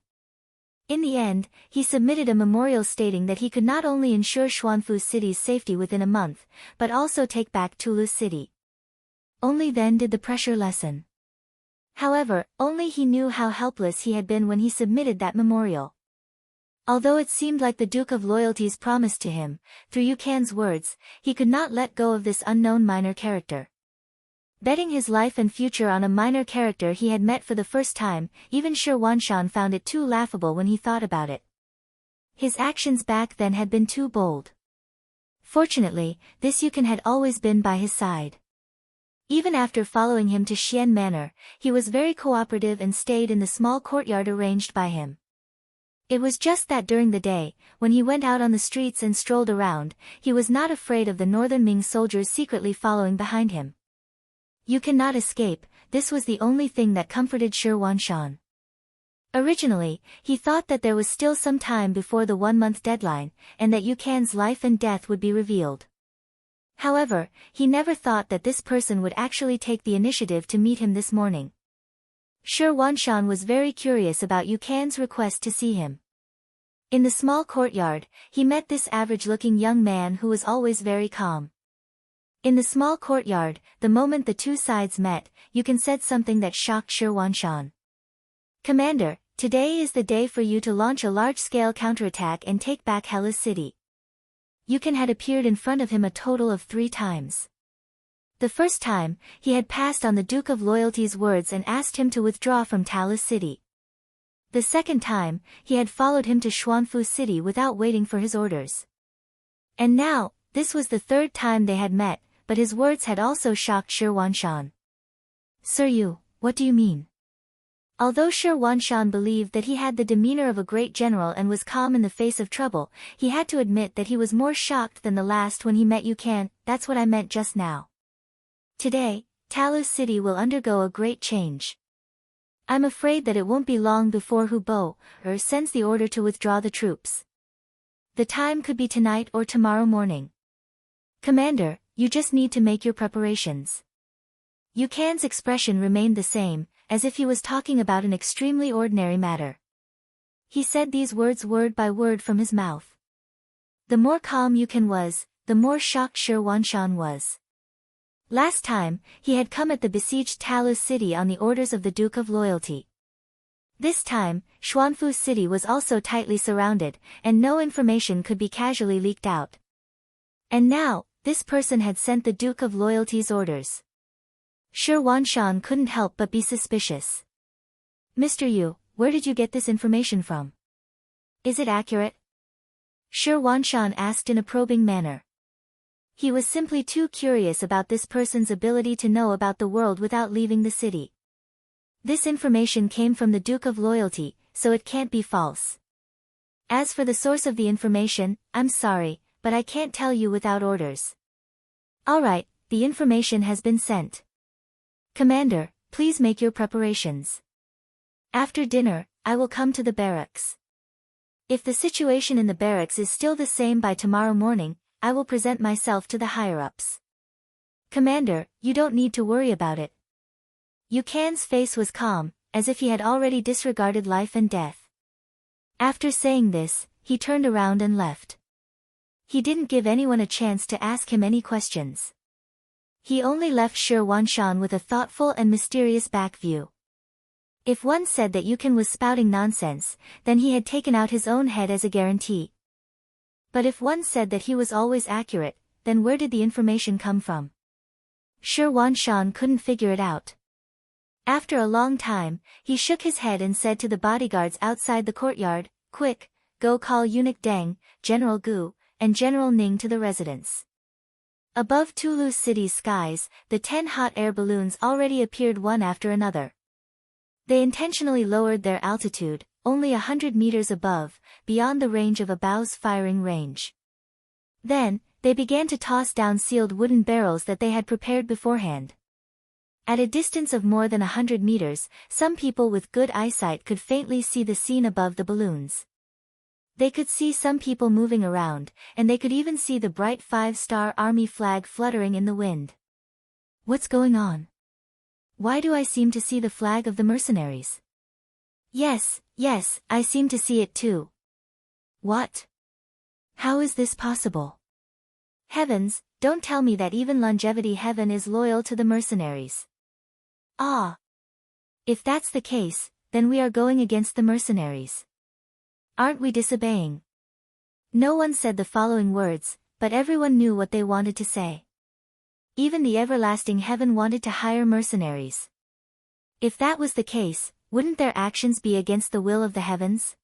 Speaker 1: In the end, he submitted a memorial stating that he could not only ensure Xuanfu City's safety within a month, but also take back Tulu City. Only then did the pressure lessen. However, only he knew how helpless he had been when he submitted that memorial. Although it seemed like the Duke of Loyalty's promise to him, through Yu Can's words, he could not let go of this unknown minor character. Betting his life and future on a minor character he had met for the first time, even Shi Wanshan found it too laughable when he thought about it. His actions back then had been too bold. Fortunately, this Yu Can had always been by his side. Even after following him to Xian Manor, he was very cooperative and stayed in the small courtyard arranged by him. It was just that during the day, when he went out on the streets and strolled around, he was not afraid of the northern Ming soldiers secretly following behind him. You cannot escape, this was the only thing that comforted Shi Wanshan. Originally, he thought that there was still some time before the 1-month deadline, and that Yu Can's life and death would be revealed. However, he never thought that this person would actually take the initiative to meet him this morning. Shi Wanshan was very curious about Yu Can's request to see him. In the small courtyard, he met this average-looking young man who was always very calm. In the small courtyard, the moment the two sides met, Yu Can said something that shocked Shi Wanshan. "Commander, today is the day for you to launch a large-scale counterattack and take back Hela City." Yu Can had appeared in front of him a total of 3 times. The first time, he had passed on the Duke of Loyalty's words and asked him to withdraw from Tala City. The second time, he had followed him to Xuanfu City without waiting for his orders. And now, this was the 3rd time they had met, but his words had also shocked Shi Wanshan. "Sir Yu, what do you mean?" Although Shi Wanshan believed that he had the demeanor of a great general and was calm in the face of trouble, he had to admit that he was more shocked than the last when he met Yu Can. "That's what I meant just now. Today, Talu City will undergo a great change. I'm afraid that it won't be long before Hu Bo sends the order to withdraw the troops. The time could be tonight or tomorrow morning. Commander, you just need to make your preparations." Yu Can's expression remained the same, as if he was talking about an extremely ordinary matter. He said these words word by word from his mouth. The more calm Yu Can was, the more shocked Shi Wanshan was. Last time, he had come at the besieged Talu City on the orders of the Duke of Loyalty. This time, Xuanfu City was also tightly surrounded, and no information could be casually leaked out. And now, this person had sent the Duke of Loyalty's orders. Shi Wanshan couldn't help but be suspicious. "Mr. Yu, where did you get this information from? Is it accurate?" Shi Wanshan asked in a probing manner. He was simply too curious about this person's ability to know about the world without leaving the city. This information came from the Duke of Loyalty, so it can't be false. As for the source of the information, I'm sorry, but I can't tell you without orders. Alright, the information has been sent. Commander, please make your preparations. After dinner, I will come to the barracks. If the situation in the barracks is still the same by tomorrow morning, I will present myself to the higher-ups. Commander, you don't need to worry about it. Yu Can's face was calm, as if he had already disregarded life and death. After saying this, he turned around and left. He didn't give anyone a chance to ask him any questions. He only left Shi Wanshan with a thoughtful and mysterious back view. If one said that Yu Can was spouting nonsense, then he had taken out his own head as a guarantee. But if one said that he was always accurate, then where did the information come from? Shi Wanshan couldn't figure it out. After a long time, he shook his head and said to the bodyguards outside the courtyard, "Quick, go call eunuch Deng, General Gu, and General Ning to the residence. Above Tulu City's skies, the 10 hot air balloons already appeared one after another. They intentionally lowered their altitude, only 100 meters above, beyond the range of a bow's firing range. Then, they began to toss down sealed wooden barrels that they had prepared beforehand. At a distance of more than 100 meters, some people with good eyesight could faintly see the scene above the balloons. They could see some people moving around, and they could even see the bright 5-star army flag fluttering in the wind. What's going on? Why do I seem to see the flag of the mercenaries? Yes, I seem to see it too. What? How is this possible? Heavens, don't tell me that even Longevity Heaven is loyal to the mercenaries. Ah! If that's the case, then we are going against the mercenaries. Aren't we disobeying? No one said the following words, but everyone knew what they wanted to say. Even the Everlasting Heaven wanted to hire mercenaries. If that was the case, wouldn't their actions be against the will of the heavens?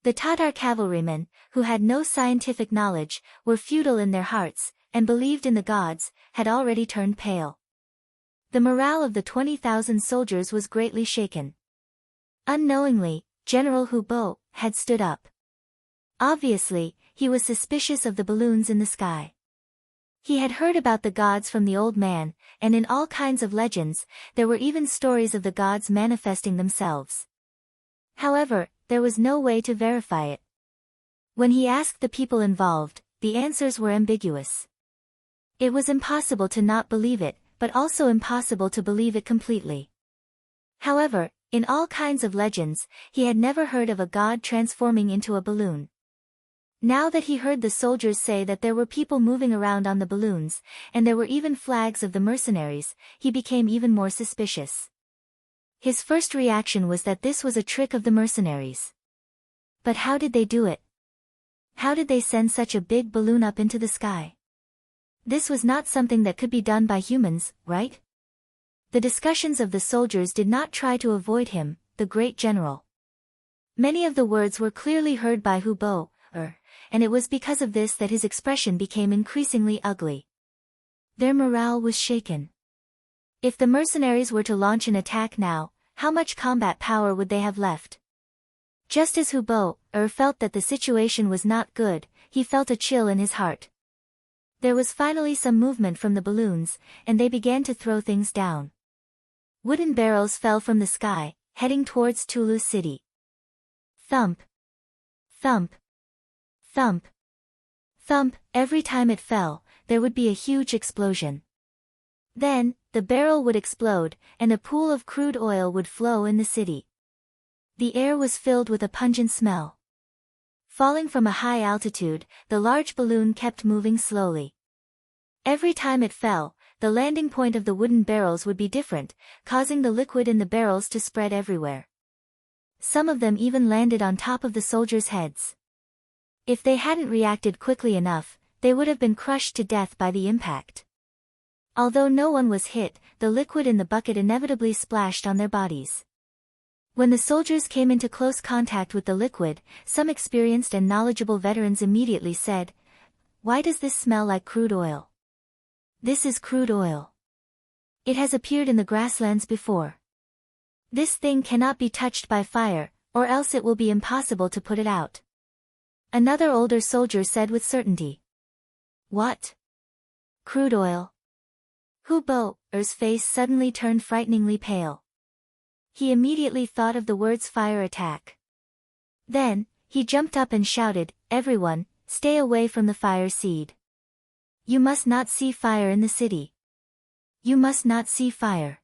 Speaker 1: The Tatar cavalrymen, who had no scientific knowledge, were feudal in their hearts, and believed in the gods, had already turned pale. The morale of the 20,000 soldiers was greatly shaken. Unknowingly, General Hu Bo had stood up. Obviously, he was suspicious of the balloons in the sky. He had heard about the gods from the old man, and in all kinds of legends, there were even stories of the gods manifesting themselves. However, there was no way to verify it. When he asked the people involved, the answers were ambiguous. It was impossible to not believe it, but also impossible to believe it completely. However, in all kinds of legends, he had never heard of a god transforming into a balloon. Now that he heard the soldiers say that there were people moving around on the balloons, and there were even flags of the mercenaries, he became even more suspicious. His first reaction was that this was a trick of the mercenaries. But how did they do it? How did they send such a big balloon up into the sky? This was not something that could be done by humans, right? The discussions of the soldiers did not try to avoid him, the great general. Many of the words were clearly heard by Hu Bo, and it was because of this that his expression became increasingly ugly. Their morale was shaken. If the mercenaries were to launch an attack now, how much combat power would they have left? Just as Hu Bo felt that the situation was not good, he felt a chill in his heart. There was finally some movement from the balloons, and they began to throw things down. Wooden barrels fell from the sky, heading towards Tulu City. Thump! Thump! Thump! Thump! Every time it fell, there would be a huge explosion. Then, the barrel would explode, and a pool of crude oil would flow in the city. The air was filled with a pungent smell. Falling from a high altitude, the large balloon kept moving slowly. Every time it fell, the landing point of the wooden barrels would be different, causing the liquid in the barrels to spread everywhere. Some of them even landed on top of the soldiers' heads. If they hadn't reacted quickly enough, they would have been crushed to death by the impact. Although no one was hit, the liquid in the bucket inevitably splashed on their bodies. When the soldiers came into close contact with the liquid, some experienced and knowledgeable veterans immediately said, "Why does this smell like crude oil? This is crude oil. It has appeared in the grasslands before. This thing cannot be touched by fire, or else it will be impossible to put it out." Another older soldier said with certainty, "What? Crude oil?" Hu Bo's face suddenly turned frighteningly pale. He immediately thought of the words fire attack. Then, he jumped up and shouted, "Everyone, stay away from the fire seed. You must not see fire in the city. You must not see fire."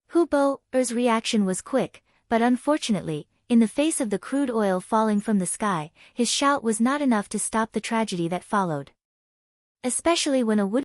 Speaker 1: Hu Bo's reaction was quick, but unfortunately, in the face of the crude oil falling from the sky, his shout was not enough to stop the tragedy that followed. Especially when a wood